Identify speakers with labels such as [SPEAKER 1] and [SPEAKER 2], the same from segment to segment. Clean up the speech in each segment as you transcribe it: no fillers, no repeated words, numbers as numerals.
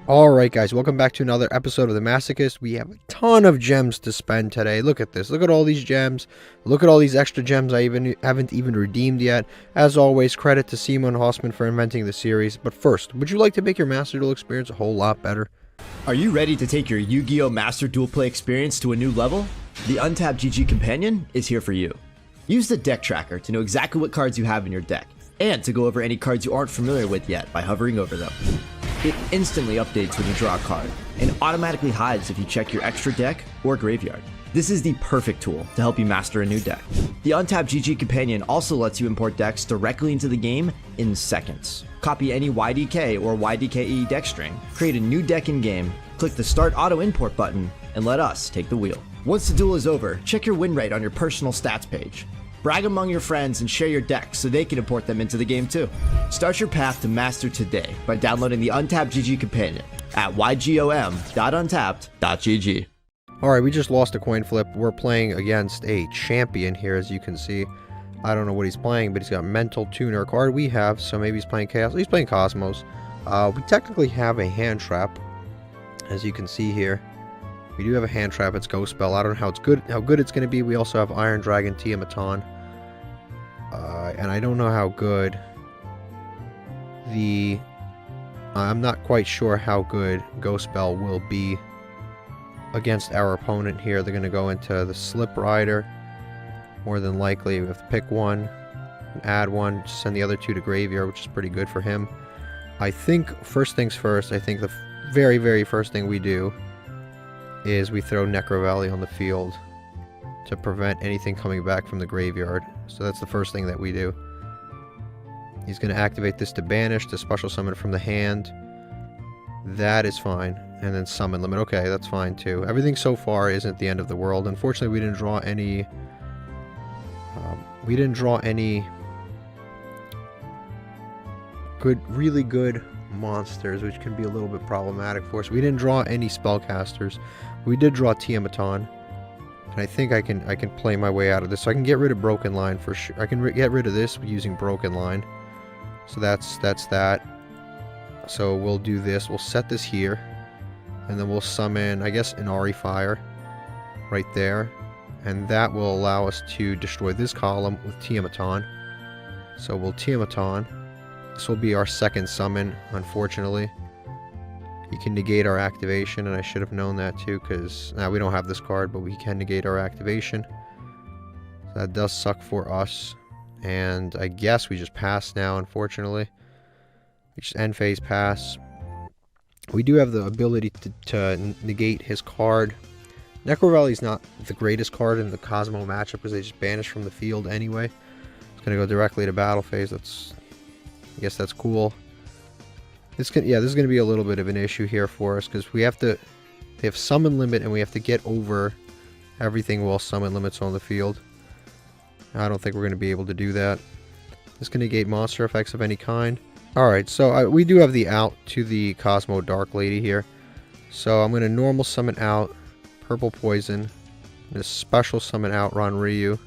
[SPEAKER 1] Alright guys, welcome back to another episode of the Masochist. We have a ton of gems to spend today. Look at this. Look at all these gems. Look at all these extra gems I haven't even redeemed yet. As always, credit to Cimo and Hossman for inventing the series. But first, would you like to make your Master Duel experience a whole lot better?
[SPEAKER 2] Are you ready to take your Yu-Gi-Oh! Master Duel play experience to a new level? The Untapped GG Companion is here for you. Use the deck tracker to know exactly what cards you have in your deck, and to go over any cards you aren't familiar with yet by hovering over them. It instantly updates when you draw a card, and automatically hides if you check your extra deck or graveyard. This is the perfect tool to help you master a new deck. The Untapped GG Companion also lets you import decks directly into the game in seconds. Copy any YDK or YDKE deck string, create a new deck in game, click the Start Auto Import button, and let us take the wheel. Once the duel is over, check your win rate on your personal stats page. Brag among your friends and share your decks so they can import them into the game too. Start your path to master today by downloading the Untapped GG Companion at ygom.untapped.gg.
[SPEAKER 1] Alright, we just lost a coin flip. We're playing against a champion here, as you can see. I don't know what he's playing, but he's got Mental Tuner, a card we have, so maybe he's playing Chaos. He's playing Cosmos. We technically have a hand trap, as you can see here. We do have a hand trap. It's Ghost Spell. I don't know how good it's going to be. We also have Iron Dragon, Tiamaton. And I don't know how good I'm not quite sure how good Ghost Spell will be against our opponent here. They're going to go into the Slip Rider. More than likely, we have to pick one, add one, send the other two to graveyard, which is pretty good for him. I think, first things first, I think the very, very first thing we do is we throw Necro Valley on the field to prevent anything coming back from the graveyard. So that's the first thing that we do. He's going to activate this to banish, to special summon from the hand. That is fine. And then summon limit. Okay, that's fine too. Everything so far isn't the end of the world. Unfortunately, we didn't draw any... really good monsters, which can be a little bit problematic for us. We didn't draw any spellcasters. We did draw Tiamaton, and I think I can play my way out of this. So I can get rid of Broken Line for sure. I can get rid of this using Broken Line. So that's that. So we'll do this. We'll set this here, and then we'll summon, I guess, Inari Fire right there, and that will allow us to destroy this column with Tiamaton. So we'll Tiamaton. This will be our second summon, unfortunately. You can negate our activation, and I should have known that too, because now we don't have this card, but we can negate our activation. So that does suck for us, and I guess we just pass now, unfortunately. We just end phase pass. We do have the ability to negate his card. Necro Valley is not the greatest card in the Cosmo matchup because they just banish from the field anyway. It's going to go directly to battle phase. I guess that's cool. This is going to be a little bit of an issue here for us because they have summon limit and we have to get over everything while summon limit's on the field. I don't think we're going to be able to do that. This can negate monster effects of any kind. Alright, so we do have the out to the Cosmo Dark Lady here. So I'm going to normal summon out Purple Poison. I'm going to special summon out Ranryu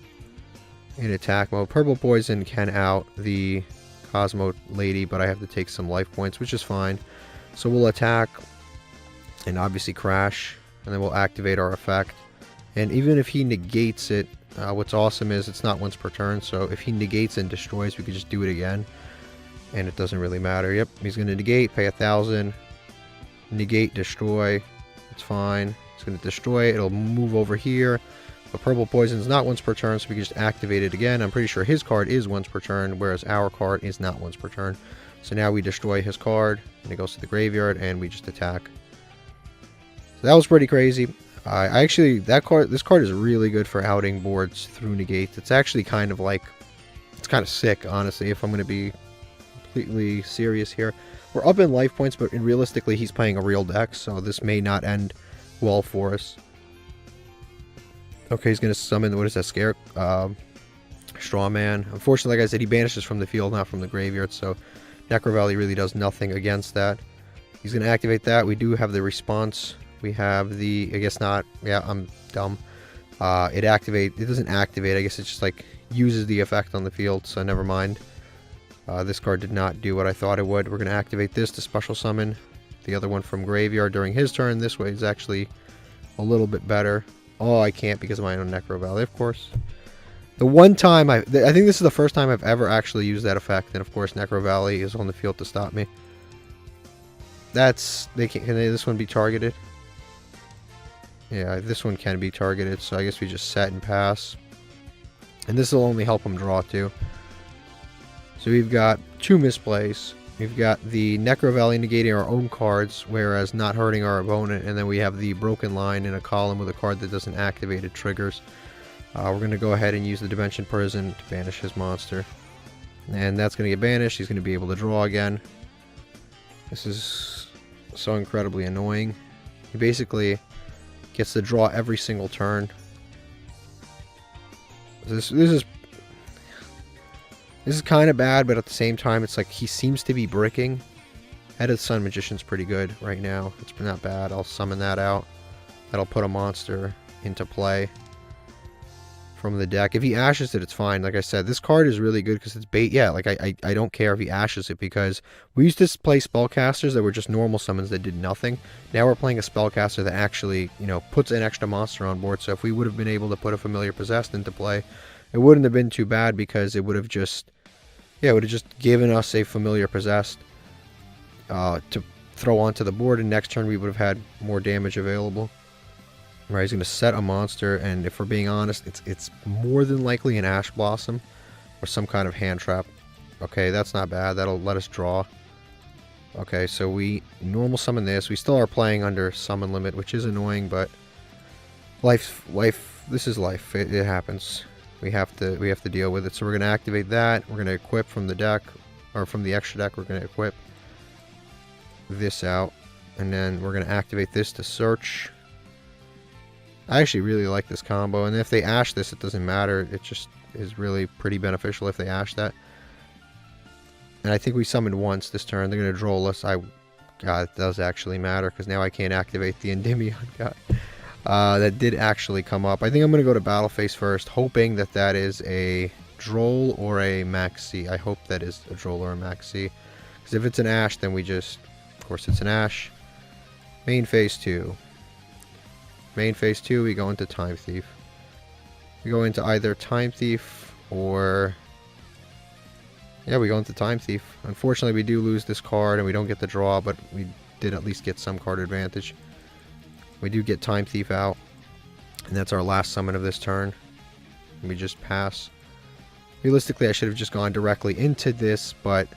[SPEAKER 1] in attack mode. Purple Poison can out the Cosmo Lady, but I have to take some life points, which is fine. So we'll attack and obviously crash, and then we'll activate our effect. And even if he negates it, what's awesome is it's not once per turn, so if he negates and destroys, we could just do it again, and it doesn't really matter. Yep, he's going to negate, pay 1,000, negate, destroy, it's fine. It's going to destroy it, it'll move over here. But Purple Poison is not once per turn, so we can just activate it again. I'm pretty sure his card is once per turn, whereas our card is not once per turn. So now we destroy his card, and it goes to the graveyard, and we just attack. So that was pretty crazy. This card is really good for outing boards through negate. It's actually kind of sick, honestly, if I'm going to be completely serious here. We're up in life points, but realistically, he's playing a real deck, so this may not end well for us. Okay, he's going to summon, what is that, Straw Man. Unfortunately, like I said, he banishes from the field, not from the graveyard, so Necro Valley really does nothing against that. He's going to activate that. We do have the response. We have the, I guess not, yeah, I'm dumb. It doesn't activate, I guess it just like uses the effect on the field, so never mind. This card did not do what I thought it would. We're going to activate this to special summon the other one from graveyard during his turn. This way is actually a little bit better. Oh, I can't because of my own Necro Valley, of course. The one time I think this is the first time I've ever actually used that effect, and of course Necro Valley is on the field to stop me. Can this one be targeted? Yeah, this one can be targeted, so I guess we just set and pass. And this will only help him draw too. So we've got 2 misplays. We've got the Necro Valley negating our own cards, whereas not hurting our opponent, and then we have the broken line in a column with a card that doesn't activate, it triggers. We're going to go ahead and use the Dimension Prison to banish his monster. And that's going to get banished. He's going to be able to draw again. This is so incredibly annoying. He basically gets to draw every single turn. This is kind of bad, but at the same time, it's like he seems to be bricking. Head of the Sun Magician's pretty good right now. It's not bad. I'll summon that out. That'll put a monster into play from the deck. If he ashes it, it's fine. Like I said, this card is really good because it's bait. Yeah, like I don't care if he ashes it, because we used to play spellcasters that were just normal summons that did nothing. Now we're playing a spellcaster that actually, you know, puts an extra monster on board. So if we would have been able to put a Familiar Possessed into play, it wouldn't have been too bad, because it would have just, yeah, it would have just given us a Familiar Possessed to throw onto the board, and next turn we would have had more damage available. Right, he's going to set a monster, and if we're being honest, it's more than likely an Ash Blossom or some kind of hand trap. Okay, that's not bad. That'll let us draw. Okay, so we normal summon this. We still are playing under summon limit, which is annoying, but life. This is life. It happens. We have to deal with it. So we're going to activate that. We're going to equip from the deck, or from the extra deck. We're going to equip this out, and then we're going to activate this to search. I actually really like this combo, and if they ash this, it doesn't matter. It just is really pretty beneficial if they ash that. And I think we summoned once this turn. They're going to draw us. God, it does actually matter, because now I can't activate the Endymion guy. That did actually come up. I think I'm going to go to Battle Phase first, hoping that that is a Droll or a Maxi. I hope that is a Droll or a Maxi. Because if it's an Ash, then we just... Of course, it's an Ash. Main Phase 2. Main Phase 2, we go into Time Thief. We go into either Time Thief or... Yeah, we go into Time Thief. Unfortunately, we do lose this card and we don't get the draw, but we did at least get some card advantage. We do get Time Thief out, and that's our last summon of this turn. We just pass. Realistically, I should have just gone directly into this, but...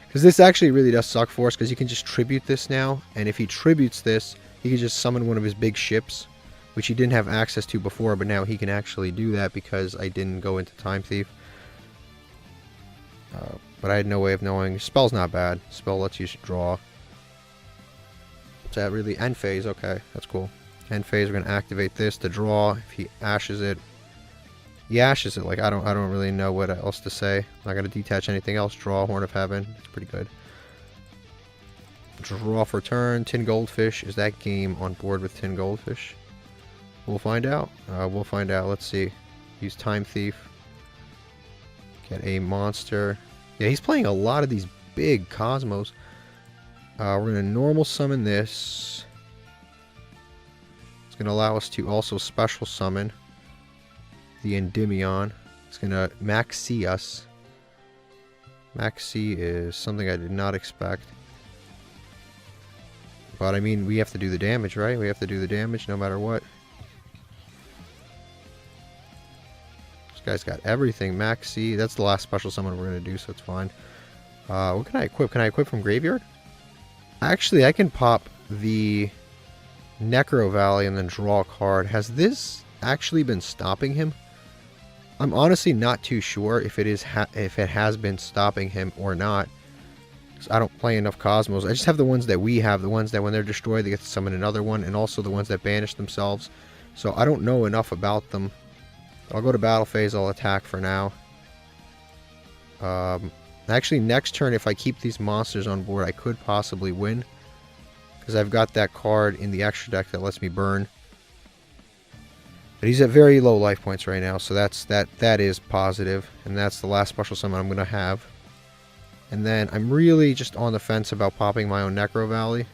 [SPEAKER 1] Because this actually really does suck for us, because you can just tribute this now, and if he tributes this, he can just summon one of his big ships, which he didn't have access to before, but now he can actually do that because I didn't go into Time Thief. But I had no way of knowing. Spell's not bad. Spell lets you draw. Is that really end phase? Okay, that's cool. End phase, we're gonna activate this to draw. If he ashes it, he ashes it. Like I don't really know what else to say. I'm not gonna detach anything else. Draw Horn of Heaven. It's pretty good. Draw for turn. Tin Goldfish. Is that game on board with Tin Goldfish? We'll find out. We'll find out. Let's see. Use Time Thief. Get a monster. Yeah, he's playing a lot of these big Cosmos. We're going to normal summon this. It's going to allow us to also special summon the Endymion. It's going to Maxi us. Maxi is something I did not expect. But I mean, we have to do the damage, right? We have to do the damage no matter what. Guy's got everything. Maxi. That's the last special summon we're going to do, so it's fine. What can I equip? Can I equip from graveyard? Actually, I can pop the Necro Valley and then draw a card. Has this actually been stopping him? I'm honestly not too sure if it has been stopping him or not. I don't play enough Cosmos. I just have the ones that we have, the ones that when they're destroyed they get to summon another one, and also the ones that banish themselves. So I don't know enough about them. I'll go to Battle Phase, I'll attack for now. Actually, next turn, if I keep these monsters on board, I could possibly win. Because I've got that card in the extra deck that lets me burn. But he's at very low life points right now, so that is positive. And that's the last special summon I'm going to have. And then I'm really just on the fence about popping my own Necro Valley.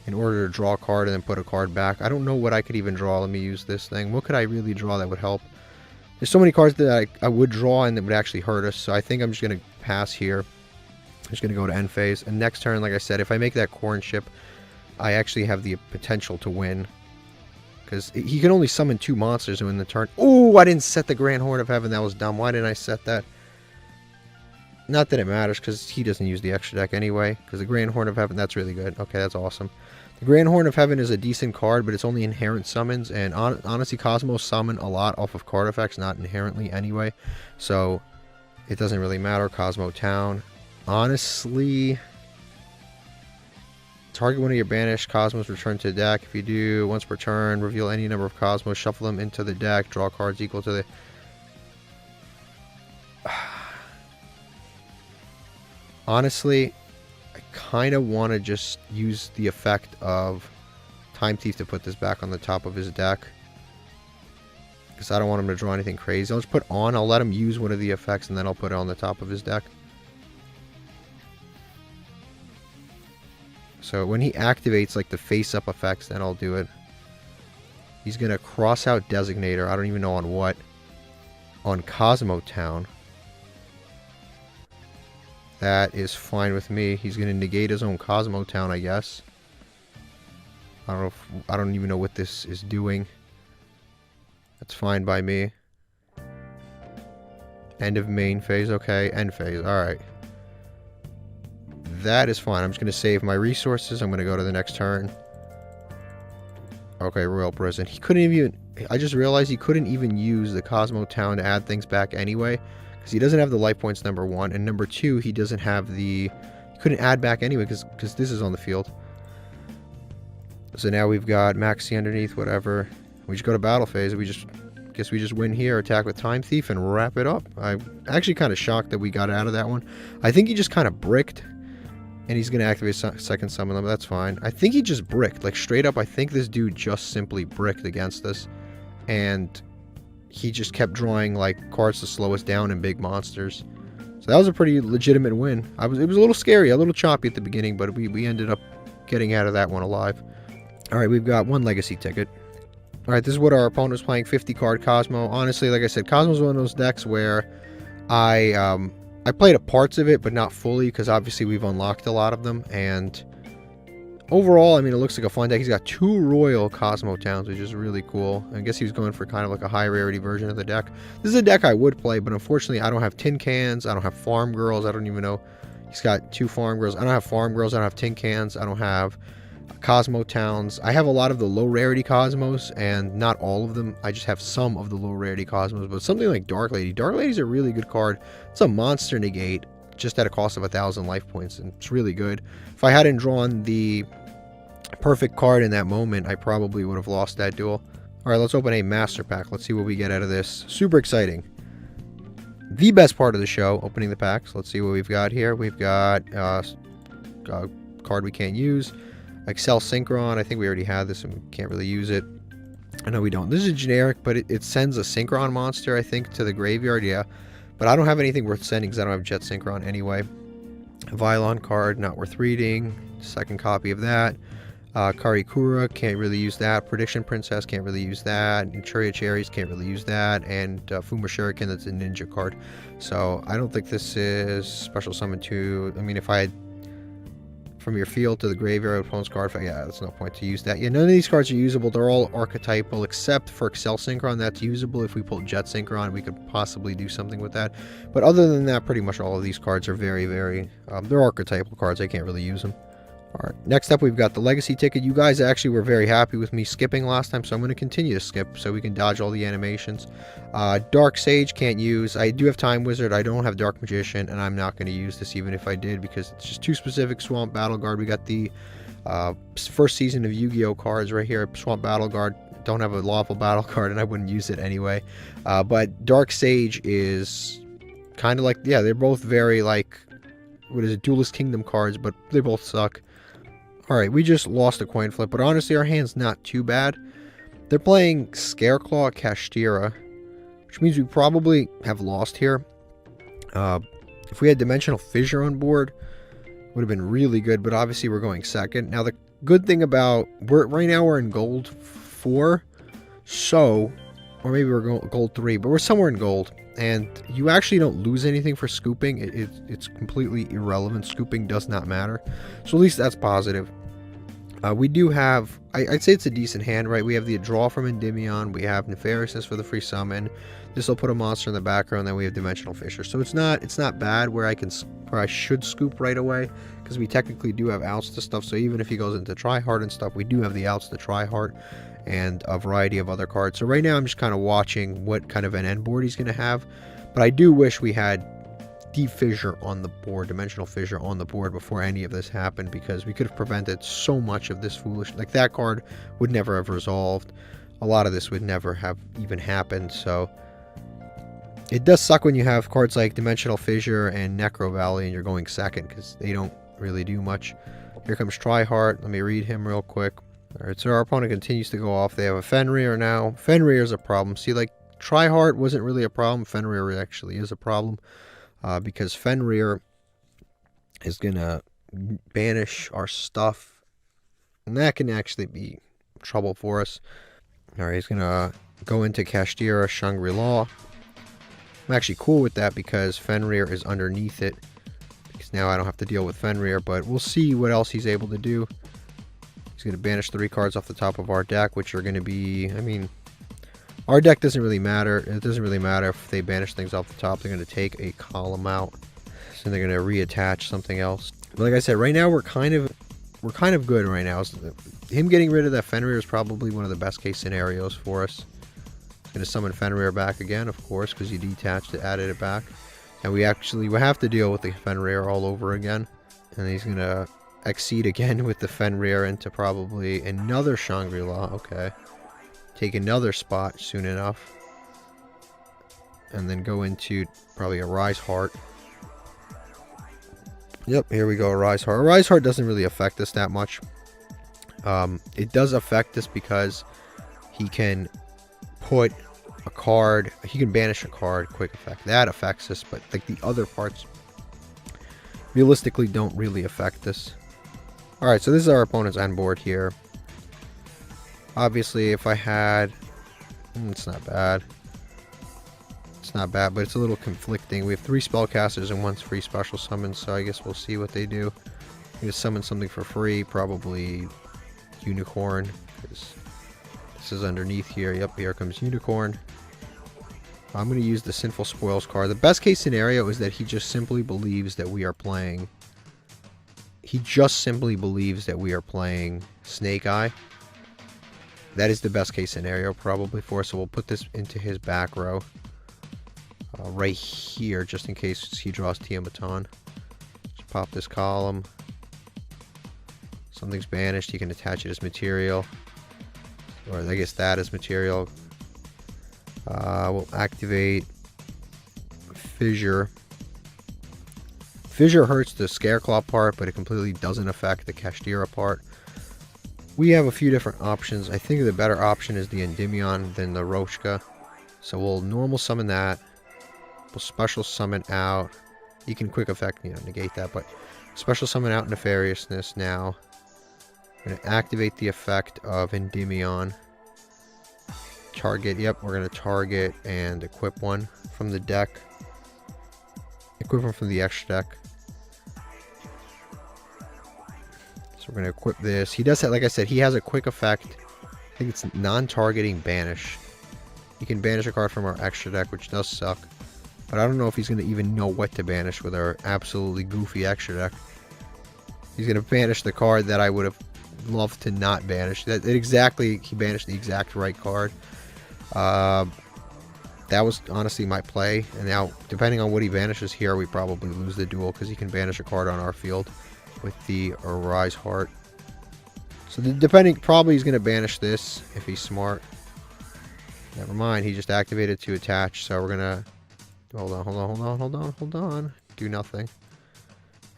[SPEAKER 1] in order to draw a card and then put a card back. I don't know what I could even draw. Let me use this thing. What could I really draw that would help? There's so many cards that I would draw and that would actually hurt us, so I think I'm just going to pass here. I'm just going to go to end phase. And next turn, like I said, if I make that corn ship, I actually have the potential to win. Because he can only summon 2 monsters in the turn. Oh, I didn't set the Grand Horn of Heaven. That was dumb. Why didn't I set that? Not that it matters, because he doesn't use the extra deck anyway. Because the Grand Horn of Heaven, that's really good. Okay, that's awesome. The Grand Horn of Heaven is a decent card, but it's only inherent summons, and honestly, Cosmos summon a lot off of card effects, not inherently anyway, so it doesn't really matter. Cosmo Town. Honestly, target one of your banished Cosmos, return to the deck. If you do, once per turn, reveal any number of Cosmos, shuffle them into the deck, draw cards equal to the... Honestly, I kind of want to just use the effect of Time Thief to put this back on the top of his deck. Because I don't want him to draw anything crazy. I'll just put on, I'll let him use one of the effects, and then I'll put it on the top of his deck. So when he activates like the face-up effects, then I'll do it. He's going to cross out Designator. I don't even know on what. On Cosmo Town. That is fine with me. He's going to negate his own Cosmo Town, I guess. I don't even know what this is doing. That's fine by me. End of main phase. Okay, end phase. Alright. That is fine. I'm just going to save my resources. I'm going to go to the next turn. Okay, Royal Prison. He couldn't even... I just realized he couldn't even use the Cosmo Town to add things back anyway. Because he doesn't have the life points, number 1. And number 2, he doesn't have the... He couldn't add back anyway because this is on the field. So now we've got Maxi underneath, whatever. We just go to battle phase. We just... Guess we just win here, attack with Time Thief, and wrap it up. I'm actually kind of shocked that we got out of that one. I think he just kind of bricked. And he's going to activate second summon them. That's fine. I think he just bricked. Like, straight up, I think this dude just simply bricked against us. And... he just kept drawing like cards to slow us down and big monsters. So that was a pretty legitimate win. It was a little scary, a little choppy at the beginning, but we ended up getting out of that one alive. Alright, we've got 1 legacy ticket. Alright, this is what our opponent was playing, 50 card Cosmo. Honestly, like I said, Cosmo's one of those decks where I played a parts of it, but not fully, because obviously we've unlocked a lot of them, and overall, I mean, it looks like a fun deck. He's got 2 Royal Cosmo Towns, which is really cool. I guess he was going for kind of like a high rarity version of the deck. This is a deck I would play, but unfortunately, I don't have Tin Cans. I don't have Farm Girls. I don't even know. He's got 2 Farm Girls. I don't have Farm Girls. I don't have Tin Cans. I don't have Cosmo Towns. I have a lot of the low rarity Cosmos, and not all of them. I just have some of the low rarity Cosmos, but something like Dark Lady. Dark Lady's a really good card. It's a monster negate, just at a cost of 1,000 life points, and it's really good. If I hadn't drawn the perfect card in that moment, I probably would have lost that duel. Alright, let's open a master pack. Let's see what we get out of this. Super exciting. The best part of the show, opening the packs. Let's see what we've got here. We've got a card we can't use. Excel Synchron. I think we already had this and we can't really use it. I know we don't. This is generic, but it sends a Synchron monster, I think, to the graveyard. Yeah. But I don't have anything worth sending because I don't have Jet Synchron anyway. A Vylon card, not worth reading. Second copy of that. Karikura, can't really use that. Prediction Princess, can't really use that. Churia Cherries, can't really use that. And Fuma Shuriken, that's a ninja card. So I don't think this is special summon 2. I mean, if I had from your field to the graveyard opponent's card, yeah, that's no point to use that. Yeah, none of these cards are usable. They're all archetypal except for Excel Synchron. That's usable. If we pull Jet Synchron, we could possibly do something with that. But other than that, pretty much all of these cards are very, very... they're archetypal cards. I can't really use them. Alright, next up we've got the Legacy ticket. You guys actually were very happy with me skipping last time, so I'm going to continue to skip so we can dodge all the animations. Dark Sage, can't use. I do have Time Wizard, I don't have Dark Magician, and I'm not going to use this even if I did because it's just too specific. Swamp Battle Guard, we got the first season of Yu-Gi-Oh cards right here. Swamp Battle Guard, don't have a Lawful Battle card and I wouldn't use it anyway. But Dark Sage is kind of like, yeah, they're both very like, what is it, Duelist Kingdom cards, but they both suck. Alright, we just lost a coin flip, but honestly our hand's not too bad. They're playing Scareclaw Kashtira, which means we probably have lost here. If we had Dimensional Fissure on board, would have been really good, but obviously we're going second. Now the Good thing about right now we're in gold 4, so, or maybe we're gold 3, but we're somewhere in gold, and you actually don't lose anything for scooping. It's completely irrelevant. Scooping does not matter, so at least that's positive. We do have, I'd say it's a decent hand, right? We have the draw from Endymion, we have Nefariousness for the free summon. This will put a monster in the background, then we have Dimensional Fissure. So it's not bad where I should scoop right away, because we technically do have outs to stuff. So even if he goes into Tryhard and stuff, we do have the outs to Tryhard and a variety of other cards. So right now I'm just kind of watching what kind of an end board he's going to have. But I do wish we had Deep Fissure on the board, Dimensional Fissure on the board before any of this happened, because we could have prevented so much of this foolish, like that card would never have resolved. A lot of this would never have even happened. So it does suck when you have cards like Dimensional Fissure and Necro Valley and you're going second, because they don't really do much. Here comes Tryhard. Let me read him real quick. Alright, so our opponent continues to go off. They have a Fenrir now. Fenrir is a problem. See, like, Tryhard wasn't really a problem. Fenrir actually is a problem. Because Fenrir is going to banish our stuff. And that can actually be trouble for us. Alright, he's going to go into Kashtira, Shangri-La. I'm actually cool with that because Fenrir is underneath it. Because now I don't have to deal with Fenrir. But we'll see what else he's able to do. He's going to banish 3 cards off the top of our deck, which are going to be, I mean, our deck doesn't really matter. It doesn't really matter if they banish things off the top. They're going to take a column out. So they're going to reattach something else. But like I said, right now we're kind of good right now. Him getting rid of that Fenrir is probably one of the best case scenarios for us. Going to summon Fenrir back again, of course, because he detached it, added it back. And we have to deal with the Fenrir all over again. And he's going to exceed again with the Fenrir into probably another Shangri-La. Okay. Take another spot soon enough. And then go into probably a Rise Heart. Yep, here we go, a Rise Heart. A Rise Heart doesn't really affect us that much. It does affect us because he can put a card, he can banish a card, quick effect. That affects us, but like the other parts realistically don't really affect us. Alright, so this is our opponent's end board here. Obviously, if I had... it's not bad. It's not bad, but it's a little conflicting. We have 3 spellcasters and 1 free special summon, so I guess we'll see what they do. I'm going to summon something for free, probably Unicorn. This is underneath here. Yep, here comes Unicorn. I'm going to use the Sinful Spoils card. The best case scenario is that he just simply believes that we are playing... He just simply believes that we are playing Snake Eye. That is the best case scenario probably for us. So we'll put this into his back row. Right here, just in case he draws Tiamaton. Just pop this column. Something's banished. You can attach it as material. Or I guess that is material. We'll activate Fissure. Fissure hurts the Scareclaw part, but it completely doesn't affect the Kashtira part. We have a few different options. I think the better option is the Endymion than the Roshka. So we'll normal summon that. We'll special summon out. You can quick effect, negate that, but special summon out Nefariousness now. I'm going to activate the effect of Endymion. Target, yep, we're going to target and equip one from the deck. Equip one from the extra deck. So we're going to equip this. He does have, like I said, he has a quick effect. I think it's non-targeting banish. He can banish a card from our extra deck, which does suck. But I don't know if he's going to even know what to banish with our absolutely goofy extra deck. He's going to banish the card that I would have loved to not banish. He banished the exact right card. That was honestly my play. And now, depending on what he banishes here, we probably lose the duel because he can banish a card on our field with the Rise Heart. So probably he's going to banish this if he's smart. Never mind, he just activated to attach, so we're going to... Hold on. Do nothing.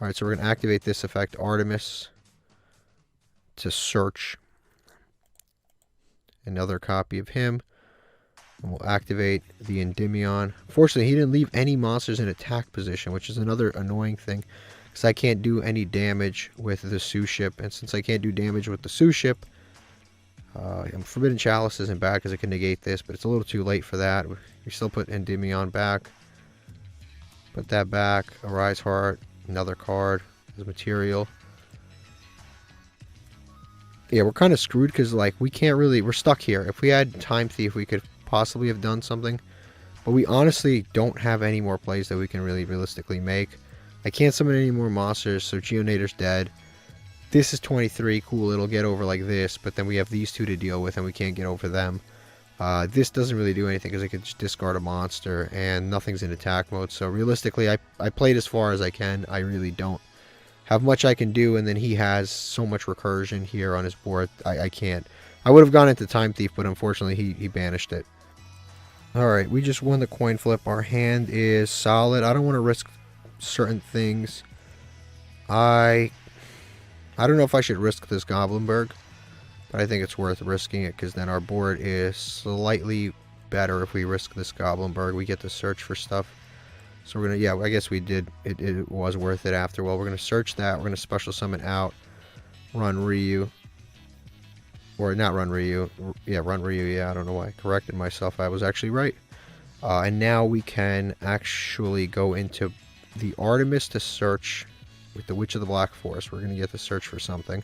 [SPEAKER 1] Alright, so we're going to activate this effect, Artemis, to search another copy of him. And we'll activate the Endymion. Fortunately, he didn't leave any monsters in attack position, which is another annoying thing. because I can't do any damage with the Sue ship. And since I can't do damage with the Sue ship, Forbidden Chalice isn't bad because it can negate this, but it's a little too late for that. We still put Endymion back. Put that back. Arise Heart. Another card. As material. Yeah, we're kind of screwed because, like, we can't really... We're stuck here. If we had Time Thief, we could possibly have done something. But we honestly don't have any more plays that we can really realistically make. I can't summon any more monsters, so Geonator's dead. This is 23. Cool, it'll get over like this. But then we have these two to deal with, and we can't get over them. This doesn't really do anything because I could just discard a monster, and nothing's in attack mode. So realistically, I played as far as I can. I really don't have much I can do, and then he has so much recursion here on his board. I can't. I would have gone into Time Thief, but unfortunately he banished it. Alright, we just won the coin flip. Our hand is solid. I don't want to risk certain things. I don't know if I should risk this Goblinberg, but I think it's worth risking it because then our board is slightly better if we risk this Goblinberg. We get to search for stuff. So we're going to, yeah, I guess we did, it was worth it after. Well, we're going to search that. We're going to special summon out, run Ryu. Or not run Ryu. Yeah, run Ryu. Yeah, I don't know why I corrected myself. I was actually right. And now we can actually go into the Artemis to search with the Witch of the Black Forest. We're going to get to search for something.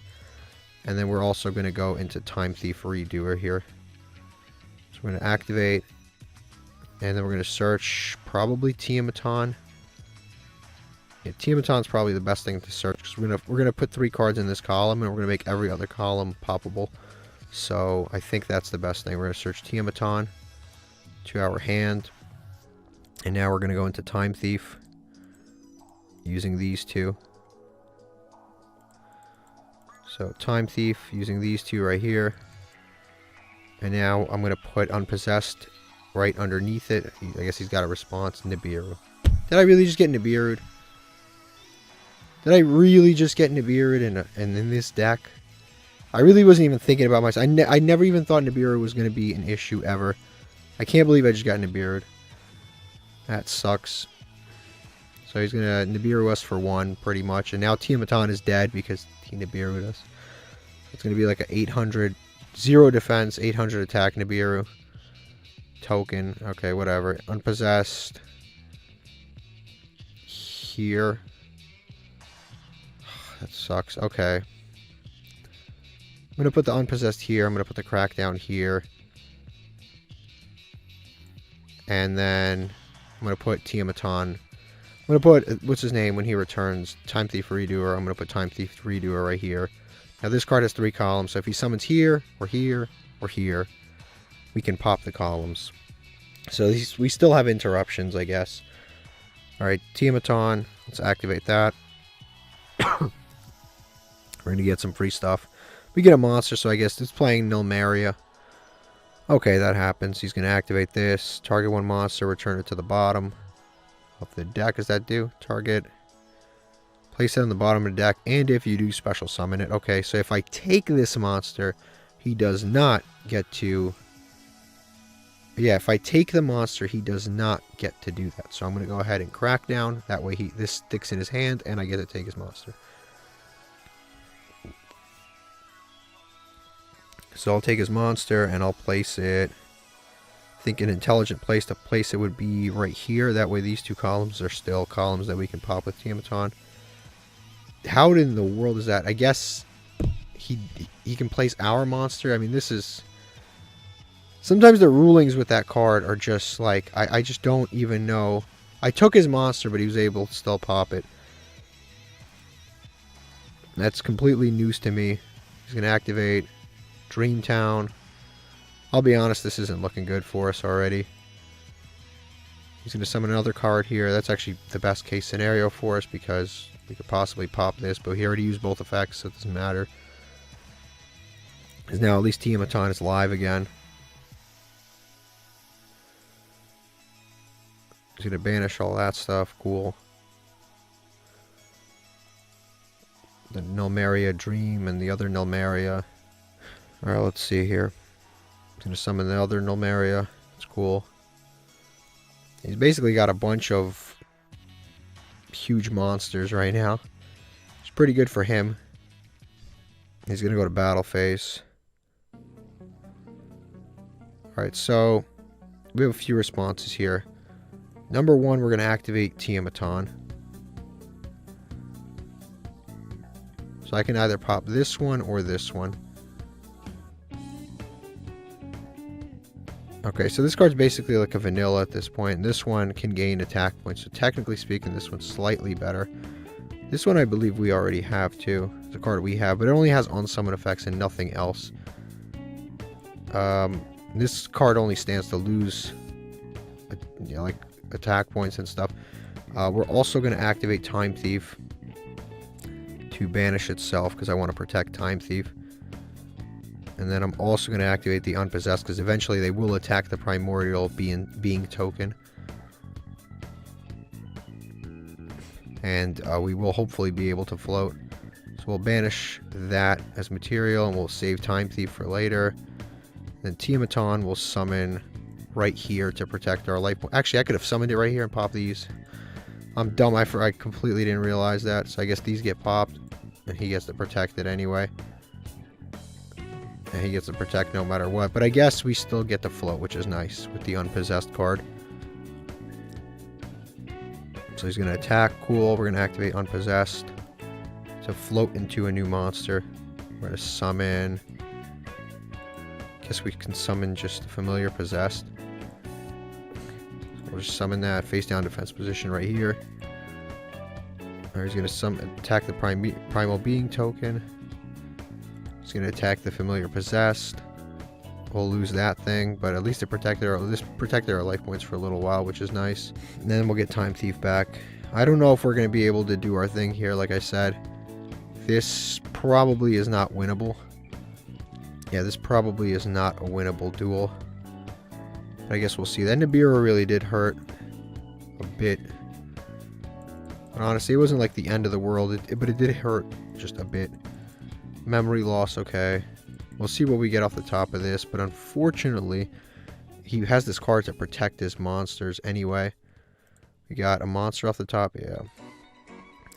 [SPEAKER 1] And then we're also going to go into Time Thief Redoer here. So we're going to activate. And then we're going to search probably Tiamaton. Yeah, Tiamaton's probably the best thing to search because we're gonna put 3 cards in this column and we're gonna make every other column poppable. So I think that's the best thing. We're gonna search Tiamaton to our hand, and now we're gonna go into Time Thief using these two. So Time Thief using these two right here, and now I'm gonna put Unpossessed right underneath it. I guess he's got a response. Nibiru. Did I really just get Nibiru'd? Did I really just get Nibiru'd in this deck? I really wasn't even thinking about myself. I never even thought Nibiru was going to be an issue ever. I can't believe I just got Nibiru'd. That sucks. So he's going to Nibiru us for 1, pretty much. And now Tiamaton is dead because he Nibiru'd us. It's going to be like a 800, 0 defense, 800 attack Nibiru. Token. Okay, whatever. Unpossessed. Here. That sucks. Okay. I'm going to put the Unpossessed here. I'm going to put the Crackdown here. And then I'm going to put Tiamaton. I'm going to put, what's his name when he returns? Time Thief Redoer. I'm going to put Time Thief Redoer right here. Now this card has 3 columns, so if he summons here, or here, or here, we can pop the columns. So we still have interruptions, I guess. Alright, Tiamaton. Let's activate that. We're going to get some free stuff. We get a monster, so I guess it's playing Nilmaria. Okay, that happens. He's going to activate this. Target 1 monster, return it to the bottom of the deck. Does that do? Target. Place it on the bottom of the deck, and if you do, special summon it. Okay, so if I take this monster, he does not get to... Yeah, if I take the monster, he does not get to do that. So I'm going to go ahead and crack down. That way this sticks in his hand, and I get to take his monster. So I'll take his monster, and I'll place it... I think an intelligent place to place it would be right here. That way these 2 columns are still columns that we can pop with Tiamaton. How in the world is that? I guess he can place our monster. I mean, this is... Sometimes the rulings with that card are just like... I just don't even know. I took his monster, but he was able to still pop it. That's completely news to me. He's going to activate Dreamtown. I'll be honest, this isn't looking good for us already. He's going to summon another card here. That's actually the best case scenario for us because we could possibly pop this, but he already used both effects, so it doesn't matter. Because now at least Tiamaton is live again. He's going to banish all that stuff. Cool. The Nilmaria Dream and the other Nilmaria. Alright, let's see here. He's going to summon the other Nilmaria. It's cool. He's basically got a bunch of huge monsters right now. It's pretty good for him. He's going to go to battle phase. Alright, so we have a few responses here. Number one, we're going to activate Tiamaton. So I can either pop this one or this one. Okay, so this card's basically like a vanilla at this point. This one can gain attack points. So technically speaking, this one's slightly better. This one I believe we already have too. It's a card we have, but it only has unsummon effects and nothing else. This card only stands to lose, you know, like attack points and stuff. We're also going to activate Time Thief to banish itself because I want to protect Time Thief. And then I'm also going to activate the Unpossessed because eventually they will attack the Primordial being token. And we will hopefully be able to float. So we'll banish that as material and we'll save Time Thief for later. Then Tiamaton will summon right here to protect our life point. Actually, I could have summoned it right here and popped these. I'm dumb. I completely didn't realize that. So I guess these get popped and he gets to protect it anyway. And he gets to protect no matter what. But I guess we still get to float, which is nice with the Unpossessed card. So he's going to attack. Cool. We're going to activate Unpossessed to float into a new monster. We're going to summon. Guess we can summon just a familiar possessed. So we'll just summon that face down defense position right here. Or he's going to attack the primal being token. He's going to attack the familiar possessed. We'll lose that thing, but at least this protected our life points for a little while, which is nice. And then we'll get Time Thief back. I don't know if we're going to be able to do our thing here, like I said. This probably is not winnable. Yeah, this probably is not a winnable duel. But I guess we'll see. That Nibiru really did hurt a bit. But honestly, it wasn't like the end of the world, but it did hurt just a bit. Memory loss, okay. We'll see what we get off the top of this, but unfortunately, he has this card to protect his monsters anyway. We got a monster off the top, yeah.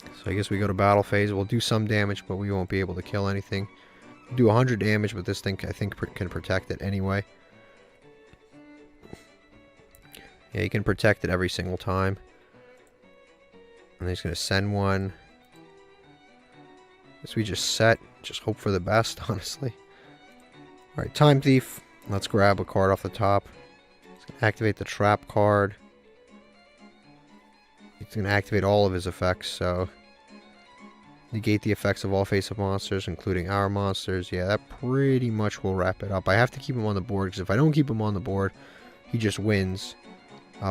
[SPEAKER 1] So I guess we go to battle phase. We'll do some damage, but we won't be able to kill anything. We'll do 100 damage, but this thing I think can protect it anyway. Yeah, he can protect it every single time. And he's going to send one. Guess we just hope for the best, honestly. Alright, Time Thief. Let's grab a card off the top. He's going to activate the trap card. He's going to activate all of his effects, so... negate the effects of all face-up monsters, including our monsters. Yeah, that pretty much will wrap it up. I have to keep him on the board, because if I don't keep him on the board, he just wins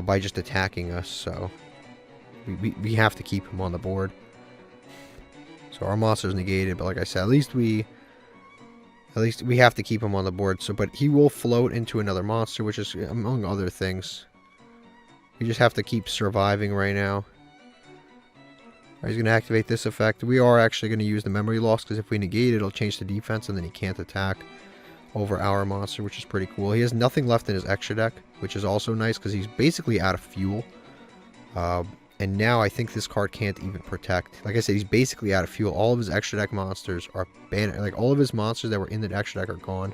[SPEAKER 1] by just attacking us, so... We have to keep him on the board. So our monster's negated, but like I said, at least we have to keep him on the board. So, but he will float into another monster, which is among other things. We just have to keep surviving right now. Right, he's going to activate this effect. We are actually going to use the memory loss because if we negate it, it'll change the defense and then he can't attack over our monster, which is pretty cool. He has nothing left in his extra deck, which is also nice because he's basically out of fuel. And now I think this card can't even protect. Like I said, he's basically out of fuel. All of his extra deck monsters are banned. Like all of his monsters that were in the extra deck are gone.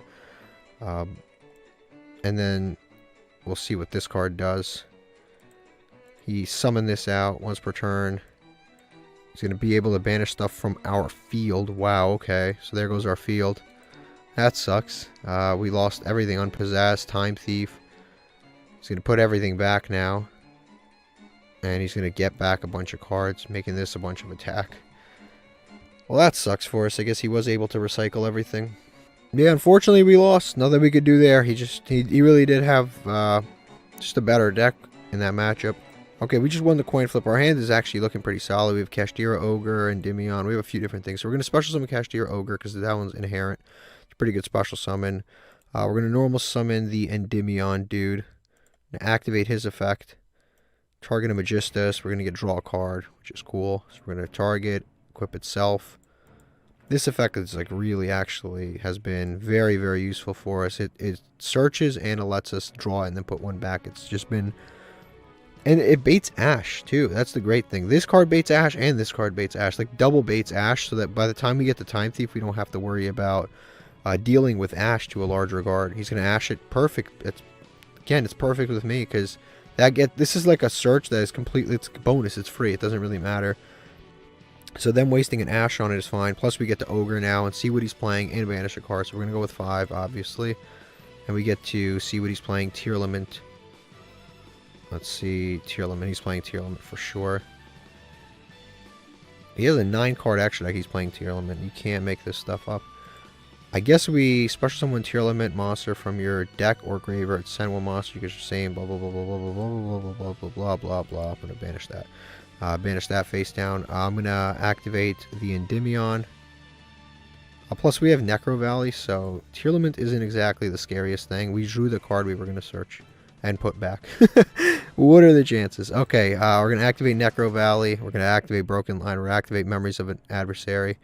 [SPEAKER 1] And then we'll see what this card does. He summoned this out once per turn. He's going to be able to banish stuff from our field. Wow, okay. So there goes our field. That sucks. We lost everything. Unpossessed, Time Thief. He's going to put everything back now. And he's going to get back a bunch of cards, making this a bunch of attack. Well, that sucks for us. I guess he was able to recycle everything. Yeah, unfortunately we lost. Nothing we could do there. He really did have just a better deck in that matchup. Okay, we just won the coin flip. Our hand is actually looking pretty solid. We have Kashtira Ogre and Endymion. We have a few different things. So we're going to special summon Kashtira Ogre because that one's inherent. It's a pretty good special summon. We're going to normal summon the Endymion dude. Activate his effect. Target a Magistus. We're going to get draw a card, which is cool. So we're going to target, equip itself. This effect is like really actually has been very, very useful for us. It searches and it lets us draw it and then put one back. It's just been And it baits Ash, too. That's the great thing. This card baits Ash, and this card baits Ash. Like, double baits Ash, so that by the time we get the Time Thief, we don't have to worry about dealing with Ash to a large regard. He's going to Ash it perfect. It's perfect with me, because this is like a search that is completely, it's bonus, it's free. It doesn't really matter. So them wasting an Ash on it is fine. Plus, we get to Ogre now and see what he's playing and banish a card. So we're going to go with 5, obviously. And we get to see what he's playing. Tearlament. Let's see. Tearlament. He's playing Tearlament for sure. He has a 9-card extra deck. He's playing Tearlament. You can't make this stuff up. I guess we special summon Tearlament monster from your deck or graveyard. Send one monster because you're saying blah blah blah blah blah blah blah blah blah blah blah blah blah. I'm gonna banish that. Banish that face down. I'm gonna activate the Endymion. Plus we have Necro Valley, so Tearlament isn't exactly the scariest thing. We drew the card we were gonna search and put back. What are the chances? Okay, we're gonna activate Necro Valley. We're gonna activate Broken Line. We're gonna activate Memories of an Adversary.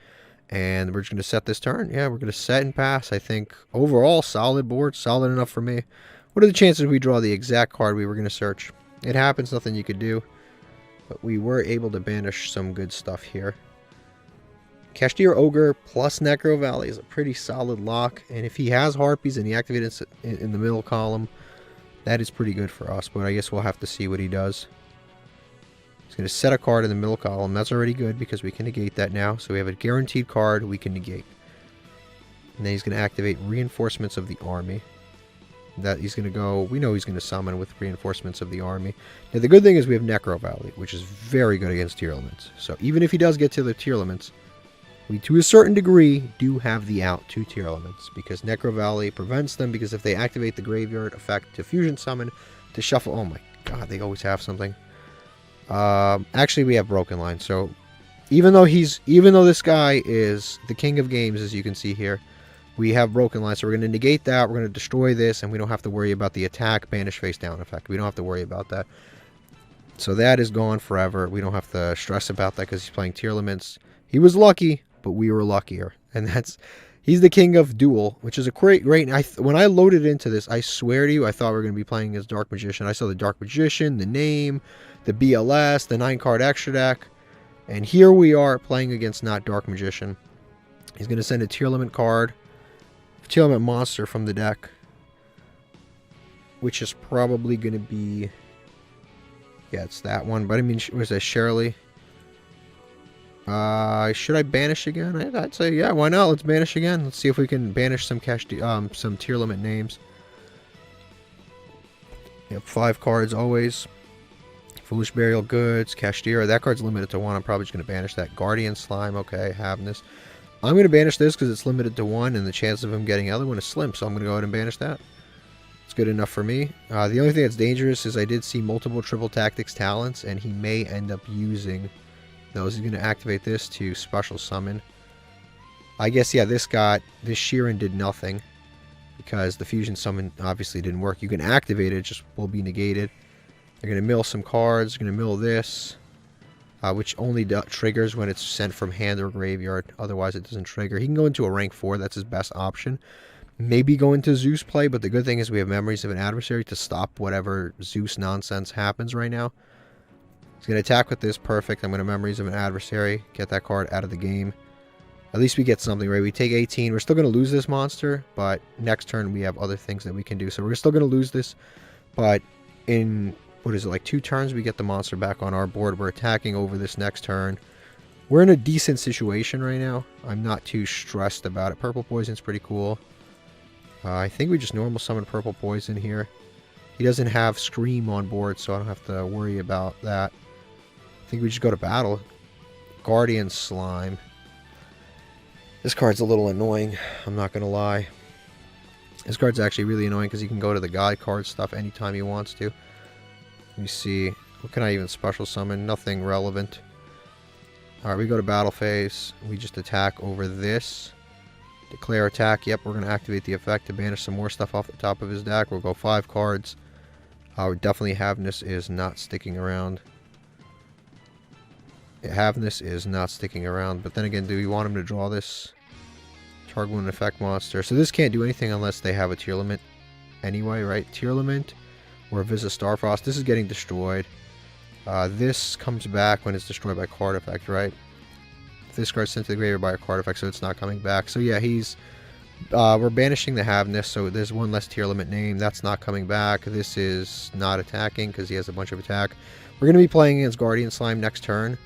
[SPEAKER 1] And we're just going to set this turn. Yeah, we're going to set and pass. I think overall, solid board. Solid enough for me. What are the chances we draw the exact card we were going to search? It happens. Nothing you could do. But we were able to banish some good stuff here. Kashtira Ogre plus Necro Valley is a pretty solid lock. And if he has Harpies and he activates it in the middle column, that is pretty good for us. But I guess we'll have to see what he does. He's going to set a card in the middle column. That's already good because we can negate that now. So we have a guaranteed card we can negate. And then he's going to activate Reinforcements of the Army. That he's going to go... We know he's going to summon with Reinforcements of the Army. Now the good thing is we have Necro Valley, which is very good against Tearlaments. So even if he does get to the Tearlaments, we to a certain degree do have the out to Tearlaments. Because Necro Valley prevents them, because if they activate the graveyard effect to fusion summon, to shuffle... Oh my god, they always have something. Actually we have Broken Line, so even though this guy is the king of games, as you can see here, we have Broken Line, so we're going to negate that, we're going to destroy this, and we don't have to worry about the attack banish face down effect. We don't have to worry about that. So that is gone forever. We don't have to stress about that because he's playing Tearlaments. He was lucky, but we were luckier, and he's the king of duel, which is a great. When I loaded into this, I swear to you, I thought we were going to be playing as Dark Magician. I saw the Dark Magician, the name, the BLS, the 9-card extra deck, and here we are playing against not Dark Magician. He's going to send a Tearlament card, Tearlament monster from the deck, which is probably going to be, yeah, it's that one. But I mean, was that Shirley? Should I banish again? I'd say, yeah, why not? Let's banish again. Let's see if we can banish some some Tearlament names. Yep, 5 cards always. Foolish Burial Goods, Kashtira. That card's limited to 1. I'm probably just going to banish that. Guardian Slime, okay, Havness. I'm going to banish this because it's limited to 1, and the chance of him getting the other one is slim, so I'm going to go ahead and banish that. It's good enough for me. The only thing that's dangerous is I did see multiple Triple Tactics talents, and he may end up using those. He's going to activate this to special summon. I guess, yeah, this Sheeran did nothing because the fusion summon obviously didn't work. You can activate it, it just will be negated. They're going to mill some cards. They're going to mill this, which only triggers when it's sent from hand or graveyard. Otherwise, it doesn't trigger. He can go into a rank 4. That's his best option. Maybe go into Zeus play, but the good thing is we have Memories of an Adversary to stop whatever Zeus nonsense happens right now. He's going to attack with this. Perfect. I'm going to Memories of an Adversary. Get that card out of the game. At least we get something, right? We take 18. We're still going to lose this monster, but next turn we have other things that we can do. So we're still going to lose this, but in... what is it, like 2 turns, we get the monster back on our board. We're attacking over this next turn. We're in a decent situation right now. I'm not too stressed about it. Purple Poison's pretty cool. I think we just normal summon Purple Poison here. He doesn't have Scream on board, so I don't have to worry about that. I think we just go to battle. Guardian Slime. This card's a little annoying, I'm not going to lie. This card's actually really annoying because he can go to the God card stuff anytime he wants to. Let me see. What can I even special summon? Nothing relevant. Alright, we go to battle phase. We just attack over this. Declare attack. Yep, we're going to activate the effect to banish some more stuff off the top of his deck. We'll go 5 cards. Definitely Havness is not sticking around. Yeah, Havness is not sticking around. But then again, do we want him to draw this? Target one effect monster. So this can't do anything unless they have a Tearlament anyway, right? Tearlament. Or Visa Starfrost. This is getting destroyed. This comes back when it's destroyed by card effect, right? This card's sent to the graveyard by a card effect, so it's not coming back. So yeah, we're banishing the Havness, so there's one less tier limit name. That's not coming back. This is not attacking because he has a bunch of attack. We're going to be playing against Guardian Slime next turn,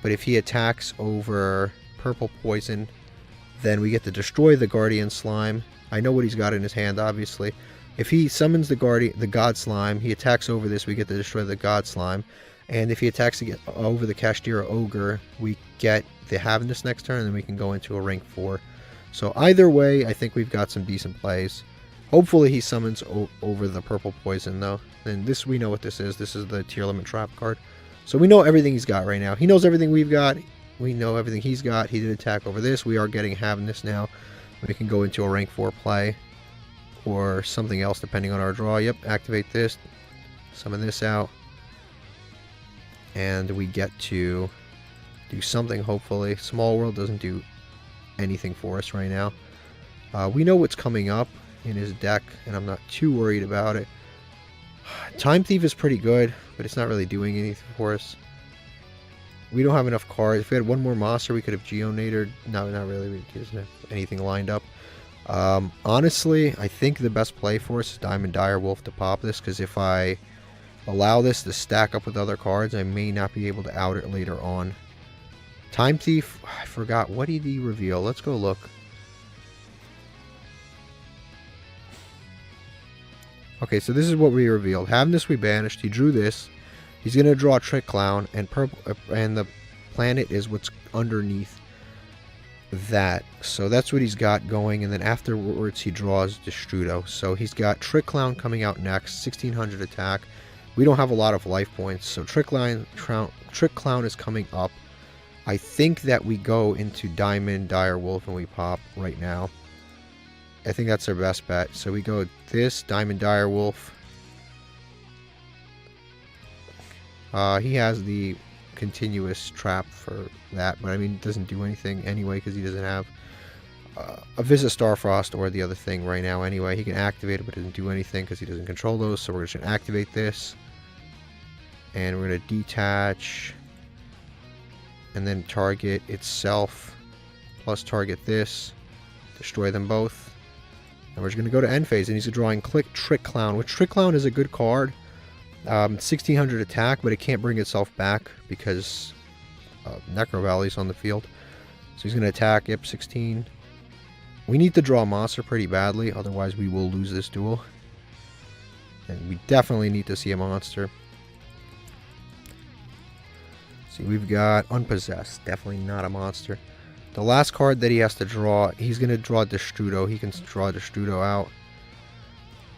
[SPEAKER 1] but if he attacks over Purple Poison, then we get to destroy the Guardian Slime. I know what he's got in his hand, obviously. If he summons the God Slime, he attacks over this, we get to destroy the God Slime. And if he attacks over the Kashtira Ogre, we get the Havness next turn, and then we can go into a rank 4. So either way, I think we've got some decent plays. Hopefully he summons over the Purple Poison, though. And this, we know what this is. This is the tier limit trap card. So we know everything he's got right now. He knows everything we've got. We know everything he's got. He did attack over this. We are getting Havness now. We can go into a rank 4 play. Or something else, depending on our draw. Yep, activate this. Summon this out. And we get to do something, hopefully. Small World doesn't do anything for us right now. We know what's coming up in his deck, and I'm not too worried about it. Time Thief is pretty good, but it's not really doing anything for us. We don't have enough cards. If we had one more monster, we could have Geonator. No, not really. We doesn't have anything lined up. Honestly, I think the best play for us is Diamond Dire Wolf to pop this, because if I allow this to stack up with other cards, I may not be able to out it later on. Time Thief, I forgot. What did he reveal? Let's go look. Okay, so this is what we revealed. Havness we banished. He drew this. He's going to draw Trick Clown, and the planet is what's underneath that. So that's what he's got going, and then afterwards he draws Destrudo. So he's got Trick Clown coming out next, 1600 attack. We don't have a lot of life points, so Trick Clown is coming up. I think that we go into Diamond Dire Wolf and we pop right now. I think that's our best bet. So we go this, Diamond Dire Wolf. He has the continuous trap for that, but I mean, it doesn't do anything anyway because he doesn't have a Visit Starfrost or the other thing right now anyway. He can activate it, but it doesn't do anything because he doesn't control those, so we're just going to activate this. And we're going to detach, and then target itself, plus target this, destroy them both. And we're just going to go to end phase, and he's drawing Trick Clown, which Trick Clown is a good card. 1600 attack, but it can't bring itself back because Necro Valley's on the field. So he's going to attack, yep, 16. We need to draw a monster pretty badly, otherwise we will lose this duel. And we definitely need to see a monster. See, we've got Unpossessed, definitely not a monster. The last card that he has to draw, he's going to draw Destrudo. He can draw Destrudo out.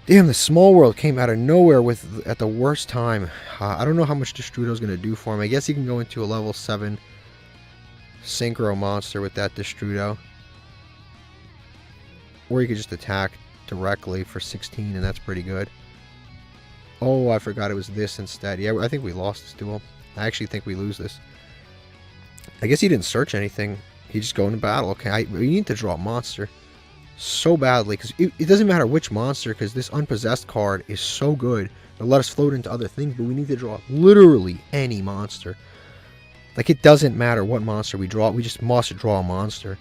[SPEAKER 1] Damn, the Small World came out of nowhere at the worst time. I don't know how much Destrudo is going to do for him. I guess he can go into a level 7 Synchro monster with that Destrudo. Or he could just attack directly for 16, and that's pretty good. Oh, I forgot it was this instead. Yeah, I think we lost this duel. I actually think we lose this. I guess he didn't search anything. He just go into battle. Okay, we need to draw a monster so badly, because it doesn't matter which monster, because this Unpossessed card is so good. It'll let us float into other things, but we need to draw literally any monster. Like, it doesn't matter what monster we draw. We just must draw a monster.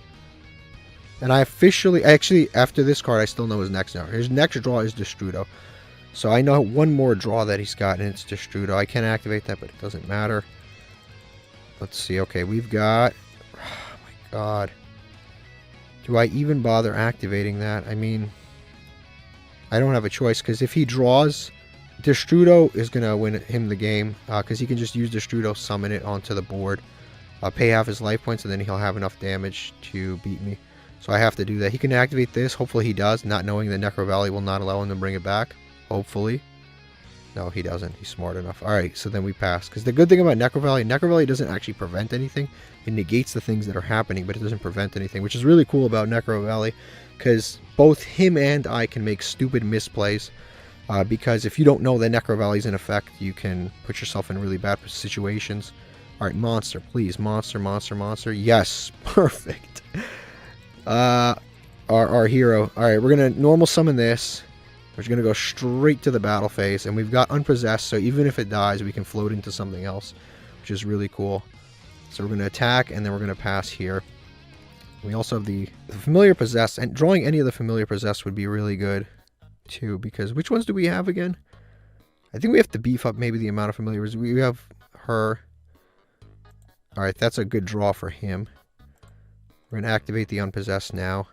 [SPEAKER 1] And actually, after this card, I still know his next draw. His next draw is Destrudo. So I know one more draw that he's got, and it's Destrudo. I can't activate that, but it doesn't matter. Let's see. Okay, we've got... Oh my god. Do I even bother activating that? I mean, I don't have a choice, because if he draws, Destrudo is going to win him the game, because he can just use Destrudo, summon it onto the board, pay half his life points, and then he'll have enough damage to beat me. So I have to do that. He can activate this. Hopefully he does, not knowing that Necro Valley will not allow him to bring it back. Hopefully. No, he doesn't. He's smart enough. Alright, so then we pass. Because the good thing about Necro Valley doesn't actually prevent anything. It negates the things that are happening, but it doesn't prevent anything, which is really cool about Necro Valley, because both him and I can make stupid misplays. Because if you don't know that Necro Valley is in effect, you can put yourself in really bad situations. Alright, monster, please. Monster, monster, monster. Yes, perfect. Our hero. Alright, we're going to normal summon this. We're just going to go straight to the battle phase. And we've got Unpossessed, so even if it dies, we can float into something else, which is really cool. So we're going to attack, and then we're going to pass here. We also have the Familiar Possessed, and drawing any of the Familiar Possessed would be really good, too, because which ones do we have again? I think we have to beef up maybe the amount of Familiars. We have her. Alright, that's a good draw for him. We're going to activate the Unpossessed now.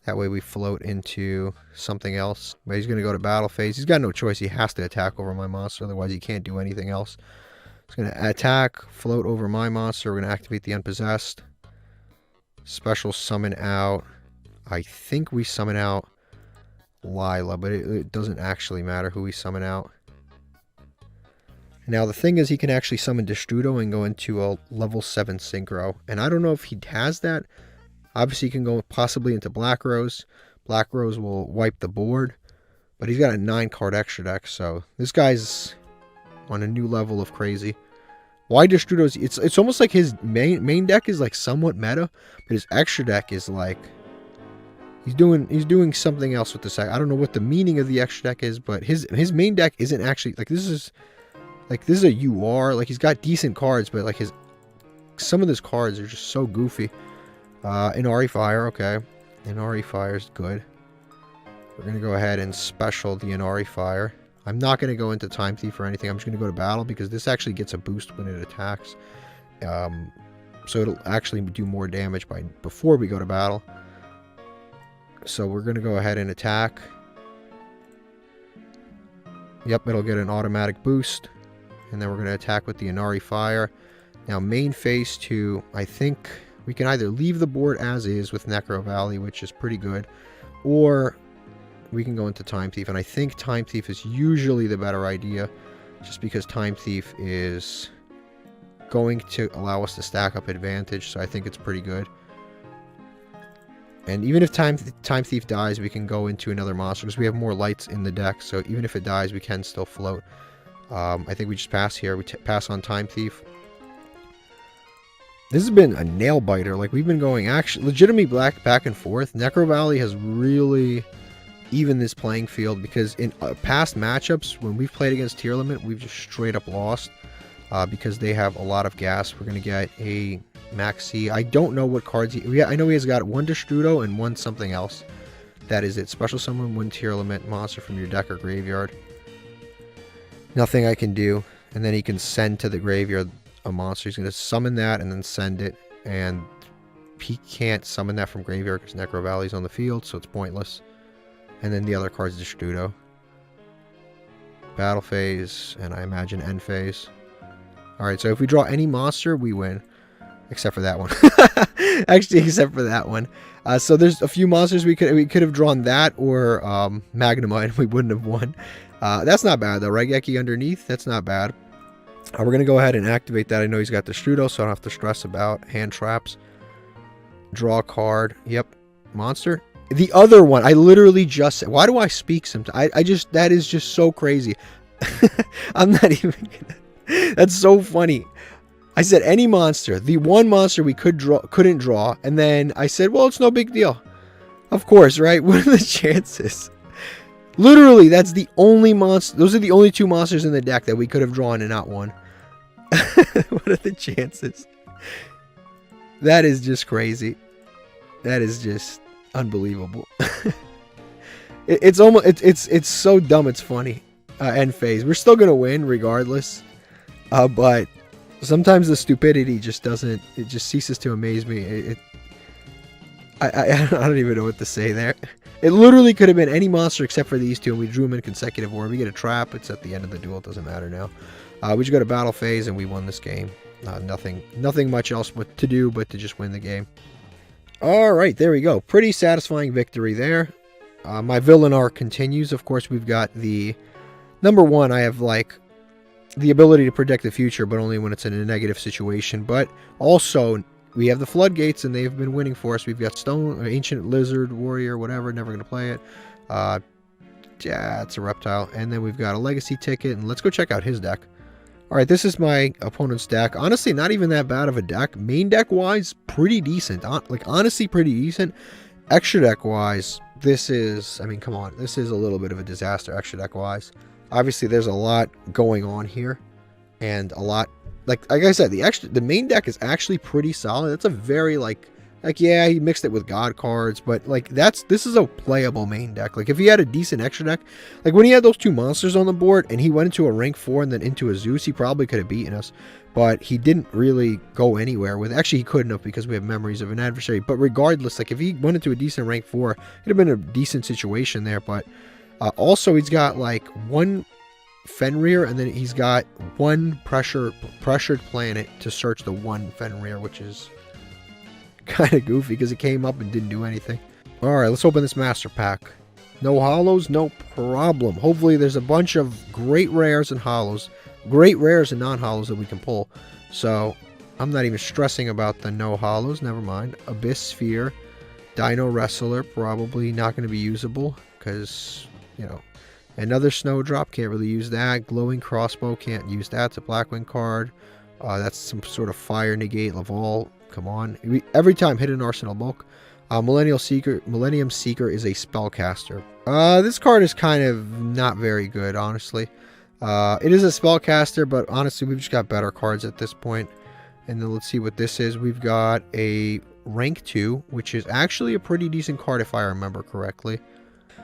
[SPEAKER 1] That way we float into something else. But he's going to go to battle phase. He's got no choice. He has to attack over my monster. Otherwise he can't do anything else. He's going to attack, float over my monster. We're going to activate the Unpossessed. Special summon out. I think we summon out Lila, but it doesn't actually matter who we summon out. Now the thing is, he can actually summon Destrudo and go into a level 7 Synchro. And I don't know if he has that. Obviously, he can go possibly into Black Rose. Black Rose will wipe the board. But he's got a 9-card extra deck, so this guy's on a new level of crazy. Why Destrudo's... It's almost like his main deck is like somewhat meta, but his extra deck is like... He's doing something else with this deck. I don't know what the meaning of the extra deck is, but his main deck isn't actually... Like, this is a UR. Like, he's got decent cards, but like some of his cards are just so goofy. Inari Fire, okay. Inari Fire is good. We're going to go ahead and special the Inari Fire. I'm not going to go into Time Thief or anything. I'm just going to go to battle because this actually gets a boost when it attacks. So it'll actually do more damage before we go to battle. So we're going to go ahead and attack. Yep, it'll get an automatic boost. And then we're going to attack with the Inari Fire. Now main phase 2, I think we can either leave the board as is with Necro Valley, which is pretty good, or we can go into Time Thief. And I think Time Thief is usually the better idea, just because Time Thief is going to allow us to stack up advantage, so I think it's pretty good. And even if Time Thief dies, we can go into another monster, because we have more lights in the deck, so even if it dies, we can still float. I think we just pass here. We pass on Time Thief. This has been a nail biter. Like, we've been going actually legitimately back and forth. Necro Valley has really evened this playing field, because in past matchups when we've played against Tier Limit, we've just straight up lost because they have a lot of gas. We're gonna get a Maxi. I don't know what cards I know he has got one Destrudo and one something else. That is it. Special summon one Tier Limit monster from your deck or graveyard. Nothing I can do. And then he can send to the graveyard a monster. He's going to summon that and then send it. And he can't summon that from graveyard because Necro Valley's on the field, so it's pointless. And then the other card's Destrudo. Battle phase, and I imagine end phase. Alright, so if we draw any monster, we win. Except for that one. Actually, except for that one. So there's a few monsters we could have drawn, that or Magnemite. We wouldn't have won. That's not bad though. Regeki underneath, that's not bad. We're going to go ahead and activate that. I know he's got the Destrudo, so I don't have to stress about hand traps. Draw a card. Yep. Monster. The other one, I literally just said, why do I speak sometimes? That is just so crazy. I'm not even gonna, that's so funny. I said any monster. The one monster we couldn't draw, and then I said, well, it's no big deal. Of course, right? What are the chances? Literally, that's the only monster. Those are the only two monsters in the deck that we could have drawn and not won. What are the chances? That is just crazy. That is just unbelievable. It's so dumb. It's funny. End phase. We're still gonna win regardless. But sometimes the stupidity just doesn't. It just ceases to amaze me. I don't even know what to say there. It literally could have been any monster except for these two, and we drew them in consecutive order. We get a trap. It's at the end of the duel. It doesn't matter now. We just go to battle phase, and we won this game. Nothing much else to do but to just win the game. All right, there we go. Pretty satisfying victory there. My villain arc continues. Of course, we've got the number one. I have like the ability to predict the future, but only when it's in a negative situation. But also, we have the floodgates, and they've been winning for us. We've got Stone, Ancient Lizard, Warrior, whatever. Never going to play it. Yeah, it's a reptile. And then we've got a Legacy ticket, and let's go check out his deck. All right, this is my opponent's deck. Honestly, not even that bad of a deck. Main deck-wise, pretty decent. Like, honestly, pretty decent. Extra deck-wise, this is, I mean, come on, this is a little bit of a disaster extra deck wise. Obviously, there's a lot going on here, and a lot, like I said, the main deck is actually pretty solid. It's a very like yeah, he mixed it with God cards, but like this is a playable main deck. Like if he had a decent extra deck, like when he had those two monsters on the board and he went into a rank 4 and then into a Zeus, he probably could have beaten us. But he didn't really go anywhere with. Actually, he couldn't have because we have memories of an adversary. But regardless, like if he went into a decent rank 4, it'd have been a decent situation there. But also, he's got like one Fenrir, and then he's got one pressured planet to search the one Fenrir, which is kind of goofy because it came up and didn't do anything. All right, let's open this master pack. No hollows, no problem. Hopefully, there's a bunch of great rares and hollows. Great rares and non-hollows that we can pull. So, I'm not even stressing about the no hollows. Never mind. Abyss Sphere. Dino Wrestler. Probably not going to be usable. Because, you know. Another Snowdrop. Can't really use that. Glowing Crossbow. Can't use that. It's a Blackwing card. That's some sort of Fire Negate. Laval. Come on. Every time hit an Arsenal Bulk. Millennium Seeker is a spellcaster. This card is kind of not very good, honestly. It is a spellcaster, but honestly, we've just got better cards at this point. And then let's see what this is. We've got a rank 2, which is actually a pretty decent card if I remember correctly.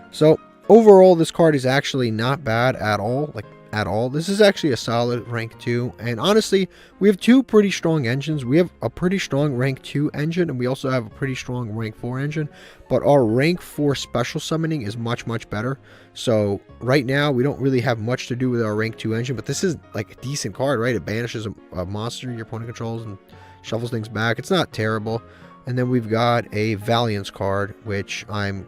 [SPEAKER 1] So overall, this card is actually not bad at all. Like at all. This is actually a solid rank 2. And honestly, we have two pretty strong engines. We have a pretty strong rank 2 engine, and we also have a pretty strong rank 4 engine. But our rank 4 special summoning is much, much better. So right now, we don't really have much to do with our rank 2 engine. But this is like a decent card, right? It banishes a monster your opponent controls and shuffles things back. It's not terrible. And then we've got a Valiance card, which I'm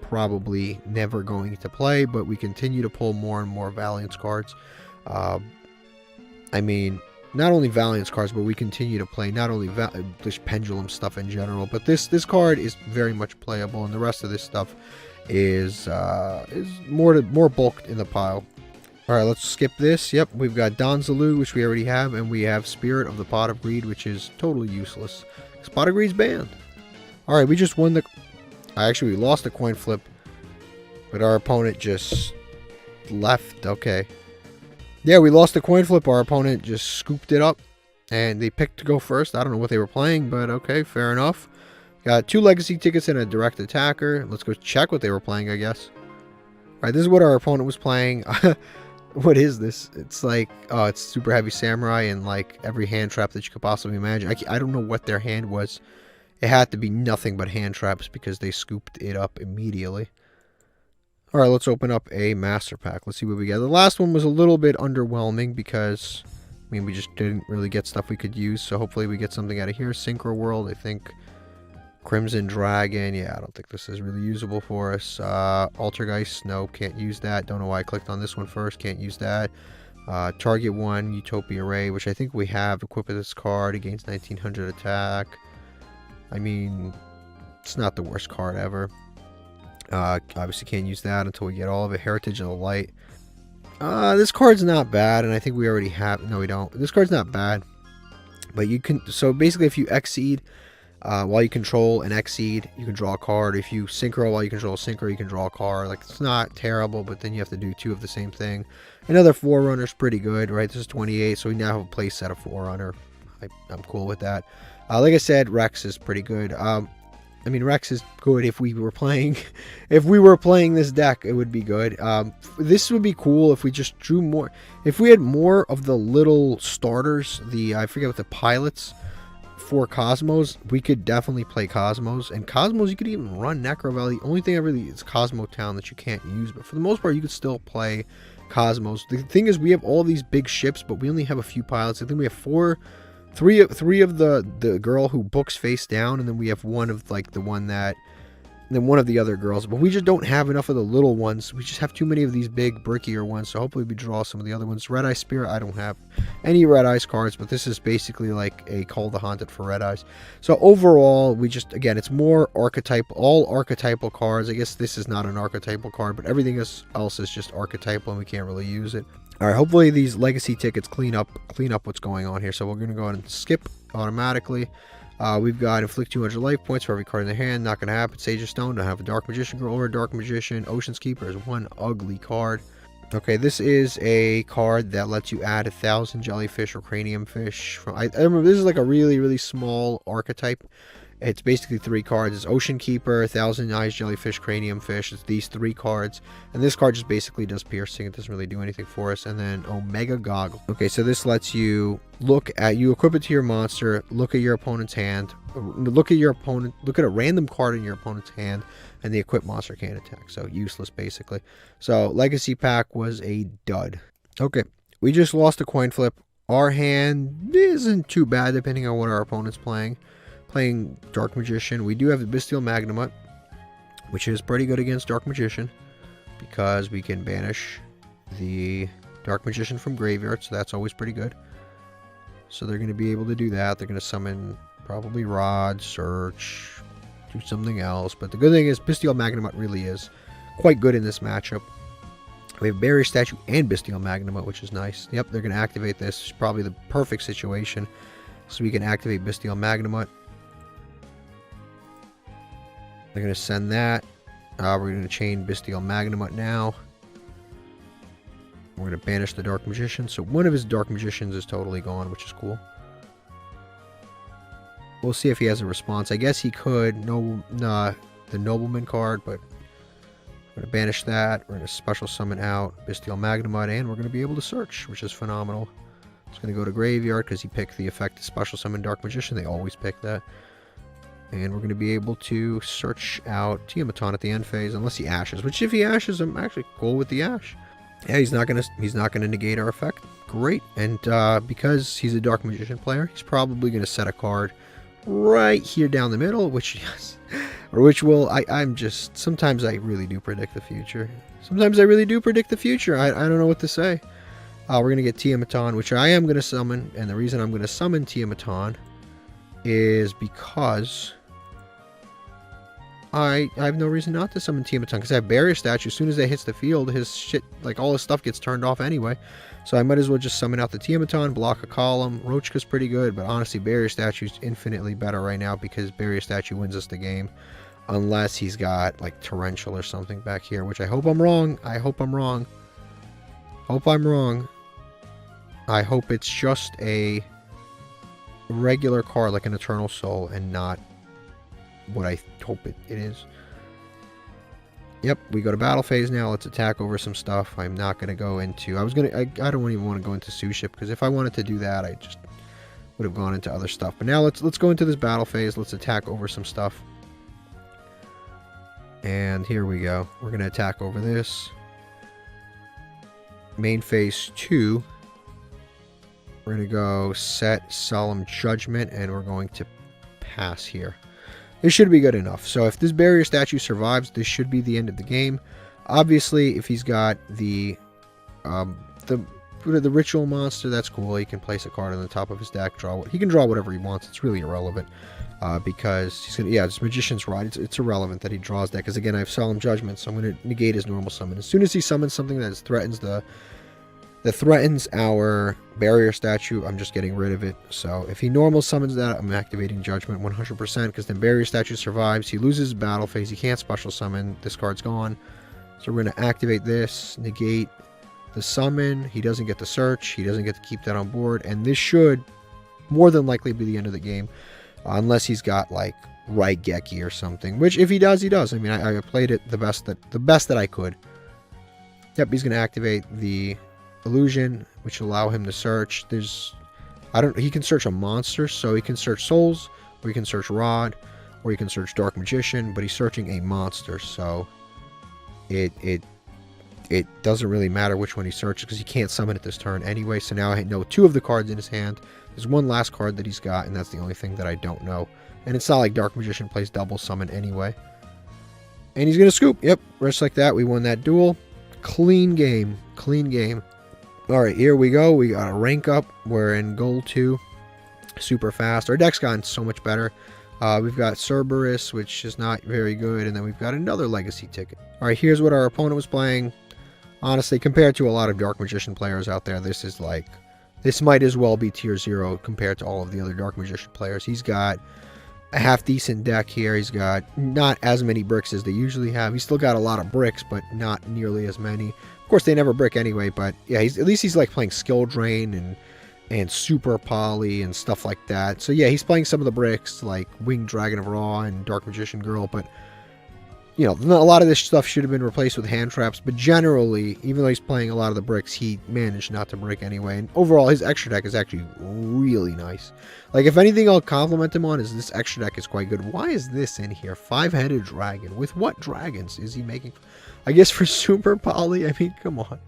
[SPEAKER 1] probably never going to play, but we continue to pull more and more Valiance cards. I mean, not only Valiance cards, but we continue to play not only this Pendulum stuff in general, but this card is very much playable, and the rest of this stuff is more bulked in the pile. All right, let's skip this. Yep, we've got Donzaloo, which we already have, and we have Spirit of the Pot of Greed, which is totally useless. Pot of Greed's banned. All right, we just won the. Actually, we lost the coin flip, but our opponent just left. Okay. Yeah, we lost the coin flip. Our opponent just scooped it up, and they picked to go first. I don't know what they were playing, but okay, fair enough. Got 2 legacy tickets and a direct attacker. Let's go check what they were playing, I guess. All right, this is what our opponent was playing. What is this? It's like, oh, it's super heavy samurai and like every hand trap that you could possibly imagine. I don't know what their hand was. It had to be nothing but hand traps because they scooped it up immediately. All right, let's open up a master pack. Let's see what we get. The last one was a little bit underwhelming because, I mean, we just didn't really get stuff we could use. So hopefully we get something out of here. Synchro World, I think. Crimson Dragon. Yeah, I don't think this is really usable for us. Altergeist. Nope, can't use that. Don't know why I clicked on this one first. Can't use that. Target 1, Utopia Ray, which I think we have equipped with this card against 1900 attack. I mean, it's not the worst card ever. Obviously can't use that until we get all of it. Heritage of the Light. This card's not bad, and I think we already have. No, we don't. This card's not bad. But you can. So basically, if you Exceed while you control an Exceed, you can draw a card. If you Synchro while you control a Synchro, you can draw a card. Like, it's not terrible, but then you have to do 2 of the same thing. Another Forerunner's pretty good, right? This is 28, so we now have a place set of Forerunner. I'm cool with that. Like I said, Rex is pretty good. I mean, Rex is good if we were playing this deck, it would be good. This would be cool if we just drew more. If we had more of the little starters, I forget what the pilots for Cosmos, we could definitely play Cosmos. And Cosmos, you could even run Necro Valley. The only thing I really is Cosmo Town that you can't use, but for the most part, you could still play Cosmos. The thing is, we have all these big ships, but we only have a few pilots. I think we have three of the girl who books face down, and then we have one of like the one that, and then one of the other girls. But we just don't have enough of the little ones. We just have too many of these big brickier ones. So hopefully we draw some of the other ones. Red Eye Spirit, I don't have any Red Eyes cards, but this is basically like a Call the Haunted for Red Eyes. So overall, we just, again, it's more all archetypal cards. I guess this is not an archetypal card, but everything else is just archetypal, and we can't really use it. All right, hopefully these legacy tickets clean up what's going on here. So we're going to go ahead and skip automatically. We've got inflict 200 life points for every card in their hand. Not going to happen. Sage of Stone. Don't have a Dark Magician or a Dark Magician. Ocean's Keeper is one ugly card. Okay, this is a card that lets you add 1,000 jellyfish or cranium fish. I remember this is like a really, really small archetype. It's basically 3 cards. It's Ocean Keeper, 1,000 Eyes Jellyfish, Cranium Fish. It's these 3 cards. And this card just basically does piercing. It doesn't really do anything for us. And then Omega Goggle. Okay, so this lets you you equip it to your monster, look at your opponent's hand, look at a random card in your opponent's hand, and the equipped monster can't attack. So useless, basically. So Legacy Pack was a dud. Okay, we just lost a coin flip. Our hand isn't too bad depending on what our opponent's playing. Playing Dark Magician. We do have the Bestial Magnamut, which is pretty good against Dark Magician because we can banish the Dark Magician from graveyard, so that's always pretty good. So they're going to be able to do that. They're going to summon probably Rod, Search, do something else. But the good thing is Bestial Magnamut really is quite good in this matchup. We have Barrier Statue and Bestial Magnamut, which is nice. Yep, they're going to activate this. It's probably the perfect situation. So we can activate Bestial Magnamut. They're going to send that. We're going to chain Bestial Magnamut now. We're going to banish the Dark Magician. So one of his Dark Magicians is totally gone, which is cool. We'll see if he has a response. I guess he could. The Nobleman card, but we're going to banish that. We're going to special summon out Bestial Magnamut, and we're going to be able to search, which is phenomenal. It's going to go to graveyard because he picked the effect to special summon Dark Magician. They always pick that. And we're going to be able to search out Tiamaton at the end phase, unless he ashes. Which, if he ashes, I'm actually cool with the ash. Yeah, he's not gonna negate our effect. Great. And because he's a Dark Magician player, he's probably going to set a card right here down the middle, which will. I'm just sometimes I really do predict the future. Sometimes I really do predict the future. I don't know what to say. We're going to get Tiamaton, which I am going to summon, and the reason I'm going to summon Tiamaton is because I have no reason not to summon Tiamaton, because I have Barrier Statue. As soon as that hits the field, his shit, like all his stuff gets turned off anyway. So I might as well just summon out the Tiamaton, block a column. Roachka's pretty good, but honestly, Barrier Statue is infinitely better right now because Barrier Statue wins us the game. Unless he's got like Torrential or something back here, which I hope I'm wrong. I hope I'm wrong. Hope I'm wrong. I hope it's just a regular card like an Eternal Soul and not what I hope it is. Yep, we go to battle phase now. Let's attack over some stuff. I'm not going to go into... I don't even want to go into Sue Ship, because if I wanted to do that, I just would have gone into other stuff. But now let's go into this battle phase. Let's attack over some stuff. And here we go. We're going to attack over this. Main phase 2. We're going to go set Solemn Judgment, and we're going to pass here. This should be good enough. So if this Barrier Statue survives, this should be the end of the game. Obviously, if he's got the Ritual Monster, that's cool. He can place a card on the top of his deck. He can draw whatever he wants. It's really irrelevant because he's gonna. Yeah, it's Magician's Rod. It's irrelevant that he draws that because again, I have Solemn Judgment, so I'm going to negate his normal summon. As soon as he summons something that threatens our Barrier Statue, I'm just getting rid of it. So if he normal summons that, I'm activating Judgment 100%, because then Barrier Statue survives. He loses battle phase. He can't special summon. This card's gone. So we're going to activate this, negate the summon. He doesn't get the search. He doesn't get to keep that on board. And this should more than likely be the end of the game, unless he's got like Raigeki or something. Which if he does, he does. I mean, I played it the best that I could. Yep, he's going to activate the Illusion, which will allow him to search. He can search a monster, so he can search Souls, or he can search Rod, or he can search Dark Magician, but he's searching a monster, so it doesn't really matter which one he searches because he can't summon it this turn anyway. So now I know 2 of the cards in his hand. There's one last card that he's got, and that's the only thing that I don't know. And it's not like Dark Magician plays double summon anyway. And he's gonna scoop. Yep, just like that, we won that duel. Clean game. Clean game. Alright, here we go. We got a rank up. We're in gold 2. Super fast. Our deck's gotten so much better. We've got Cerberus, which is not very good. And then we've got another legacy ticket. Alright, here's what our opponent was playing. Honestly, compared to a lot of Dark Magician players out there, this is like This might as well be tier 0 compared to all of the other Dark Magician players. He's got a half decent deck here. He's got not as many bricks as they usually have. He's still got a lot of bricks, but not nearly as many. Of course, they never brick anyway, but yeah, at least he's like playing Skill Drain and Super Poly and stuff like that. So yeah, he's playing some of the bricks like Winged Dragon of Ra and Dark Magician Girl, but you know, a lot of this stuff should have been replaced with hand traps, but generally, even though he's playing a lot of the bricks, he managed not to break anyway. And overall, his extra deck is actually really nice. Like, if anything I'll compliment him on is this extra deck is quite good. Why is this in here? 5-headed dragon. With what dragons is he making? I guess for Super Poly? I mean, come on.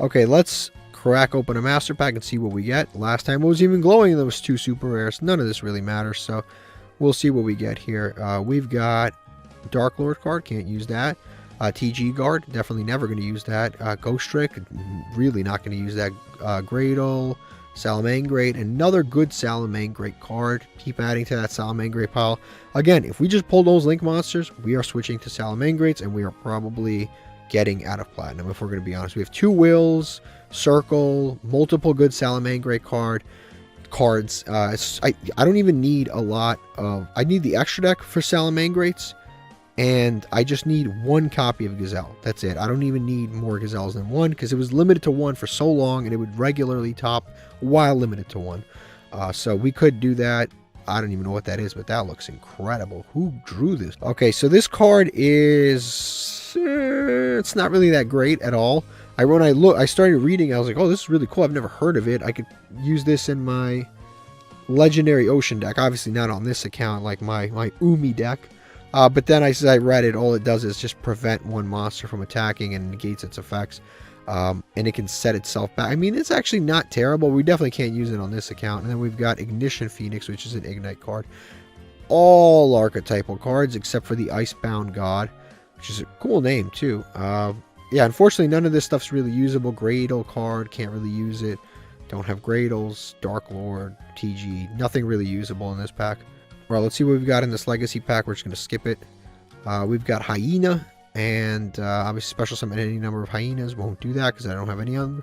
[SPEAKER 1] Okay, let's crack open a Master Pack and see what we get. Last time it was even glowing and there was 2 super rares. None of this really matters, so we'll see what we get here. We've got Dark Lord card, can't use that. TG guard, definitely never going to use that. Ghost Trick, really not going to use that. Gradle, Salamangreat, another good Salamangreat card. Keep adding to that Salamangreat pile. Again, if we just pull those Link monsters, we are switching to Salamangreats, and we are probably getting out of Platinum, if we're going to be honest. We have 2 Wills, Circle, multiple good Salamangreat cards. I don't even need a lot of... I need the extra deck for Salamangreats, and I just need 1 copy of Gazelle. That's it. I don't even need more Gazelles than 1, because it was limited to 1 for so long, and it would regularly top while limited to 1. So we could do that. I don't even know what that is, but that looks incredible. Who drew this? Okay, so this card is... it's not really that great at all. When I started reading, I was like, oh, this is really cool. I've never heard of it. I could use this in my Legendary Ocean deck. Obviously not on this account, like my Umi deck. But then as I read it, all it does is just prevent 1 monster from attacking and negates its effects. And it can set itself back. I mean, it's actually not terrible. We definitely can't use it on this account. And then we've got Ignition Phoenix, which is an Ignite card. All archetypal cards except for the Icebound God, which is a cool name too. Yeah, unfortunately, none of this stuff's really usable. Gradle card, can't really use it. Don't have Gradles. Dark Lord, TG, nothing really usable in this pack. Well, let's see what we've got in this Legacy pack. We're just going to skip it. We've got Hyena, and obviously special summon any number of Hyenas. Won't do that because I don't have any other.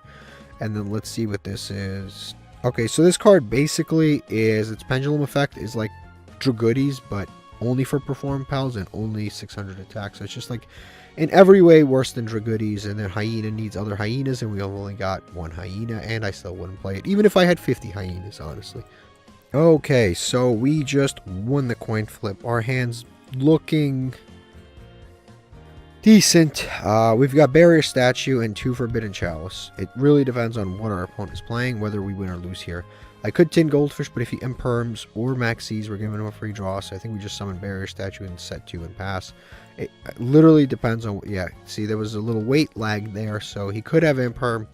[SPEAKER 1] And then let's see what this is. Okay, so this card basically is, its Pendulum effect is like Dragoodies, but only for Perform Pals and only 600 attack. So it's just like in every way worse than Dragoodies, and then Hyena needs other Hyenas, and we only got 1 Hyena, and I still wouldn't play it, even if I had 50 Hyenas, honestly. Okay, so we just won the coin flip. Our hand's looking decent. We've got Barrier Statue and 2 Forbidden Chalice. It really depends on what our opponent is playing, whether we win or lose here. I could Tin Goldfish, but if he imperms or maxes, we're giving him a free draw, so I think we just summon Barrier Statue and set 2 and pass. It literally depends on... yeah, see, there was a little weight lag there, so he could have imperm,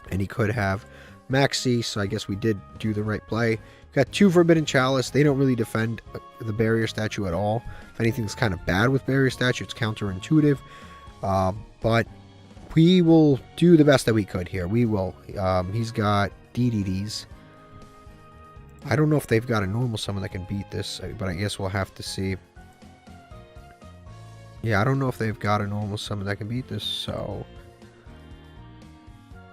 [SPEAKER 1] and he could have maxi, so I guess we did do the right play. Got 2 Forbidden Chalice. They don't really defend the Barrier Statue at all. If anything's kind of bad with Barrier Statue, it's counterintuitive. But we will do the best that we could here. We will. He's got DDDs. I don't know if they've got a normal summon that can beat this, but I guess we'll have to see. Yeah, I don't know if they've got a normal summon that can beat this, so...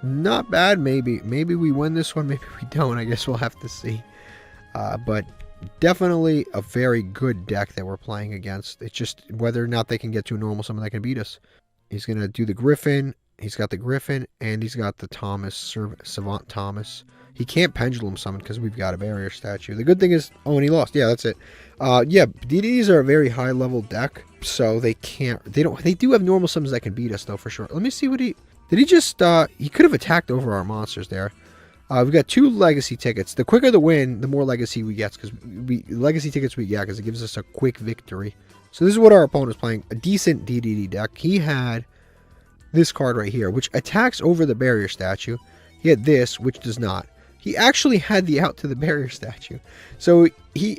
[SPEAKER 1] not bad, maybe. Maybe we win this one, maybe we don't. I guess we'll have to see. But definitely a very good deck that we're playing against. It's just whether or not they can get to a normal summon that can beat us. He's going to do the Griffin. He's got the Griffin, and he's got the Savant Thomas. He can't Pendulum Summon because we've got a Barrier Statue. The good thing is... oh, and he lost. Yeah, that's it. Yeah, DDDs are a very high-level deck, so they can't... they do have normal summons that can beat us, though, for sure. Let me see what he... did he just... he could have attacked over our monsters there. We've got 2 Legacy tickets. The quicker the win, the more Legacy we get, because Legacy tickets we get, because it gives us a quick victory. So this is what our opponent is playing. A decent DDD deck. He had this card right here, which attacks over the Barrier Statue. He had this, which does not. He actually had the out to the Barrier Statue. So he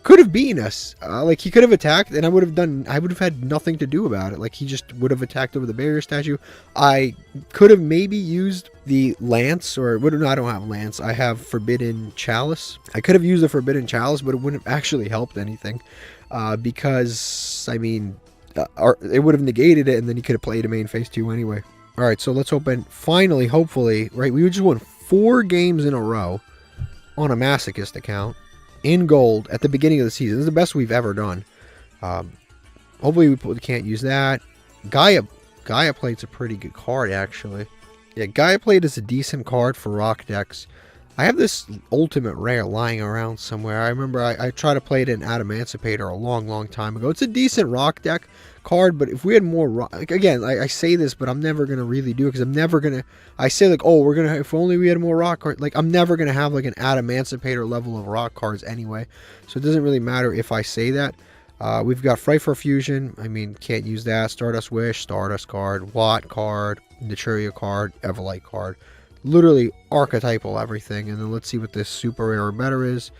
[SPEAKER 1] could have beaten us. Like, he could have attacked, and I would have had nothing to do about it. Like, he just would have attacked over the Barrier Statue. I could have maybe used the Lance, or... no, I don't have Lance. I have Forbidden Chalice. I could have used the Forbidden Chalice, but it wouldn't have actually helped anything. Because, I mean, it would have negated it, and then he could have played a main phase 2 anyway. Alright, so let's open, finally, hopefully, right, we just won 4 games in a row on a Masochist account in gold at the beginning of the season. This is the best we've ever done. Hopefully we can't use that. Gaia Plate's a pretty good card, actually. Yeah, Gaia Plate is a decent card for rock decks. I have this ultimate rare lying around somewhere. I remember I tried to play it in Adamantipator a long time ago. It's a decent rock deck card, but if we had more rock... Like, again, I say this, but I'm never going to really do it, because I'm never going to... I say, like, oh, we're going to... If only we had more rock cards... Like, I'm never going to have, like, an Adamantipator level of rock cards anyway. So it doesn't really matter if I say that. We've got Frightful Fusion. I mean, can't use that. Stardust Wish, Stardust card, Watt card, Naturia card, Everlight card. Literally archetypal everything. And then let's see what this super rare or better is.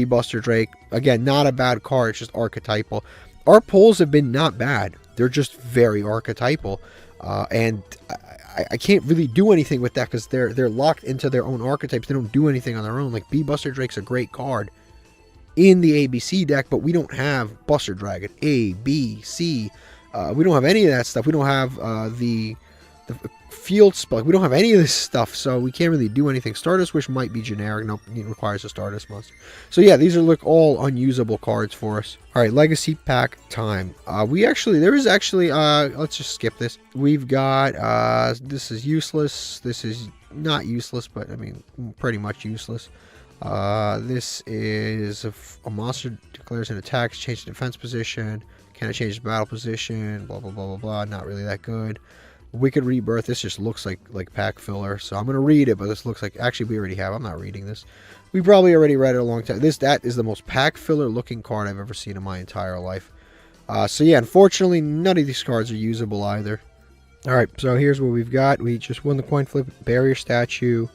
[SPEAKER 1] Buster Drake. Again, not a bad card. It's just archetypal. Our pulls have been not bad. They're just very archetypal. And I can't really do anything with that, because they're locked into their own archetypes. They don't do anything on their own. Like, Buster Drake's a great card in the ABC deck, but we don't have Buster Dragon, A, B, C. We don't have any of that stuff. We don't have the field spell. We don't have any of this stuff, so we can't really do anything. Stardust Wish might be generic. Nope, it requires a Stardust monster. So yeah, these are all unusable cards for us. All right, Legacy Pack time. There is actually, let's just skip this. We've got, this is useless. This is not useless, but I mean, pretty much useless. This is a monster declares an attack, change the defense position, can I change the battle position, blah blah blah blah blah. Not really that good. Wicked Rebirth, this just looks like pack filler, so I'm gonna read it, but this looks like, actually we already have, I'm not reading this. We probably already read it a long time. That is the most pack filler looking card I've ever seen in my entire life. So yeah, unfortunately none of these cards are usable either. Alright, so here's what we've got. We just won the coin flip, Barrier Statue,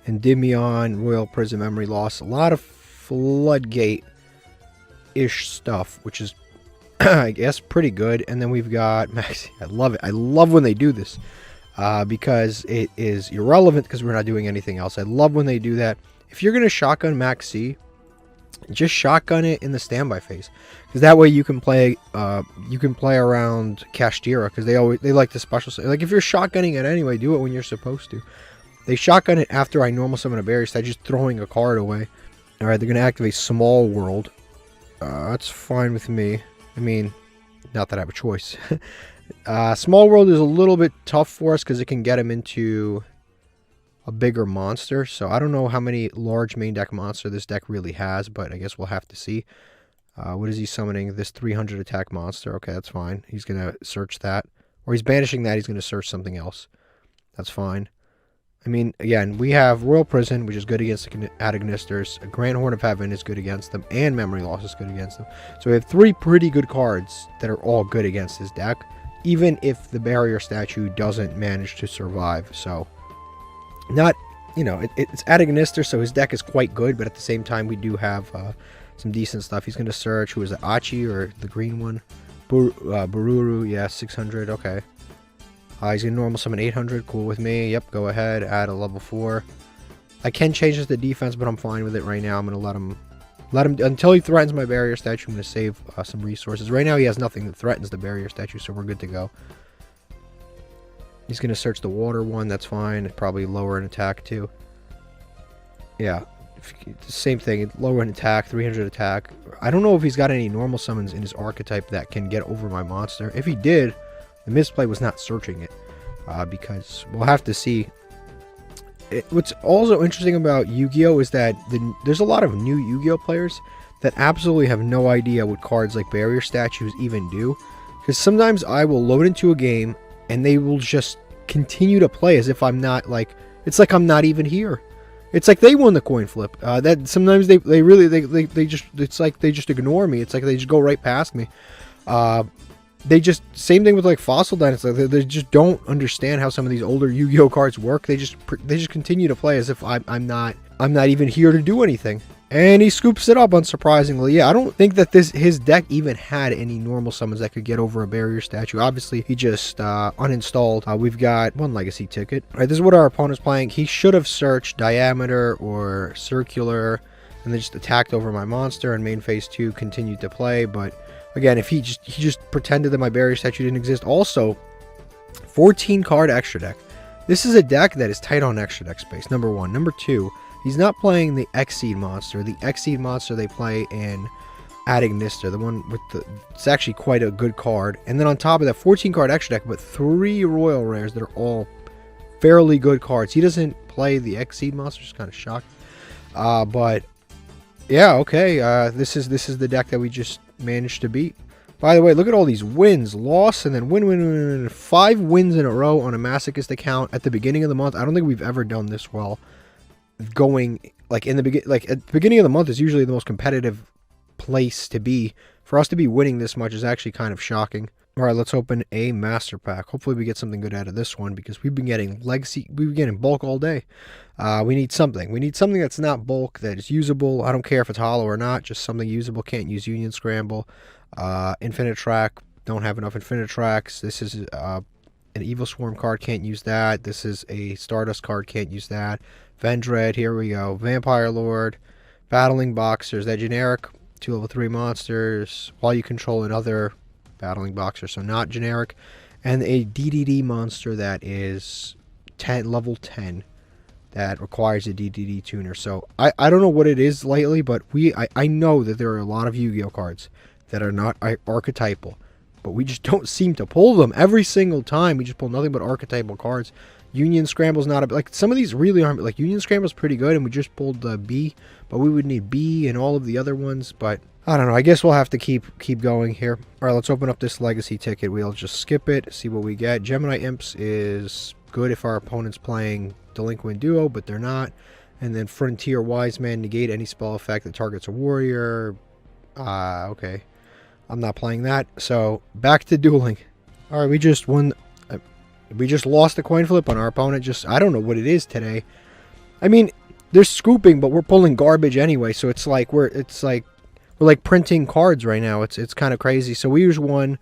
[SPEAKER 1] Endymion, Royal Prison, Memory Loss. A lot of Floodgate-ish stuff, which is, I guess, pretty good. And then we've got Maxi. I love it. I love when they do this, because it is irrelevant, because we're not doing anything else. I love when they do that. If you're going to shotgun Maxi, just shotgun it in the standby phase, because that way you can play around Kashtira, because they like the special. Like, if you're shotgunning it anyway, do it when you're supposed to. They shotgun it after I normal summon a barrier stat, just throwing a card away. Alright, they're going to activate Small World. That's fine with me. I mean, not that I have a choice. Small World is a little bit tough for us, because it can get him into a bigger monster. So I don't know how many large main deck monster this deck really has, but I guess we'll have to see. What is he summoning? This 300 attack monster. Okay, that's fine. He's going to search that. Or he's banishing that. He's going to search something else. That's fine. I mean, again, we have Royal Prison, which is good against the Adagnisters. Grand Horn of Heaven is good against them, and Memory Loss is good against them. So we have 3 pretty good cards that are all good against this deck, even if the Barrier Statue doesn't manage to survive. So, not, you know, it's Adagnister, so his deck is quite good, but at the same time, we do have some decent stuff. He's going to search, who is it, Achi, or the green one? Bururu, yeah, 600, okay. He's going to normal summon 800. Cool with me. Yep, go ahead. Add a level 4. I can change this to defense, but I'm fine with it right now. I'm going to let him until he threatens my barrier statue. I'm going to save some resources. Right now he has nothing that threatens the barrier statue, so we're good to go. He's going to search the water one. That's fine. Probably lower in attack too. Yeah, same thing. Lower in attack, 300 attack. I don't know if he's got any normal summons in his archetype that can get over my monster. If he did, the misplay was not searching it, because we'll have to see. What's also interesting about Yu-Gi-Oh! Is that there's a lot of new Yu-Gi-Oh! Players that absolutely have no idea what cards like Barrier Statues even do. Because sometimes I will load into a game, and they will just continue to play as if I'm not, like, it's like I'm not even here. It's like they won the coin flip. That sometimes they just, it's like they just ignore me. It's like they just go right past me. They just, same thing with like Fossil Dynasty. They just don't understand how some of these older Yu-Gi-Oh cards work. They just continue to play as if I'm not even here to do anything. And he scoops it up, unsurprisingly. Yeah, I don't think that his deck even had any normal summons that could get over a barrier statue. Obviously, he just uninstalled. We've got one legacy ticket. All right, this is what our opponent's playing. He should have searched diameter or circular, and then just attacked over my monster. And main phase 2 continued to play, but again, if he just pretended that my barrier statue didn't exist. Also, 14 card extra deck. This is a deck that is tight on extra deck space, number one. Number two, he's not playing the Exceed monster. The Exceed monster they play in Adagnister, the one with the... It's actually quite a good card. And then on top of that, 14 card extra deck, but 3 Royal Rares that are all fairly good cards. He doesn't play the Exceed monster, just kind of shocked. But yeah, okay. This is the deck that we just managed to beat. By the way, look at all these wins, loss, and then win. 5 wins in a row on a Masochist account at the beginning of the month. I don't think we've ever done this well. Going like at the beginning of the month is usually the most competitive place to be. For us to be winning this much is actually kind of shocking. All right, let's open a master pack. Hopefully we get something good out of this one because we've been getting legacy, we've been getting bulk all day. We need something. We need something that's not bulk, that is usable. I don't care if it's hollow or not, just something usable. Can't use Union Scramble. Infinite Track, don't have enough Infinite Tracks. This is an Evil Swarm card, can't use that. This is a Stardust card, can't use that. Vendread, here we go. Vampire Lord, Battling Boxers, that generic 2 level 3 monsters while you control another Battling Boxer, so not generic. And a DDD monster that is level 10 that requires a DDD tuner. So I don't know what it is lately, but I know that there are a lot of Yu-Gi-Oh cards that are not archetypal, but we just don't seem to pull them every single time. We just pull nothing but archetypal cards. Union Scramble's not like some of these really aren't. Like Union Scramble's pretty good, and we just pulled B, but we would need B and all of the other ones. But I don't know. I guess we'll have to keep going here. All right, let's open up this legacy ticket. We'll just skip it, see what we get. Gemini Imps is good if our opponent's playing Delinquent Duo, but they're not. And then Frontier Wise Man, negate any spell effect that targets a warrior. Okay. I'm not playing that. So back to dueling. All right, we just won. We just lost the coin flip on our opponent. I don't know what it is today. I mean, they're scooping, but we're pulling garbage anyway. So it's like we're like printing cards right now. It's kind of crazy. So we use one.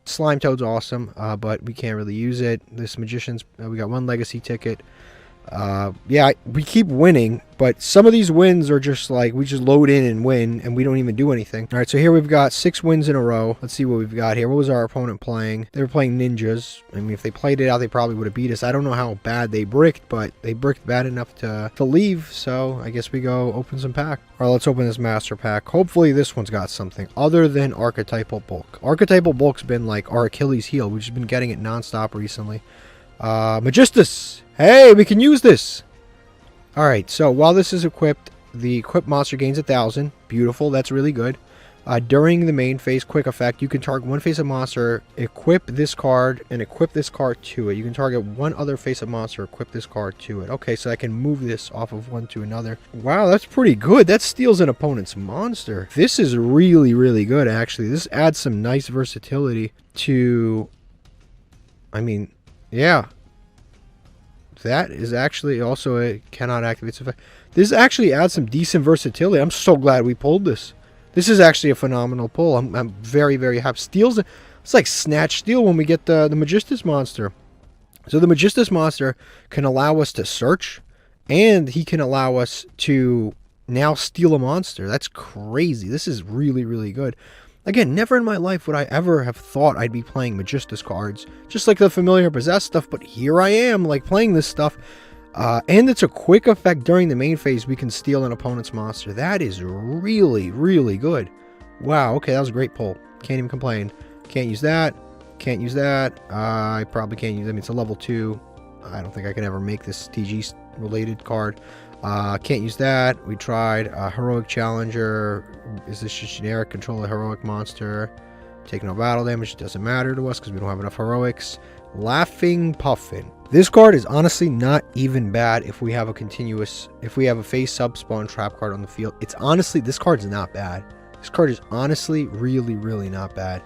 [SPEAKER 1] Slime Toad's awesome, but we can't really use it. This Magician's, we got 1 legacy ticket. Yeah, we keep winning, but some of these wins are just like, we just load in and win, and we don't even do anything. All right, so here we've got 6 wins in a row. Let's see what we've got here. What was our opponent playing? They were playing Ninjas. I mean, if they played it out, they probably would have beat us. I don't know how bad they bricked, but they bricked bad enough to leave, so I guess we go open some pack. All right, let's open this master pack. Hopefully this one's got something other than Archetypal Bulk. Archetypal Bulk's been like our Achilles heel. We've just been getting it nonstop recently. Magistus! Hey, we can use this! Alright, so while this is equipped, the equipped monster gains 1,000. Beautiful, that's really good. During the main phase quick effect, you can target one face of monster, equip this card, and equip this card to it. You can target one other face of monster, equip this card to it. Okay, so I can move this off of one to another. Wow, that's pretty good. That steals an opponent's monster. This is really, really good, actually. This adds some nice versatility to... I mean, yeah. That is actually also a cannot activate effect. This actually adds some decent versatility. I'm so glad we pulled this. This is actually a phenomenal pull. I'm very, very happy. Steals, it's like Snatch Steal when we get the Magistus monster. So the Magistus monster can allow us to search, and he can allow us to now steal a monster. That's crazy. This is really, really good. Again, never in my life would I ever have thought I'd be playing Magistus cards. Just like the familiar possess stuff, but here I am, like, playing this stuff. And it's a quick effect during the main phase. We can steal an opponent's monster. That is really, really good. Wow, okay, that was a great pull. Can't even complain. Can't use that. Can't use that. I probably can't use it. I mean, it's a level 2. I don't think I can ever make this TG-related card. Can't use that. We tried. Heroic Challenger. Is this just generic? Control a heroic monster. Take no battle damage. It doesn't matter to us because we don't have enough heroics. Laughing Puffin. This card is honestly not even bad if we have a continuous... If we have a face sub spawn trap card on the field. It's honestly... This card's not bad. This card is honestly really, really not bad.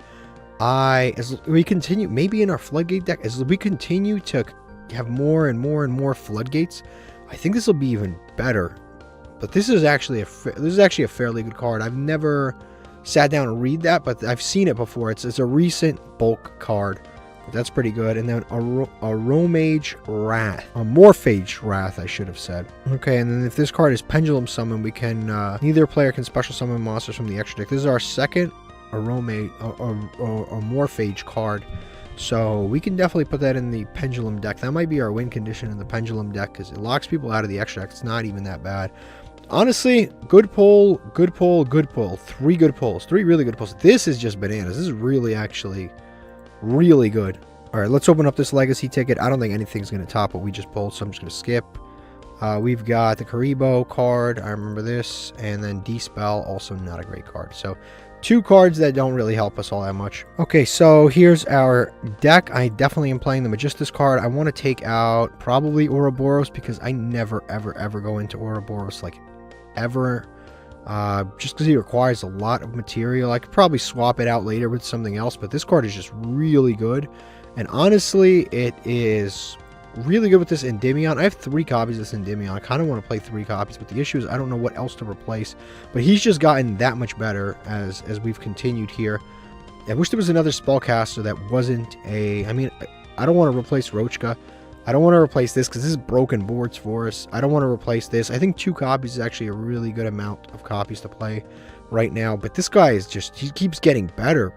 [SPEAKER 1] As we continue... Maybe in our Floodgate deck, as we continue to have more and more and more Floodgates, I think this will be even better. But this is actually a fairly good card. I've never sat down and read that, but I've seen it before. It's a recent bulk card. But that's pretty good. And then a Romage Wrath. A Morphage Wrath, I should have said. Okay, and then if this card is Pendulum Summon, we can... neither player can special summon monsters from the extra deck. This is our second Morphage card. So we can definitely put that in the pendulum deck. That might be our win condition in the pendulum deck because it locks people out of the extra deck. It's not even that bad. Honestly, good pull, good pull, good pull. 3 good pulls. 3 really good pulls. This is just bananas. This is really, actually, really good. All right, let's open up this legacy ticket. I don't think anything's going to top what we just pulled, so I'm just going to skip. We've got the Karibo card. I remember this. And then D-Spell, also not a great card. So 2 cards that don't really help us all that much. Okay, so here's our deck. I definitely am playing the Magistus card. I want to take out probably Ouroboros because I never, ever, ever go into Ouroboros, like, ever. Just because he requires a lot of material. I could probably swap it out later with something else, but this card is just really good. And honestly, it is really good with this Endymion. I have 3 copies of this Endymion. I kind of want to play 3 copies, but the issue is I don't know what else to replace. But he's just gotten that much better as we've continued here. I wish there was another spellcaster that wasn't a... I mean, I don't want to replace Rochka. I don't want to replace this because this is broken boards for us. I don't want to replace this. I think 2 copies is actually a really good amount of copies to play right now. But this guy is just... he keeps getting better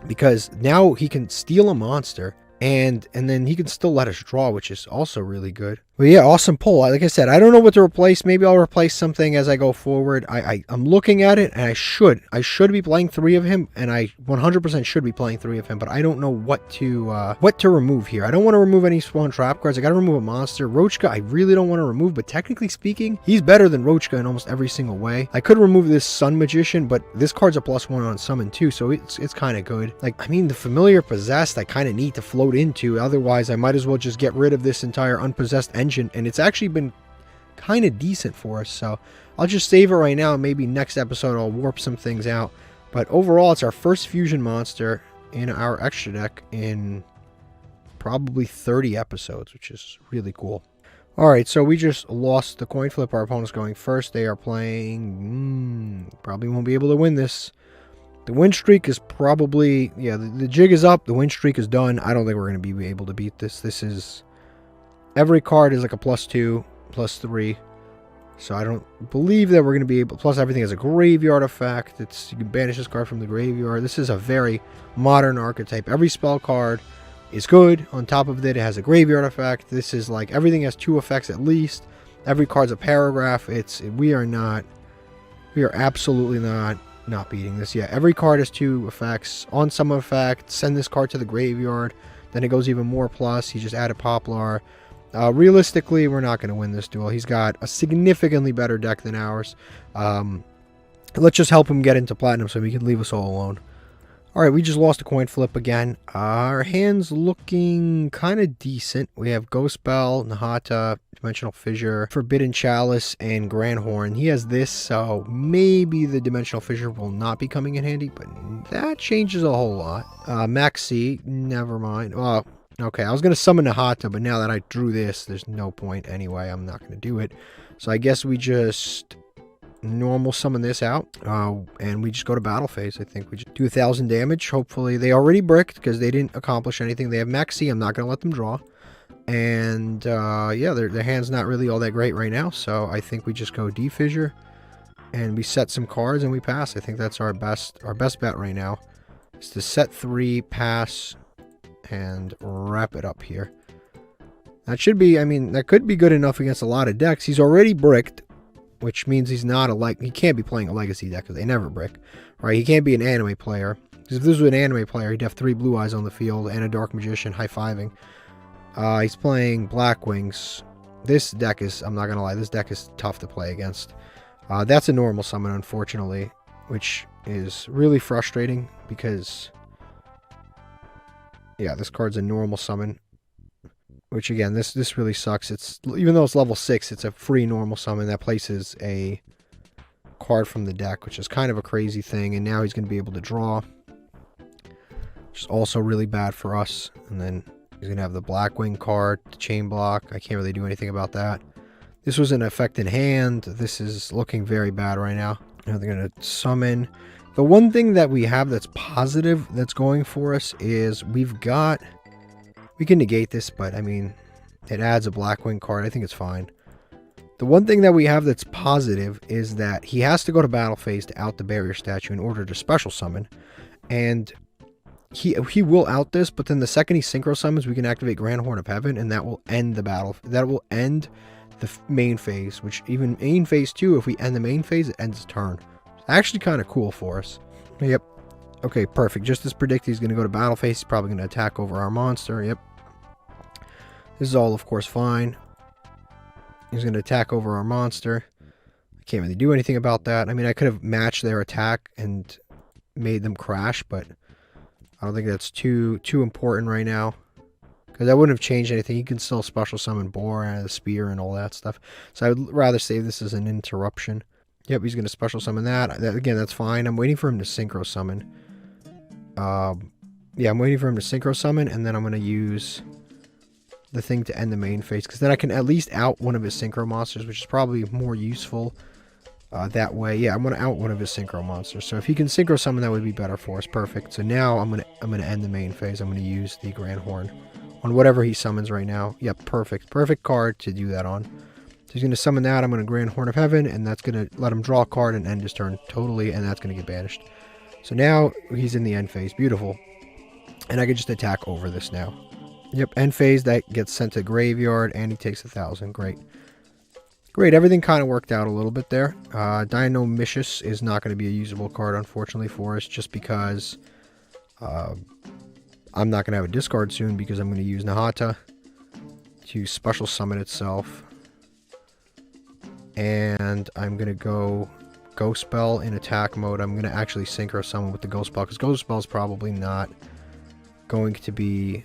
[SPEAKER 1] because now he can steal a monster. And then he can still let us draw, which is also really good. But yeah, awesome pull. Like I said, I don't know what to replace. Maybe I'll replace something as I go forward. I'm looking at it, and I should be playing 3 of him, and I 100% should be playing 3 of him. But I don't know what to remove here. I don't want to remove any spawn trap cards. I got to remove a monster. Rochka, I really don't want to remove, but technically speaking, he's better than Rochka in almost every single way. I could remove this Sun Magician, but this card's a +1 on summon too, so it's kind of good. Like, I mean, the Familiar Possessed, I kind of need to float into. Otherwise, I might as well just get rid of this entire unpossessed engine, and it's actually been kind of decent for us. So I'll just save it right now, and maybe next episode I'll warp some things out. But overall, it's our first fusion monster in our extra deck in probably 30 episodes, which is really cool. All right, so we just lost the coin flip. Our opponent's going first. They are playing... probably won't be able to win this. The win streak is probably... yeah, the jig is up. The win streak is done. I don't think we're going to be able to beat this. This is... every card is like a +2, +3. So I don't believe that we're going to be able... plus everything has a graveyard effect. You can banish this card from the graveyard. This is a very modern archetype. Every spell card is good. On top of it, it has a graveyard effect. This is like... everything has 2 effects at least. Every card's a paragraph. We are absolutely not beating this. Yeah, every card has 2 effects. On some effect, send this card to the graveyard. Then it goes even more plus. He just added Poplar. Realistically, we're not going to win this duel. He's got a significantly better deck than ours. Let's just help him get into Platinum so he can leave us all alone. Alright, we just lost a coin flip again. Our hand's looking kind of decent. We have Ghost Bell, Nahata, Dimensional Fissure, Forbidden Chalice, and Grand Horn. He has this, so maybe the Dimensional Fissure will not be coming in handy, but that changes a whole lot. Maxi, never mind. Well, okay, I was going to summon Nahata, but now that I drew this, there's no point anyway. I'm not going to do it. So I guess we just normal summon this out, and we just go to battle phase. I think we just do 1,000 damage. Hopefully, they already bricked because they didn't accomplish anything. They have Maxi. I'm not going to let them draw. And yeah, their hand's not really all that great right now. So I think we just go D-Fissure, and we set some cards, and we pass. I think that's our best bet right now, is to set 3, pass, and wrap it up here. That should be, I mean, that could be good enough against a lot of decks. He's already bricked, which means he's not he can't be playing a legacy deck because they never brick, right? He can't be an anime player. Because if this was an anime player, he'd have 3 Blue Eyes on the field and a Dark Magician high-fiving. He's playing Black Wings. This deck is, I'm not going to lie, this deck is tough to play against. That's a normal summon, unfortunately, which is really frustrating because, yeah, this card's a normal summon. Which, again, this really sucks. It's, even though it's level 6, it's a free normal summon that places a card from the deck, which is kind of a crazy thing. And now he's going to be able to draw, which is also really bad for us. And then he's going to have the Blackwing card, the Chain Block. I can't really do anything about that. This was an effect in hand. This is looking very bad right now. Now they're going to summon. The one thing that we have that's positive that's going for us is we've got... we can negate this, but I mean, it adds a Blackwing card. I think it's fine. The one thing that we have that's positive is that he has to go to battle phase to out the barrier statue in order to special summon. And he will out this, but then the second he synchro summons, we can activate Grand Horn of Heaven, and that will end the battle. That will end the main phase, which even main phase 2, if we end the main phase, it ends the turn. It's actually kind of cool for us. Yep. Okay, perfect. Just as predicted, he's going to go to battle phase. He's probably going to attack over our monster. Yep. This is all, of course, fine. He's going to attack over our monster. I can't really do anything about that. I mean, I could have matched their attack and made them crash, but I don't think that's too important right now. Because that wouldn't have changed anything. He can still special summon Boar and the spear and all that stuff. So I would rather save this as an interruption. Yep, he's going to special summon that. Again, that's fine. I'm waiting for him to synchro summon. Yeah, I'm waiting for him to synchro summon, and then I'm going to use the thing to end the main phase. Because then I can at least out one of his synchro monsters, which is probably more useful that way. Yeah, I'm going to out one of his synchro monsters. So if he can synchro summon, that would be better for us. Perfect. So now I'm going to end the main phase. I'm going to use the Grand Horn on whatever he summons right now. Yep, perfect. Perfect card to do that on. So he's going to summon that. I'm going to Grand Horn of Heaven, and that's going to let him draw a card and end his turn totally, and that's going to get banished. So now he's in the end phase. Beautiful. And I can just attack over this now. Yep, end phase, that gets sent to graveyard, and he takes 1,000. Great. Great, everything kind of worked out a little bit there. Dinomicious is not going to be a usable card, unfortunately, for us, just because I'm not going to have a discard soon, because I'm going to use Nahata to special summon itself. And I'm going to go Ghost Spell in attack mode. I'm going to actually synchro summon with the Ghost Spell, because Ghost Spell is probably not going to be...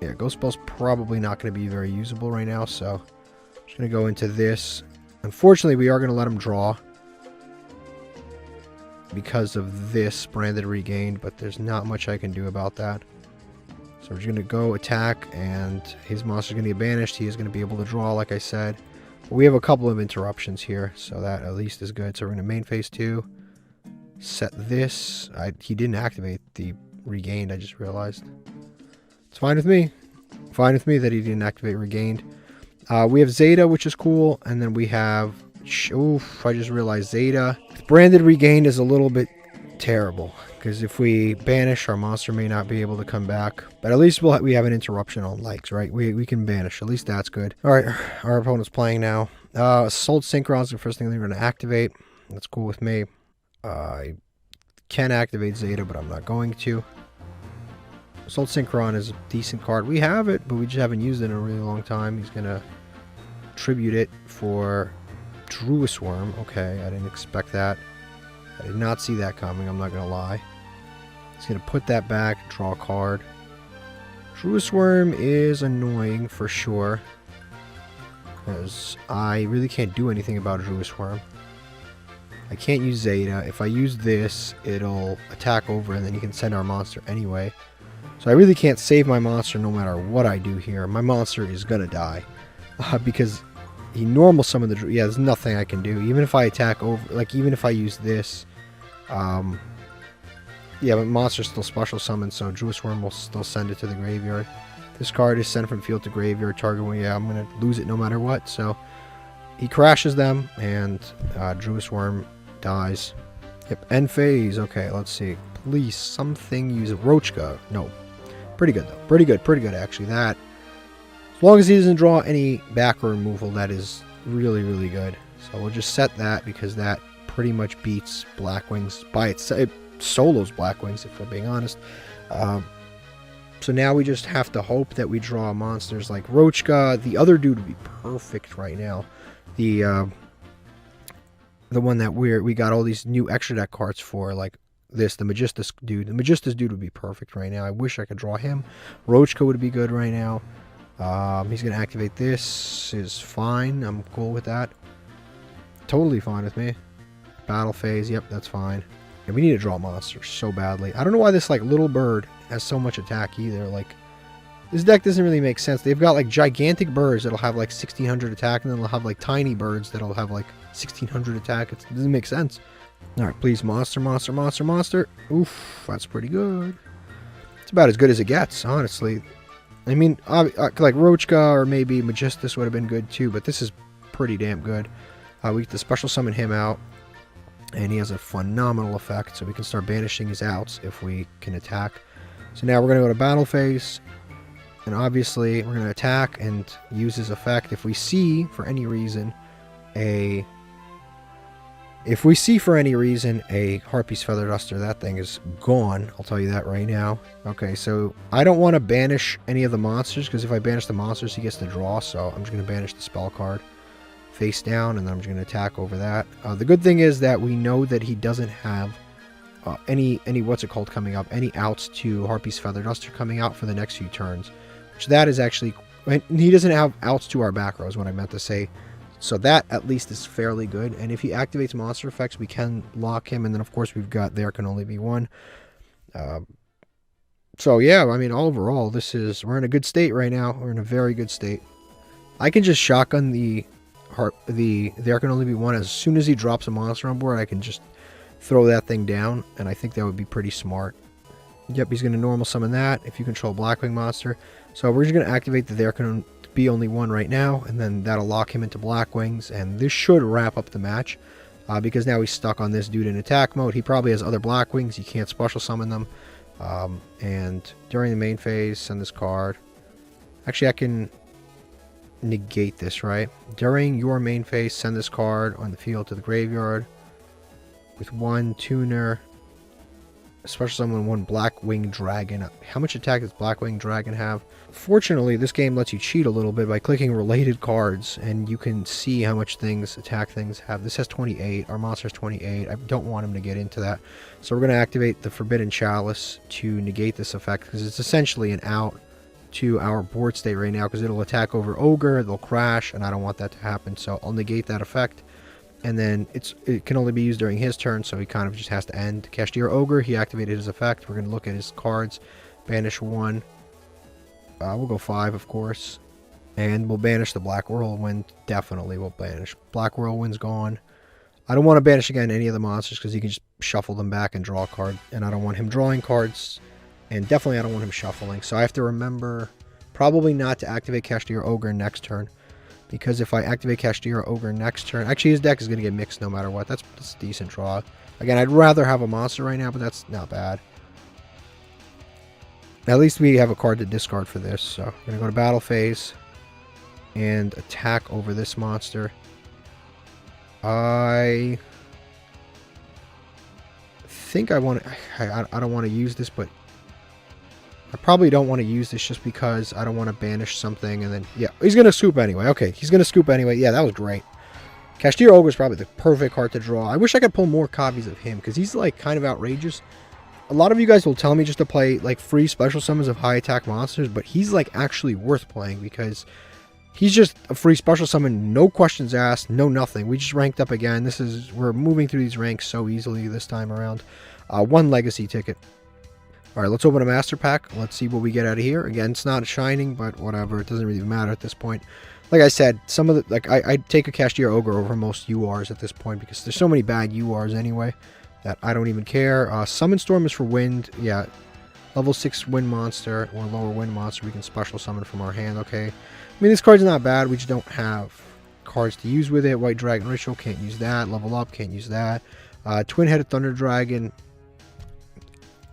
[SPEAKER 1] Yeah, Ghost Spell's probably not going to be very usable right now, so I'm just going to go into this. Unfortunately, we are going to let him draw because of this Branded Regained, but there's not much I can do about that. So we're just going to go attack, and his monster's going to get banished. He is going to be able to draw, like I said. But we have a couple of interruptions here, so that at least is good. So we're going to main phase 2. Set this. He didn't activate the Regained, I just realized. It's fine with me. Fine with me that he didn't activate Regained. We have Zeta, which is cool. And then we have... Oof, I just realized Zeta. Branded Regained is a little bit terrible. Because if we banish, our monster may not be able to come back. But at least we have an interruption on likes, right? We can banish. At least that's good. Alright, our opponent's playing now. Assault Synchron is the first thing they're going to activate. That's cool with me. I can activate Zeta, but I'm not going to. Assault Synchron is a decent card. We have it, but we just haven't used it in a really long time. He's going to tribute it for Druis Worm. Okay, I didn't expect that. I did not see that coming, I'm not going to lie. He's going to put that back, draw a card. Druis Worm is annoying for sure, because I really can't do anything about Druis Worm. I can't use Zeta. If I use this, it'll attack over, and then you can send our monster anyway. So I really can't save my monster no matter what I do here. My monster is going to die. Because he normal summoned the... Yeah, there's nothing I can do. Even if I attack over... Like, even if I use this... yeah, but monster's still special summoned, so Druis Worm will still send it to the graveyard. This card is sent from field to graveyard. Target one, yeah, I'm going to lose it no matter what. So, he crashes them, and Druis Worm dies. Yep, end phase. Okay, let's see. Please, something use it. Roachka. No. Pretty good, though. Pretty good, actually. That, as long as he doesn't draw any back removal, that is really, really good. So we'll just set that, because that pretty much beats Blackwings by itself. It solos Blackwings, if we're being honest. So now we just have to hope that we draw monsters like Roachka. The other dude would be perfect right now. The one that we got all these new extra deck cards for, like this, the Magistus dude. The Magistus dude would be perfect right now. I wish I could draw him. Roachka would be good right now. He's going to activate this. Is fine. I'm cool with that. Totally fine with me. Battle phase. Yep, that's fine. And we need to draw monsters so badly. I don't know why this like little bird has so much attack either. Like, this deck doesn't really make sense. They've got like gigantic birds that'll have like 1600 attack, and then they'll have like tiny birds that'll have like 1600 attack. It doesn't make sense. Alright, please, monster, monster, monster, monster. Oof, that's pretty good. It's about as good as it gets, honestly. I mean, like Roachka or maybe Magistus would have been good too, but this is pretty damn good. We get to special summon him out. And he has a phenomenal effect, so we can start banishing his outs if we can attack. So now we're going to go to battle phase. And obviously, we're going to attack and use his effect. If we see, for any reason, a Harpy's Feather Duster, that thing is gone. I'll tell you that right now. Okay, so I don't want to banish any of the monsters, because if I banish the monsters, he gets to draw. So I'm just going to banish the spell card face down, and then I'm just going to attack over that. The good thing is that we know that he doesn't have any coming up, any outs to Harpy's Feather Duster coming out for the next few turns. Which that is actually, he doesn't have outs to our back row is what I meant to say. So that at least is fairly good. And if he activates monster effects, we can lock him. And then of course we've got There Can Only Be One. So yeah, I mean overall we're in a good state right now. We're in a very good state. I can just shotgun the There Can Only Be One as soon as he drops a monster on board. I can just throw that thing down, and I think that would be pretty smart. Yep, he's going to normal summon that if you control Blackwing monster. So we're just going to activate the There Can Be Only One right now, and then that'll lock him into Blackwings, and this should wrap up the match, because now he's stuck on this dude in attack mode. He probably has other Blackwings, you can't special summon them, and during the main phase, send this card. Actually, I can negate this, right? During your main phase, send this card on the field to the graveyard with 1 tuner, special summon 1 Blackwing Dragon. How much attack does Blackwing Dragon have? Fortunately, this game lets you cheat a little bit by clicking related cards, and you can see how much attack things have. This has 28, our monster's 28. I don't want him to get into that. So we're going to activate the Forbidden Chalice to negate this effect, because it's essentially an out to our board state right now, because it'll attack over Ogre, they'll crash, and I don't want that to happen. So I'll negate that effect. And then it can only be used during his turn, so he kind of just has to end. Cashier Ogre, he activated his effect. We're going to look at his cards. Banish 1. We'll go 5, of course. And we'll banish the Black Whirlwind. Definitely we'll banish. Black Whirlwind's gone. I don't want to banish again any of the monsters, because he can just shuffle them back and draw a card. And I don't want him drawing cards. And definitely I don't want him shuffling. So I have to remember probably not to activate Cashier Ogre next turn. Because if I activate Cashier Ogre next turn... Actually, his deck is going to get mixed no matter what. That's a decent draw. Again, I'd rather have a monster right now, but that's not bad. At least we have a card to discard for this. So, we're going to go to battle phase. And attack over this monster. I think I want to... I don't want to use this, but... I probably don't want to use this just because I don't want to banish something, and then, yeah, he's going to scoop anyway. Okay, he's going to scoop anyway. Yeah, that was great. Cashier Ogre is probably the perfect card to draw. I wish I could pull more copies of him, because he's, like, kind of outrageous. A lot of you guys will tell me just to play, like, free special summons of high attack monsters, but he's, like, actually worth playing, because he's just a free special summon, no questions asked, no nothing. We just ranked up again. We're moving through these ranks so easily this time around. 1 legacy ticket. Alright, let's open a master pack. Let's see what we get out of here. Again, it's not shining, but whatever. It doesn't really matter at this point. Like I said, some of the... Like, I'd take a Cashier Ogre over most URs at this point, because there's so many bad URs anyway that I don't even care. Summon Storm is for wind. Yeah, level 6 wind monster or lower wind monster we can special summon from our hand. Okay. I mean, this card's not bad. We just don't have cards to use with it. White Dragon Ritual, can't use that. Level Up, can't use that. Twin-Headed Thunder Dragon...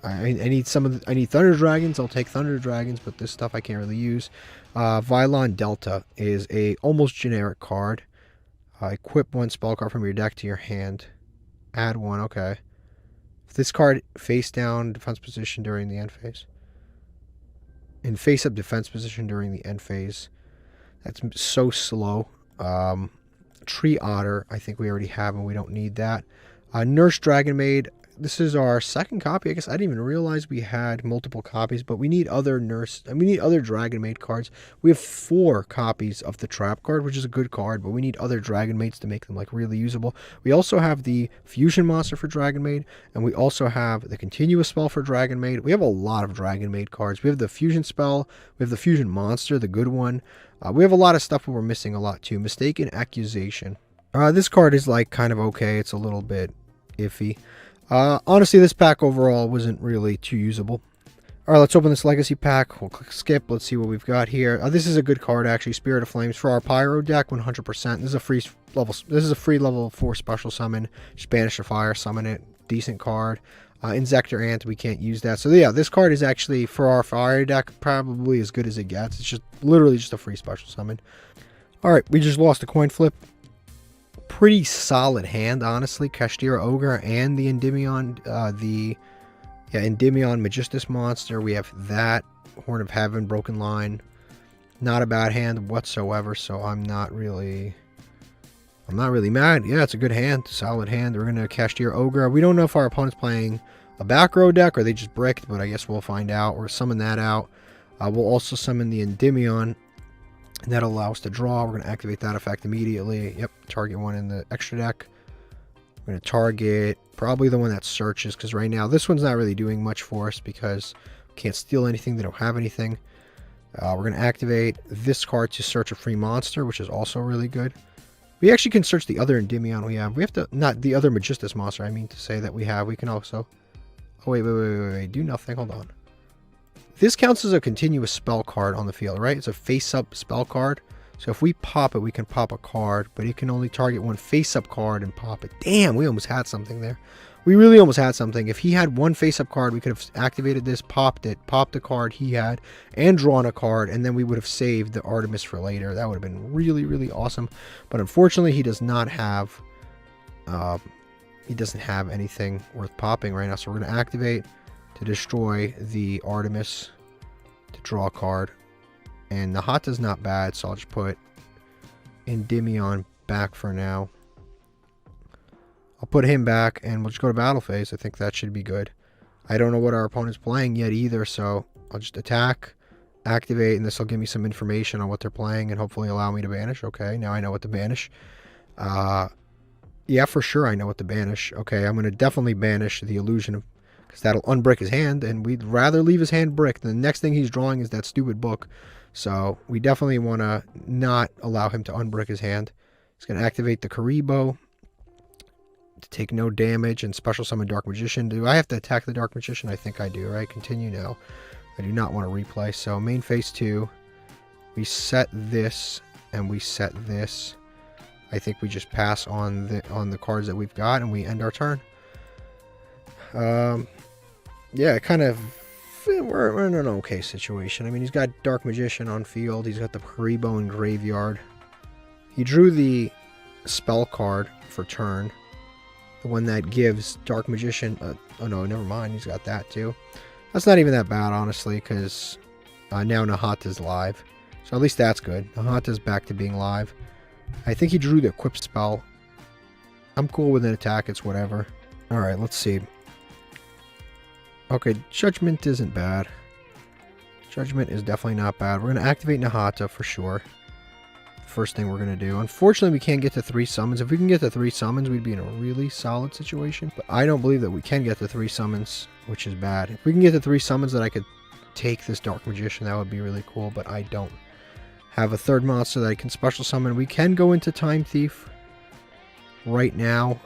[SPEAKER 1] I need Thunder Dragons. I'll take Thunder Dragons, but this stuff I can't really use. Vylon Delta is a almost generic card. Equip 1 spell card from your deck to your hand. Add 1, okay. If this card face down defense position during the end phase. And face up defense position during the end phase. That's so slow. Tree Otter, I think we already have, and we don't need that. Nurse Dragon Maid. This is our second copy. I guess I didn't even realize we had multiple copies, but we need other we need other Dragon Maid cards. We have 4 copies of the Trap card, which is a good card, but we need other Dragon Maids to make them like really usable. We also have the Fusion Monster for Dragon Maid, and we also have the Continuous Spell for Dragon Maid. We have a lot of Dragon Maid cards. We have the Fusion Spell, we have the Fusion Monster, the good one. We have a lot of stuff, but we're missing a lot too. Mistaken Accusation. This card is like kind of okay. It's a little bit iffy. Honestly, this pack overall wasn't really too usable. All right, let's open this legacy pack. We'll click skip. Let's see what we've got here. This is a good card, actually. Spirit of Flames for our Pyro deck, 100%. This is a free level. This is a free level 4 special summon. Just banish the fire, summon it. Decent card. Insector Ant, we can't use that. So yeah, this card is actually for our fire deck probably as good as it gets. It's just literally just a free special summon. All right, we just lost a coin flip. Pretty solid hand, honestly. Kashtira Ogre and the Endymion, Endymion Magistus monster. We have that Horn of Heaven, Broken Line. Not a bad hand whatsoever. So I'm not really mad. Yeah, it's a good hand, solid hand. We're gonna Kashtira Ogre. We don't know if our opponent's playing a back row deck or they just bricked, but I guess we'll find out. We'll summon that out. We'll also summon the Endymion. And that'll allow us to draw. We're going to activate that effect immediately. Yep, target one in the extra deck. We're going to target probably the one that searches, because right now this one's not really doing much for us because we can't steal anything. They don't have anything. We're going to activate this card to search a free monster, which is also really good. We actually can search the other Endymion we have. We have to, not the other Magistus monster, I mean to say that we have. We can also, oh wait, do nothing, hold on. This counts as a continuous spell card on the field, right? It's a face-up spell card. So if we pop it, we can pop a card, but it can only target one face-up card and pop it. Damn, we almost had something there. We really almost had something. If he had one face-up card, we could have activated this, popped it, popped the card he had, and drawn a card, and then we would have saved the Artemis for later. That would have been really, really awesome. But unfortunately, he does not have, he doesn't have anything worth popping right now. So we're going to activate to destroy the Artemis to draw a card. And Nahata's not bad, so I'll just put Endymion back for now. I'll put him back and we'll just go to battle phase. I think that should be good. I don't know what our opponent's playing yet either, so I'll just attack, activate, and this will give me some information on what they're playing and hopefully allow me to banish. Okay, now I know what to banish. Yeah, for sure I know what to banish. Okay, I'm going to definitely banish the illusion of, because that'll unbrick his hand, and we'd rather leave his hand bricked. The next thing he's drawing is that stupid book. So we definitely want to not allow him to unbrick his hand. He's going to activate the Karibo to take no damage and special summon Dark Magician. Do I have to attack the Dark Magician? I think I do, right? Continue now. I do not want to replay. So main phase 2, we set this and we set this. I think we just pass on the cards that we've got and we end our turn. Yeah, kind of, we're in an okay situation. I mean, he's got Dark Magician on field. He's got the Karibo in graveyard. He drew the spell card for turn. The one that gives Dark Magician, oh no, never mind. He's got that too. That's not even that bad, honestly, because now Nahata's live. So at least that's good. Nahata's back to being live. I think he drew the equip spell. I'm cool with an attack. It's whatever. Alright, let's see. Okay, Judgment isn't bad. Judgment is definitely not bad. We're going to activate Nahata for sure. First thing we're going to do. Unfortunately, we can't get to 3 summons. If we can get to 3 summons, we'd be in a really solid situation. But I don't believe that we can get to 3 summons, which is bad. If we can get to 3 summons, that I could take this Dark Magician, that would be really cool. But I don't have a third monster that I can special summon. We can go into Time Thief right now.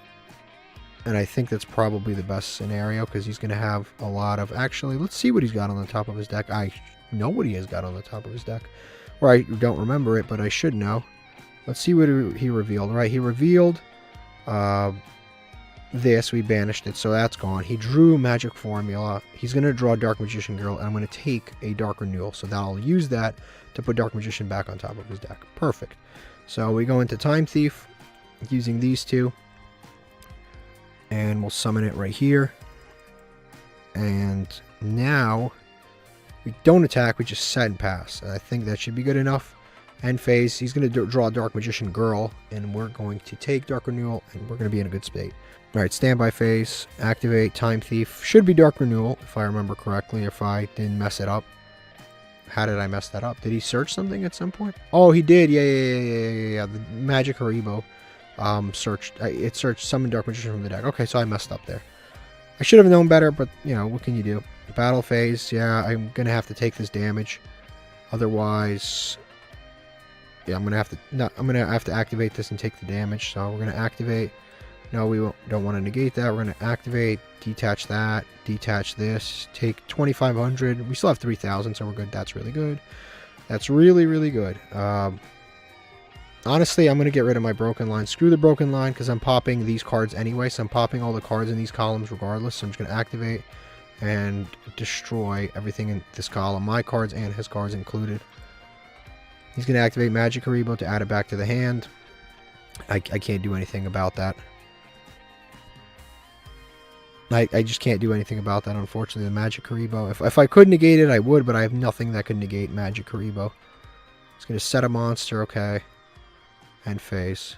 [SPEAKER 1] And I think that's probably the best scenario because he's going to have a lot of... Actually, let's see what he's got on the top of his deck. I know what he has got on the top of his deck. Or I don't remember it, but I should know. Let's see what he revealed. Right, he revealed this. We banished it, so that's gone. He drew Magic Formula. He's going to draw Dark Magician Girl, and I'm going to take a Dark Renewal. So I'll use that to put Dark Magician back on top of his deck. Perfect. So we go into Time Thief using these two. And we'll summon it right here. And now we don't attack, we just set and pass. And I think that should be good enough. End phase, he's going to draw Dark Magician Girl, and we're going to take Dark Renewal, and we're going to be in a good state. Alright, standby phase, activate Time Thief. Should be Dark Renewal, if I remember correctly, if I didn't mess it up. How did I mess that up? Did he search something at some point? Oh, he did, yeah. The Magic Haribo. It searched Summon Dark Magician from the deck. Okay, so I messed up there. I should have known better, but, you know, what can you do? Battle phase, yeah, I'm going to have to take this damage. Otherwise, yeah, I'm going to have to activate this and take the damage. So we're going to activate No, we don't want to negate that. We're going to activate, detach that, detach this, take 2,500. We still have 3,000, so we're good. That's really good. That's really, really good. Honestly, I'm going to get rid of my broken line. Screw the broken line because I'm popping these cards anyway. So I'm popping all the cards in these columns regardless. So I'm just going to activate and destroy everything in this column. My cards and his cards included. He's going to activate Magic Haribo to add it back to the hand. I can't do anything about that. I just can't do anything about that, unfortunately, the Magic Haribo. If I could negate it, I would, but I have nothing that could negate Magic Haribo. It's going to set a monster, okay. And face.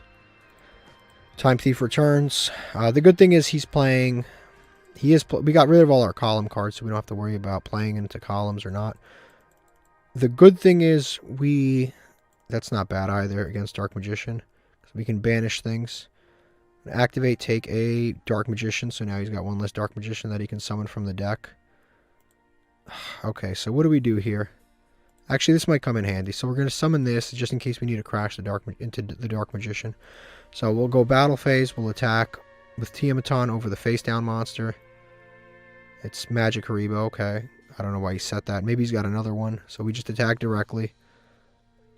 [SPEAKER 1] Time Thief returns. The good thing is he's playing... we got rid of all our column cards, so we don't have to worry about playing into columns or not. The good thing is that's not bad either against Dark Magician. So we can banish things. Activate, take a Dark Magician, so now he's got one less Dark Magician that he can summon from the deck. Okay, so what do we do here? Actually, this might come in handy. So we're going to summon this just in case we need to crash into the Dark Magician. So we'll go battle phase. We'll attack with Tiamaton over the face down monster. It's Magic Haribo. Okay. I don't know why he set that. Maybe he's got another one. So we just attack directly.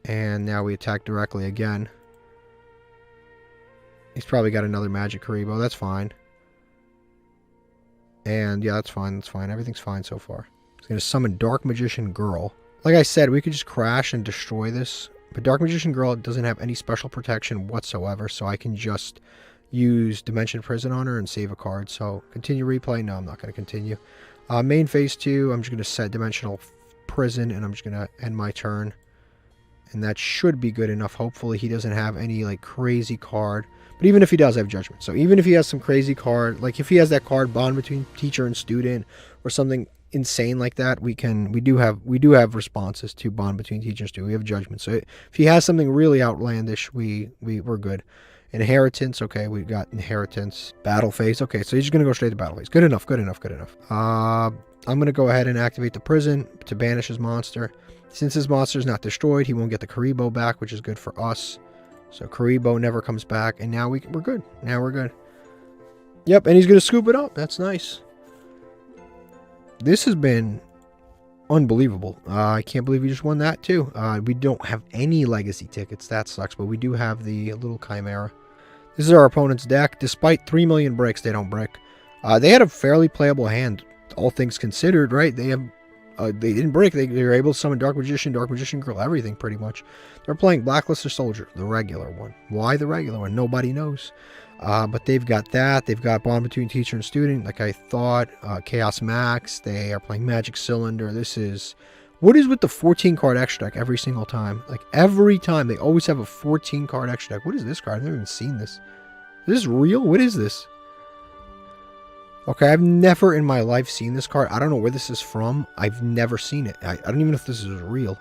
[SPEAKER 1] And now we attack directly again. He's probably got another Magic Haribo. That's fine. And yeah, that's fine. That's fine. Everything's fine so far. He's going to summon Dark Magician Girl. Like I said, we could just crash and destroy this. But Dark Magician Girl doesn't have any special protection whatsoever. So I can just use Dimension Prison on her and save a card. So continue replay. No, I'm not going to continue. Main phase 2, I'm just going to set Dimensional Prison. And I'm just going to end my turn. And that should be good enough. Hopefully he doesn't have any like crazy card. But even if he does, I have Judgment. So even if he has some crazy card, like if he has that card Bond between teacher and student or something insane like that, we do have responses to Bond between teacher and student. We have Judgment. So if he has something really outlandish, we're good. Inheritance, okay, we got Inheritance. Battle phase, okay, so he's just gonna go straight to battle phase. Good enough, good enough, good enough. I'm gonna go ahead and activate the prison to banish his monster. Since his monster is not destroyed, he won't get the Karibo back, which is good for us. So Karibo never comes back, and now we're good. Now we're good. Yep, and he's gonna scoop it up. That's nice. This has been unbelievable. I can't believe we just won that too. We don't have any legacy tickets. That sucks, but we do have the little Chimera. This is our opponent's deck. Despite 3 million bricks, they don't brick. They had a fairly playable hand, all things considered, right? They didn't break. They were able to summon Dark Magician Girl, everything pretty much. They're playing Blackluster Soldier, the regular one. Why the regular one? Nobody knows. But they've got that. They've got Bond between teacher and student, like I thought. Chaos Max. They are playing Magic Cylinder. What is with the 14-card extra deck every single time? Like every time, they always have a 14-card extra deck. What is this card? I've never even seen this. Is this real? What is this? Okay, I've never in my life seen this card. I don't know where this is from. I've never seen it. I don't even know if this is real.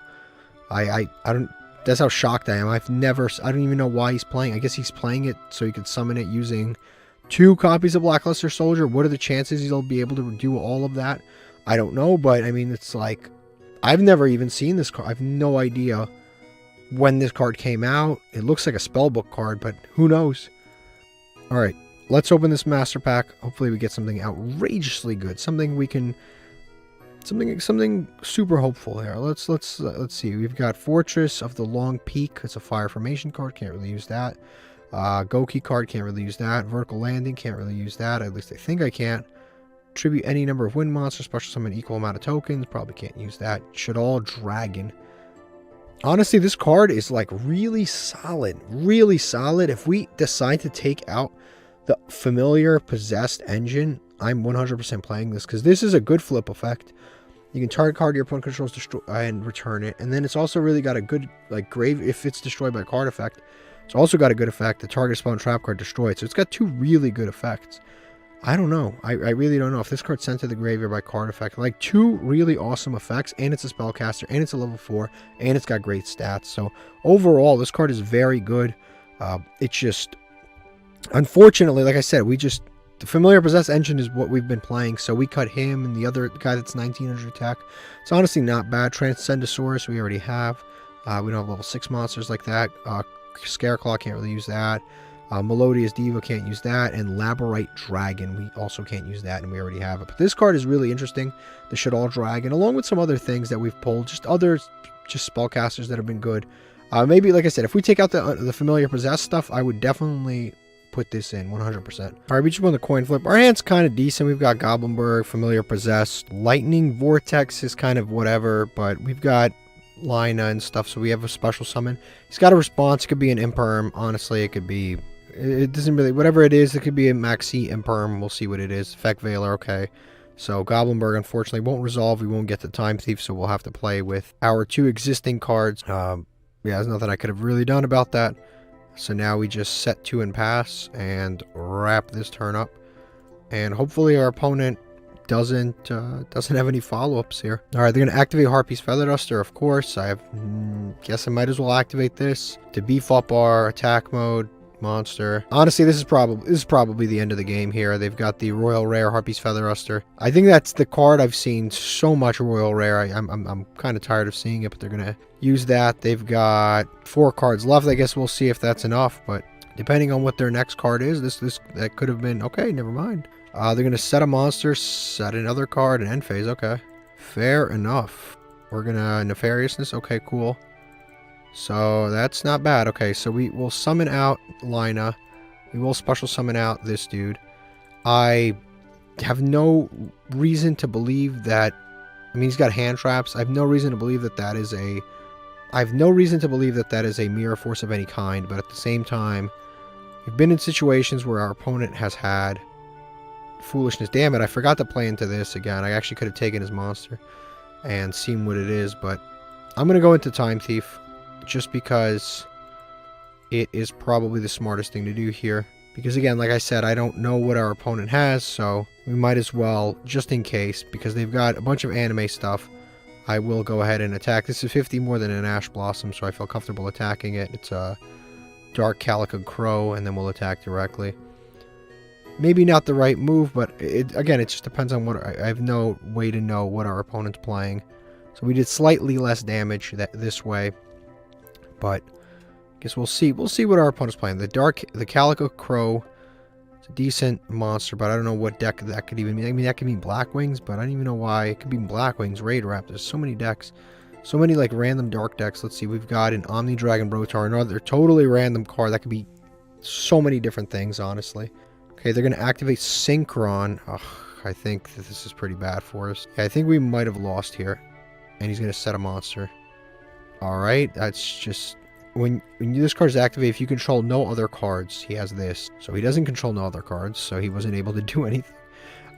[SPEAKER 1] I don't... That's how shocked I am. I don't even know why he's playing. I guess he's playing it so he could summon it using 2 copies of Blackluster Soldier. What are the chances he'll be able to do all of that? I don't know, but I mean, it's like... I've never even seen this card. I have no idea when this card came out. It looks like a spellbook card, but who knows? Alright. Let's open this master pack. Hopefully we get something outrageously good. Something we can... Something super hopeful here. Let's see. We've got Fortress of the Long Peak. It's a fire formation card. Can't really use that. Goki card. Can't really use that. Vertical Landing. Can't really use that. At least I think I can't. Tribute any number of wind monsters. Special summon equal amount of tokens. Probably can't use that. Shadal Dragon. Honestly, this card is like really solid. Really solid. If we decide to take out the familiar possessed engine, I'm 100% playing this because this is a good flip effect. You can target card your opponent controls, destroy and return it, and then it's also really got a good like grave if it's destroyed by card effect. It's also got a good effect. The target spawn trap card destroyed, so it's got 2 really good effects. I don't know. I really don't know if this card's sent to the graveyard by card effect. Like 2 really awesome effects, and it's a spellcaster, and it's a level 4, and it's got great stats. So overall, this card is very good. It's just unfortunately, like I said, the familiar possessed engine is what we've been playing, so we cut him and the other guy that's 1900 attack. It's honestly not bad. Transcendosaurus we already have. We don't have level 6 monsters like that. Scareclaw, can't really use that. Melodious Diva, can't use that, and Labyrinth Dragon, we also can't use that, and we already have it. But this card is really interesting, the Shaddoll Dragon, along with some other things that we've pulled, just spellcasters that have been good. Maybe, like I said, if we take out the Familiar Possessed stuff, I would definitely put this in 100%. All right, we just won the coin flip. Our hand's kind of decent. We've got Goblinberg, Familiar Possessed. Lightning Vortex is kind of whatever, but we've got Lina and stuff, so we have a special summon. He's got a response. It could be an Imperm. Honestly, it could be... It doesn't really... Whatever it is, it could be a Maxi Imperm. We'll see what it is. Effect Veiler, okay. So Goblinberg, unfortunately, won't resolve. We won't get the Time Thief, so we'll have to play with our 2 existing cards. Yeah, there's nothing I could have really done about that. So now we just set 2 and pass and wrap this turn up. And hopefully our opponent doesn't have any follow-ups here. All right, they're going to activate Harpy's Feather Duster, of course. Guess I might as well activate this to beef up our attack mode monster. Honestly, this is probably the end of the game here. They've got the Royal Rare Harpy's Feather Duster. I think that's the card I've seen so much Royal Rare. I'm kind of tired of seeing it, but they're gonna use that. They've got 4 cards left. I guess we'll see if that's enough, but depending on what their next card is, that could have been okay. Never mind. They're gonna set a monster, set another card, and end phase. Okay, fair enough. We're gonna Nefariousness. Okay, cool. So that's not bad. Okay, so we will summon out Lina. We will special summon out this dude. I have no reason to believe that... I mean, he's got hand traps. I have no reason to believe that that is a... I have no reason to believe that that is a mirror force of any kind, but at the same time, we've been in situations where our opponent has had foolishness. Damn it, I forgot to play into this again. I actually could have taken his monster and seen what it is, but I'm going to go into Time Thief. Just because it is probably the smartest thing to do here. Because again, like I said, I don't know what our opponent has, so we might as well, just in case, because they've got a bunch of anime stuff, I will go ahead and attack. This is 50 more than an Ash Blossom, so I feel comfortable attacking it. It's a Dark Calico Crow, and then we'll attack directly. Maybe not the right move, but again, it just depends on what... I have no way to know what our opponent's playing. So we did slightly less damage this way. But I guess we'll see. We'll see what our opponent's playing. The Calico Crow. It's a decent monster, but I don't know what deck that could even mean. I mean, that could mean Blackwings, but I don't even know why. It could be Blackwings, Raid Wrap. There's so many decks. So many, like, random dark decks. Let's see. We've got an Omni Dragon Brotar, another totally random card. That could be so many different things, honestly. Okay, they're going to activate Synchron. Ugh, I think that this is pretty bad for us. Yeah, I think we might have lost here. And he's going to set a monster. Alright, that's just... When this card is activated, if you control no other cards, he has this. So he doesn't control no other cards, so he wasn't able to do anything.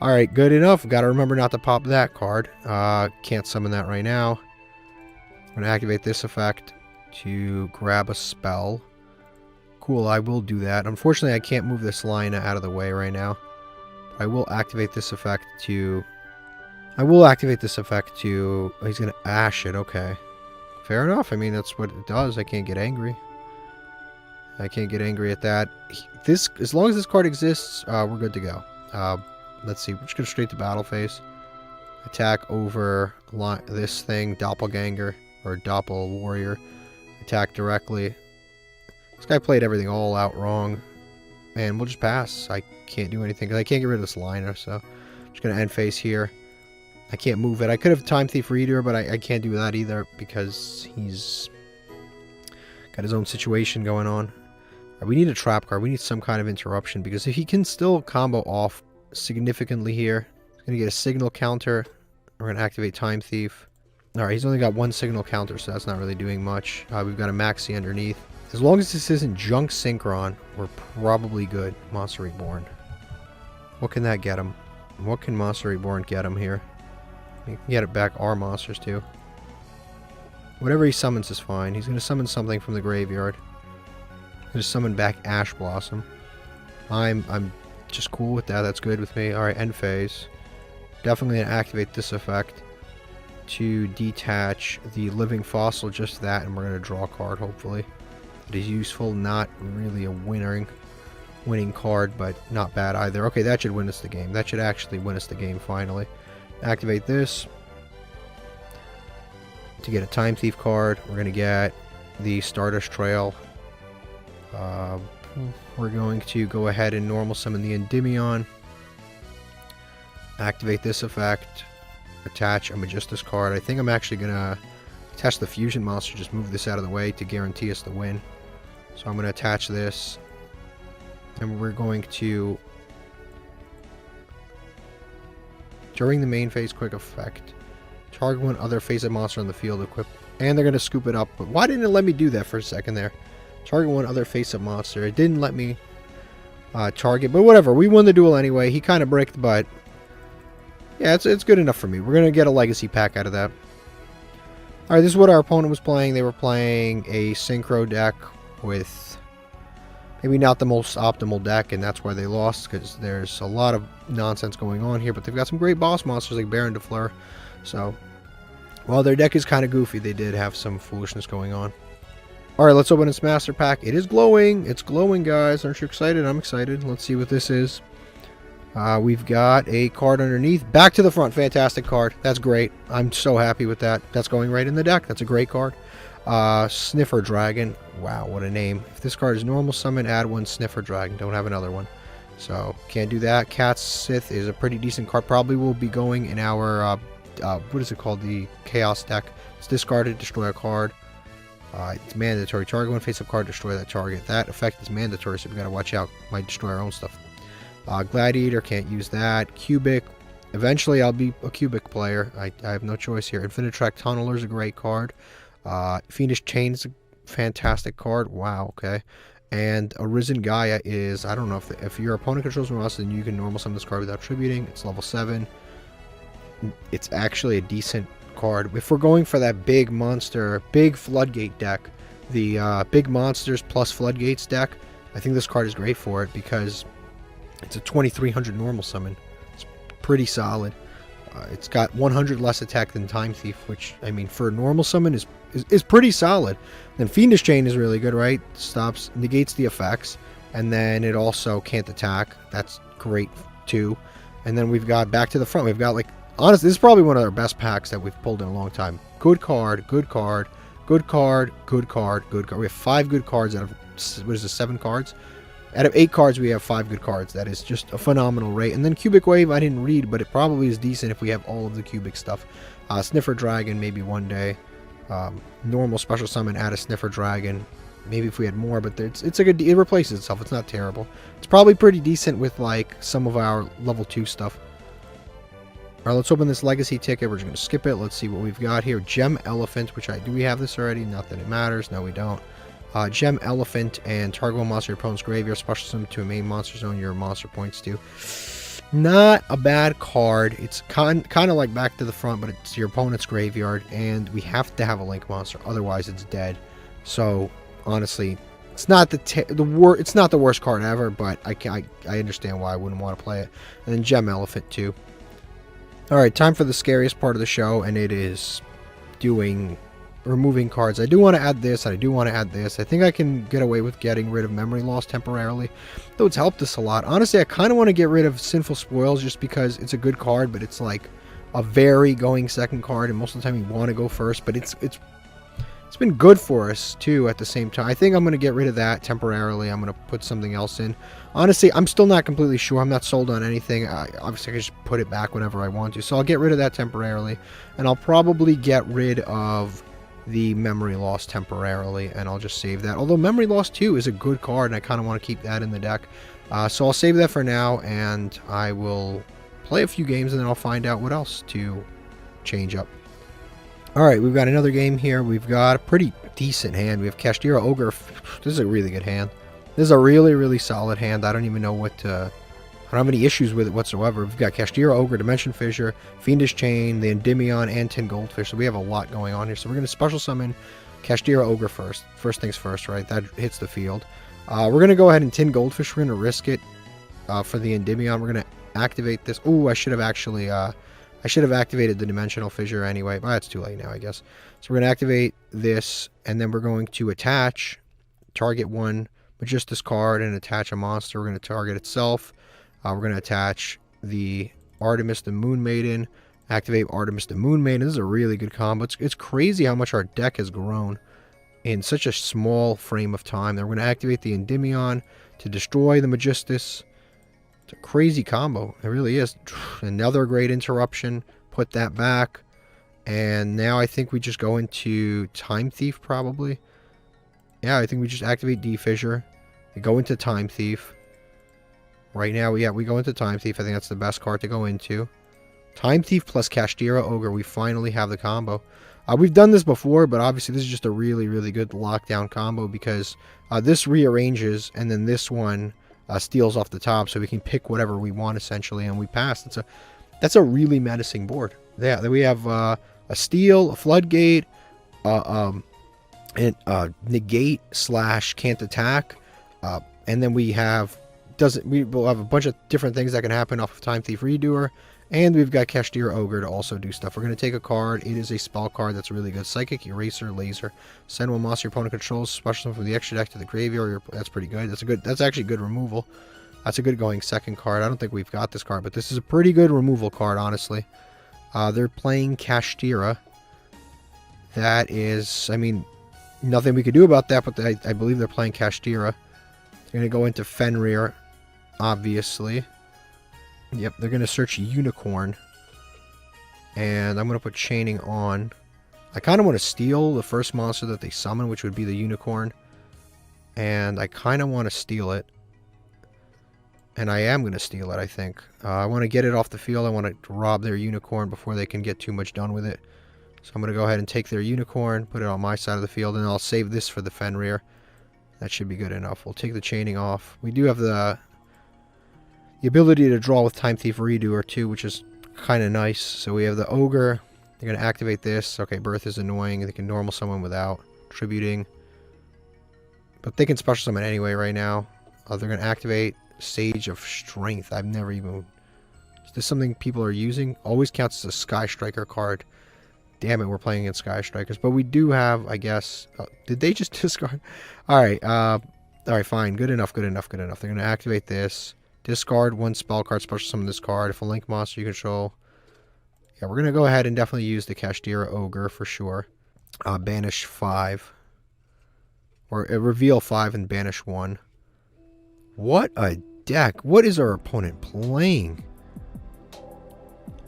[SPEAKER 1] Alright, good enough. Gotta remember not to pop that card. Can't summon that right now. I'm gonna activate this effect to grab a spell. Cool, I will do that. Unfortunately, I can't move this Lina out of the way right now. I will activate this effect to... Oh, he's gonna Ash it, okay. Fair enough. I mean, that's what it does. I can't get angry. I can't get angry at that. As long as this card exists, we're good to go. Let's see. We're just going to straight to battle phase. Attack over this thing, Doppelganger, or Doppel Warrior. Attack directly. This guy played everything all out wrong. And we'll just pass. I can't do anything, because I can't get rid of this Liner, so I'm just going to end phase here. I can't move it. I could have Time Thief Reader, but I can't do that either because he's got his own situation going on. Right, we need a trap card. We need some kind of interruption because if he can still combo off significantly here, he's going to get a signal counter. We're going to activate Time Thief. Alright, he's only got 1 signal counter, so that's not really doing much. We've got a Maxi underneath. As long as this isn't Junk Synchron, we're probably good. Monster Reborn. What can that get him? What can Monster Reborn get him here? You can get it back our monsters too. Whatever he summons is fine. He's going to summon something from the graveyard. He's going to summon back Ash Blossom. I'm just cool with that. That's good with me. Alright, end phase. Definitely going to activate this effect to detach the Living Fossil, just that, and we're going to draw a card, hopefully. It is useful, not really a winning card, but not bad either. Okay, that should win us the game. That should actually win us the game, finally. Activate this to get a Time Thief card. We're going to get the Stardust Trail. we're going to go ahead and normal summon the Endymion. Activate this effect. Attach a Magistus card. I think I'm actually going to attach the Fusion Monster. Just move this out of the way to guarantee us the win. So I'm going to attach this. And we're going to... During the main phase, quick effect. Target one other face-up monster on the field. Equip. And they're going to scoop it up. But why didn't it let me do that for a second there? Target one other face-up monster. It didn't let me target. But whatever. We won the duel anyway. He kind of bricked, but... Yeah, it's good enough for me. We're going to get a legacy pack out of that. Alright, this is what our opponent was playing. They were playing a Synchro deck with maybe not the most optimal deck, and that's why they lost, because there's a lot of nonsense going on here, but they've got some great boss monsters like Baron de Fleur. So, while their deck is kind of goofy, they did have some foolishness going on. Alright, let's open this Master Pack. It is glowing. It's glowing, guys. Aren't you excited? I'm excited. Let's see what this is. We've got a card underneath. Back to the front. Fantastic card. That's great. I'm so happy with that. That's going right in the deck. That's a great card. Sniffer Dragon. Wow, what a name. If this card is normal summon, add one Sniffer Dragon. Don't have another one. So, can't do that. Cat's Sith is a pretty decent card. Probably will be going in our, what is it called? The Chaos deck. It's discarded, destroy a card. It's mandatory. Target one face-up card, destroy that target. That effect is mandatory, so we gotta watch out. Might destroy our own stuff. Gladiator, can't use that. Cubic, eventually I'll be a Cubic player. I have no choice here. Infinitrack Tunneler is a great card. Fiendish Chain is a fantastic card. Wow, okay. And Arisen Gaia is, I don't know, if your opponent controls one else, then you can normal summon this card without tributing. It's level 7. It's actually a decent card. If we're going for that big monster, big Floodgate deck, the big monsters plus Floodgates deck, I think this card is great for it because it's a 2300 normal summon. It's pretty solid. It's got 100 less attack than Time Thief, which, I mean, for a normal summon is pretty solid. Then Fiendish Chain is really good, right? Stops, negates the effects, and then it also can't attack. That's great, too. And then we've got back to the front. We've got, like, honestly, this is probably one of our best packs that we've pulled in a long time. Good card, good card, good card, good card, good card. We have 5 good cards out of, what is it, 7 cards? Out of 8 cards, we have 5 good cards. That is just a phenomenal rate. And then Cubic Wave, I didn't read, but it probably is decent if we have all of the Cubic stuff. Sniffer Dragon, maybe one day. Normal special summon, add a Sniffer Dragon. Maybe if we had more, but it's a good. It replaces itself. It's not terrible. It's probably pretty decent with like some of our level 2 stuff. Alright, let's open this Legacy ticket. We're just going to skip it. Let's see what we've got here. Gem Elephant, which do we have this already? Not that it matters. No, we don't. Gem Elephant and target one monster your opponent's graveyard, special summon to a main monster zone your monster points to. Not a bad card. It's kind of like Back to the Front, but it's your opponent's graveyard, and we have to have a Link monster, otherwise it's dead. So honestly, it's not it's not the worst card ever, but I understand why I wouldn't want to play it. And then Gem Elephant too. All right, time for the scariest part of the show, and it is removing cards. I do want to add this, and I do want to add this. I think I can get away with getting rid of Memory Loss temporarily, though it's helped us a lot. Honestly, I kind of want to get rid of Sinful Spoils just because it's a good card, but it's like a very going second card, and most of the time you want to go first, but it's been good for us too at the same time. I think I'm going to get rid of that temporarily. I'm going to put something else in. Honestly, I'm still not completely sure. I'm not sold on anything. Obviously, I can just put it back whenever I want to, so I'll get rid of that temporarily, and I'll probably get rid of the Memory Loss temporarily, and I'll just save that. Although Memory Loss 2 is a good card, and I kind of want to keep that in the deck. So I'll save that for now, and I will play a few games, and then I'll find out what else to change up. Alright, we've got another game here. We've got a pretty decent hand. We have Kashtira Ogre. This is a really good hand. This is a really, really solid hand. I don't even know what to... I don't have any issues with it whatsoever. We've got Kashtira Ogre, Dimension Fissure, Fiendish Chain, the Endymion, and 10 Goldfish. So we have a lot going on here. So we're going to special summon Kashtira Ogre first. First things first, right? That hits the field. We're going to go ahead and 10 Goldfish. We're going to risk it for the Endymion. We're going to activate this. Ooh, I should have actually... I should have activated the Dimensional Fissure anyway. But it's too late now, I guess. So we're going to activate this, and then we're going to attach, target one Magistus card, and attach a monster. We're going to target itself. We're going to attach the Artemis the Moon Maiden, activate Artemis the Moon Maiden. This is a really good combo. It's crazy how much our deck has grown. in such a small frame of time. Then we're going to activate the Endymion to destroy the Magistus. It's a crazy combo. It really is. Another great interruption. Put that back. And now I think we just go into Time Thief, probably. Yeah, I think we just activate D-Fissure. We go into Time Thief. Right now, yeah, we go into Time Thief. I think that's the best card to go into. Time Thief plus Kashtira Ogre. We finally have the combo. We've done this before, but obviously this is just a really, really good lockdown combo because this rearranges, and then this one steals off the top, so we can pick whatever we want, essentially, and we pass. That's a really menacing board. Yeah, then we have a steal, a floodgate, and negate / can't attack, and then we have we will have a bunch of different things that can happen off of Time Thief Redoer, and we've got Kashtira Ogre to also do stuff. We're going to take a card. It is a spell card that's really good. Psychic, Eraser, Laser. Send one monster your opponent controls, special summon from the extra deck to the graveyard. That's pretty good. That's actually good removal. That's a good going second card. I don't think we've got this card, but this is a pretty good removal card, honestly. They're playing Kashtira. That is, I mean, nothing we could do about that, but I believe they're playing Kashtira. They're going to go into Fenrir, obviously. Yep, they're going to search Unicorn. And I'm going to put Chaining on. I kind of want to steal the first monster that they summon, which would be the Unicorn. And I kind of want to steal it. And I am going to steal it, I think. I want to get it off the field. I want to rob their Unicorn before they can get too much done with it. So I'm going to go ahead and take their Unicorn, put it on my side of the field, and I'll save this for the Fenrir. That should be good enough. We'll take the Chaining off. We do have the ability to draw with Time Thief Redoer too, which is kind of nice. So we have the Ogre. They're going to activate this. Okay, Birth is annoying. They can normal summon without tributing. But they can special summon anyway right now. They're going to activate Sage of Strength. I've never even... Is this something people are using? Always counts as a Sky Striker card. Damn it, we're playing against Sky Strikers. But we do have, I guess... did they just discard? Alright, alright, fine. Good enough, good enough, good enough. They're going to activate this. Discard one spell card, special summon this card. If a link monster you control... Yeah, we're going to go ahead and definitely use the Kashtira Ogre for sure. Banish 5. Or reveal 5 and banish 1. What a deck. What is our opponent playing?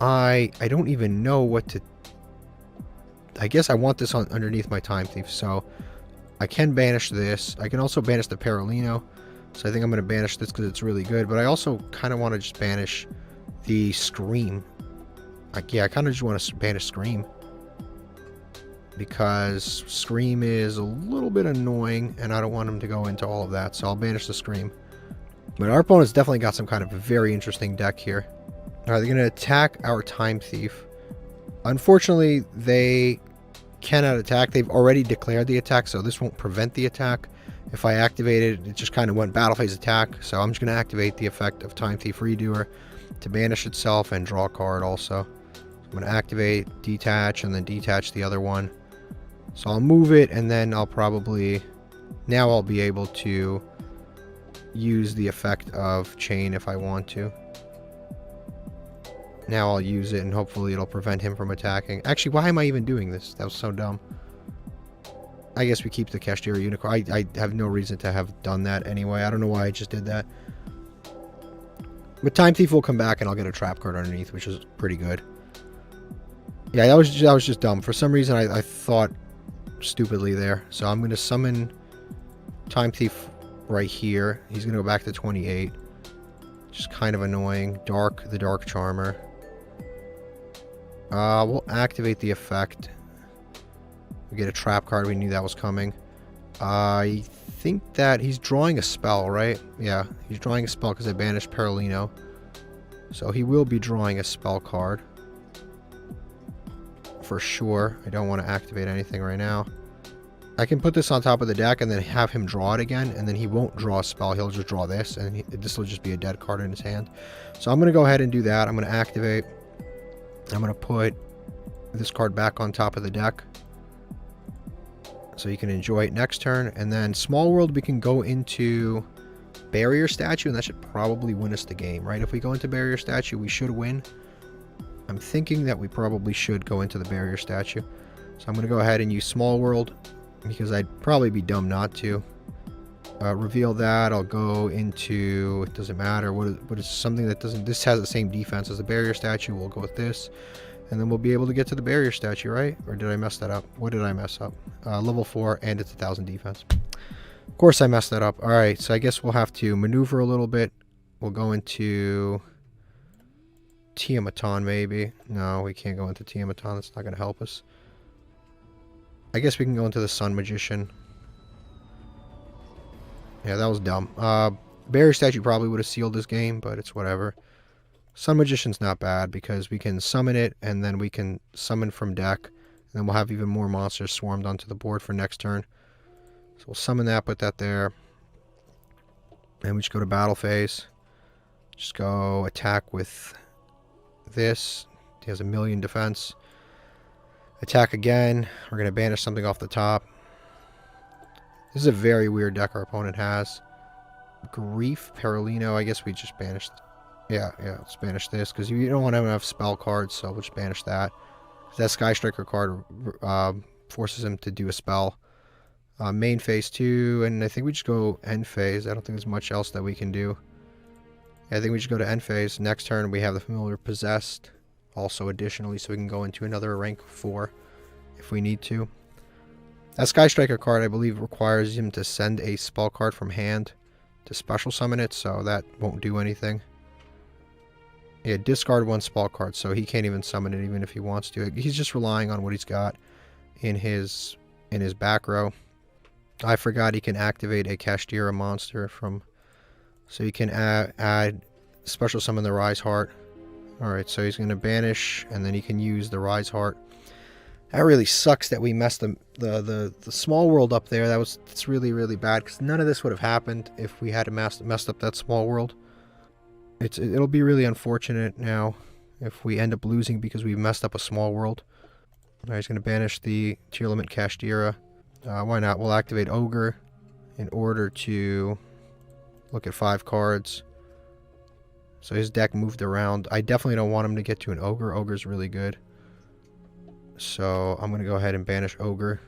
[SPEAKER 1] I don't even know what to... I guess I want this on underneath my Time Thief, so I can banish this. I can also banish the Paralino, so I think I'm going to banish this because it's really good, but I also kind of want to just banish the Scream. Yeah, I kind of just want to banish Scream because Scream is a little bit annoying, and I don't want him to go into all of that, so I'll banish the Scream. But our opponent's definitely got some kind of very interesting deck here. Alright, they're going to attack our Time Thief. Unfortunately, they cannot attack. They've already declared the attack, so this won't prevent the attack. If I activate it, it just kind of went battle phase attack. So I'm just going to activate the effect of Time Thief Redoer to banish itself and draw a card also. I'm going to activate, detach, and then detach the other one. So I'll move it, and then I'll probably... Now I'll be able to use the effect of Chain if I want to. Now I'll use it, and hopefully it'll prevent him from attacking. Actually, why am I even doing this? That was so dumb. I guess we keep the Kashtira Unicorn. I have no reason to have done that anyway. I don't know why I just did that. But Time Thief will come back, and I'll get a trap card underneath, which is pretty good. Yeah, that was just dumb. For some reason, I thought stupidly there. So I'm going to summon Time Thief right here. He's going to go back to 28. Just kind of annoying. The Dark Charmer. We'll activate the effect. We get a trap card. We knew that was coming. I think that he's drawing a spell, right? Yeah, he's drawing a spell because I banished Paralino. So he will be drawing a spell card. For sure. I don't want to activate anything right now. I can put this on top of the deck and then have him draw it again, and then he won't draw a spell. He'll just draw this, and this will just be a dead card in his hand. So I'm going to go ahead and do that. I'm going to activate. I'm going to put this card back on top of the deck so you can enjoy it next turn. And then Small World, we can go into Barrier Statue, and that should probably win us the game, right? If we go into Barrier Statue, we should win. I'm thinking that we probably should go into the Barrier Statue. So I'm going to go ahead and use Small World. because I'd probably be dumb not to. Reveal that. I'll go into, it doesn't matter what is something that doesn't, this has the same defense as the barrier statue. We'll go with this, and then we'll be able to get to the barrier statue, right? Or did I mess that up? What did I mess up? Level 4, and it's 1000 defense. Of course I messed that up. All right, so I guess we'll have to maneuver a little bit. We'll go into Tiamaton, maybe. No, we can't go into Tiamaton. That's not going to help us. I guess we can go into the Sun Magician. Yeah, that was dumb. Barrier Statue probably would have sealed this game, but it's whatever. Sun Magician's not bad because we can summon it, and then we can summon from deck. And then we'll have even more monsters swarmed onto the board for next turn. So we'll summon that, put that there. And we just go to battle phase. Just go attack with this. He has 1,000,000 defense. Attack again. We're going to banish something off the top. This is a very weird deck our opponent has. Grief, Perolino. I guess we just banished. Yeah, let's banish this because you don't want to have enough spell cards, so we'll just banish that. That Sky Striker card forces him to do a spell. Main phase 2, and I think we just go end phase. I don't think there's much else that we can do. Yeah, I think we just go to end phase. Next turn we have the Familiar Possessed, also additionally, so we can go into another rank 4 if we need to. That Sky Striker card, I believe, requires him to send a spell card from hand to special summon it, so that won't do anything. Yeah, discard 1 spell card, so he can't even summon it even if he wants to. He's just relying on what he's got in his back row. I forgot he can activate a Kashtira monster from... So he can add special summon the Rise Heart. Alright, so he's going to banish, and then he can use the Rise Heart. That really sucks that we messed the small world up there. That's really, really bad, because none of this would have happened if we had messed up that small world. It'll be really unfortunate now if we end up losing because we messed up a small world. Alright, he's going to banish the Tearlament Kashtira. Why not? We'll activate Ogre in order to look at 5 cards. So his deck moved around. I definitely don't want him to get to an Ogre. Ogre's really good. So I'm going to go ahead and banish Ogre.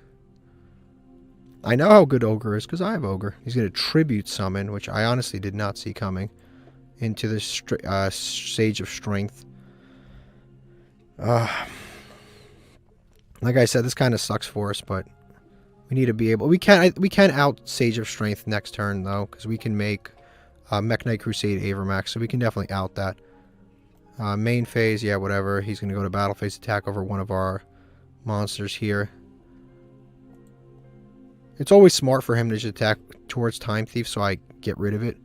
[SPEAKER 1] I know how good Ogre is because I have Ogre. He's going to Tribute Summon, which I honestly did not see coming, into the Sage of Strength. Like I said, this kind of sucks for us, but we need to be able... We can out Sage of Strength next turn, though, because we can make Mech Knight Crusade Avermax, so we can definitely out that. Main phase, yeah, whatever. He's going to go to battle phase, attack over one of our monsters here. It's always smart for him to just attack towards Time Thief, so I get rid of it.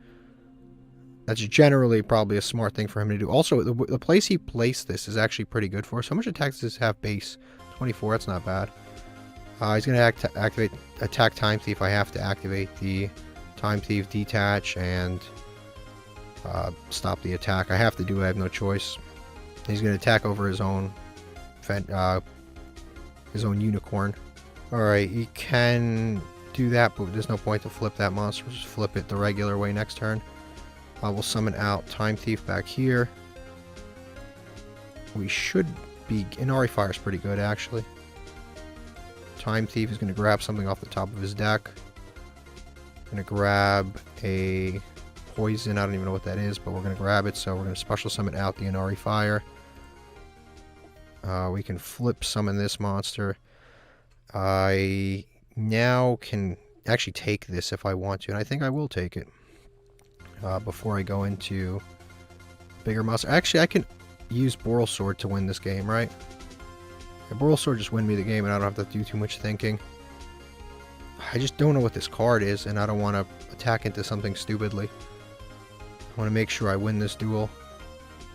[SPEAKER 1] That's generally probably a smart thing for him to do. Also, the place he placed this is actually pretty good for us. How much attack does this have base? 24, that's not bad. He's going to activate attack Time Thief. I have to activate the Time Thief detach and stop the attack. I have to do it. I have no choice. He's going to attack over his own unicorn. Alright, you can do that, but there's no point to flip that monster. We'll just flip it the regular way next turn. We'll summon out Time Thief back here. We should be... Inari Fire is pretty good, actually. Time Thief is going to grab something off the top of his deck. Going to grab a poison. I don't even know what that is, but we're going to grab it. So we're going to special summon out the Inari Fire. We can flip summon this monster. I now can actually take this if I want to, and I think I will take it before I go into bigger monster. Actually, I can use Boral Sword to win this game, right? Yeah, Boral Sword just win me the game, and I don't have to do too much thinking. I just don't know what this card is, and I don't want to attack into something stupidly. I want to make sure I win this duel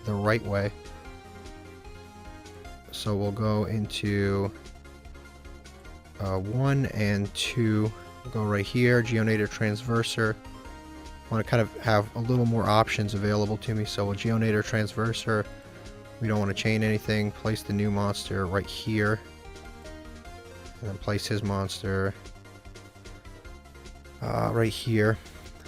[SPEAKER 1] the right way. So we'll go into 1 and 2. We'll go right here, Geonator Transverser. I want to kind of have a little more options available to me, so we'll Geonator Transverser. We don't want to chain anything. Place the new monster right here. And then place his monster right here.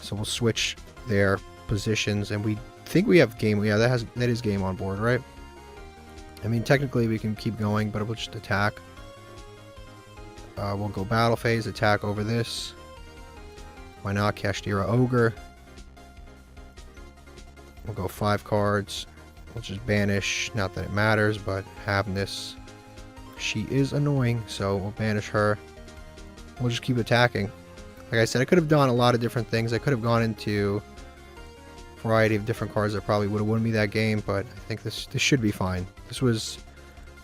[SPEAKER 1] So we'll switch their positions, and we think we have game. Yeah, that is game on board, right? I mean, technically we can keep going, but we'll just attack. We'll go battle phase, attack over this. Why not? Kashtira Ogre. We'll go 5 cards. We'll just banish. Not that it matters, but having this, she is annoying, so we'll banish her. We'll just keep attacking. Like I said, I could have done a lot of different things. I could have gone into a variety of different cards that probably would have won me that game, but I think this should be fine. This was...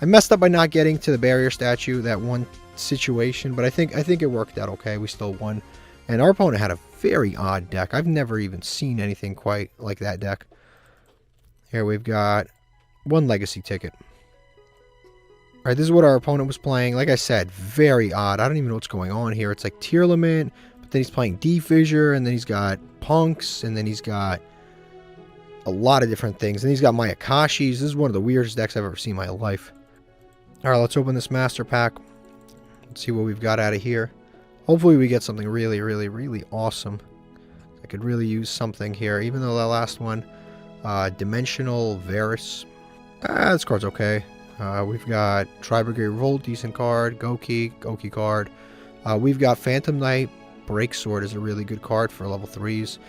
[SPEAKER 1] I messed up by not getting to the barrier statue, that one situation, but I think it worked out okay. We still won. And our opponent had a very odd deck. I've never even seen anything quite like that deck. Here we've got 1 legacy ticket. Alright, this is what our opponent was playing. Like I said, very odd. I don't even know what's going on here. It's like Tearlament, but then he's playing D-Fissure, and then he's got Punks, and then he's got a lot of different things. And he's got Mayakashis. This is one of the weirdest decks I've ever seen in my life. Alright, let's open this master pack. Let's see what we've got out of here. Hopefully we get something really, really, really awesome. I could really use something here, even though that last one, Dimensional Varus. This card's okay. We've got Tri-Brigade Revolt, decent card. Goki card. We've got Phantom Knight. Breaksword is a really good card for level 3s.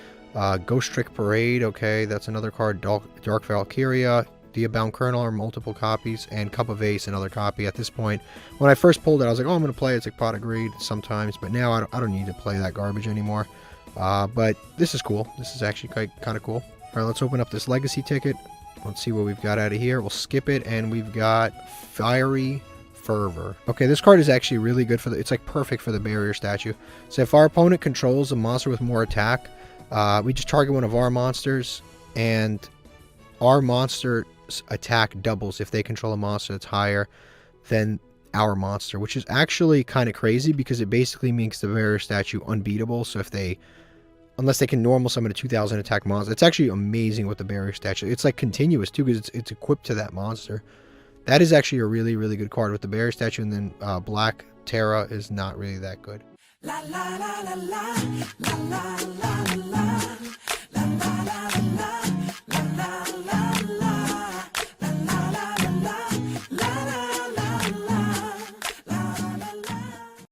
[SPEAKER 1] Ghost Trick Parade, okay, that's another card. Dark Valkyria. Diabound Colonel are multiple copies, and Cup of Ace, another copy. At this point, when I first pulled it, I was like, oh, I'm going to play it. It's like Pot of Greed sometimes, but now I don't need to play that garbage anymore. But this is cool. This is actually kind of cool. All right, let's open up this legacy ticket. Let's see what we've got out of here. We'll skip it, and we've got Fiery Fervor. Okay, this card is actually really good for the... It's like perfect for the barrier statue. So if our opponent controls a monster with more attack, we just target one of our monsters, and our monster attack doubles if they control a monster that's higher than our monster, which is actually kind of crazy because it basically makes the barrier statue unbeatable. So if they, unless they can normal summon a 2000 attack monster, it's actually amazing with the barrier statue. It's like continuous too because it's equipped to that monster. That is actually a really, really good card with the barrier statue. And then Black Terra is not really that good. La, la, la, la, la, la, la, la, la.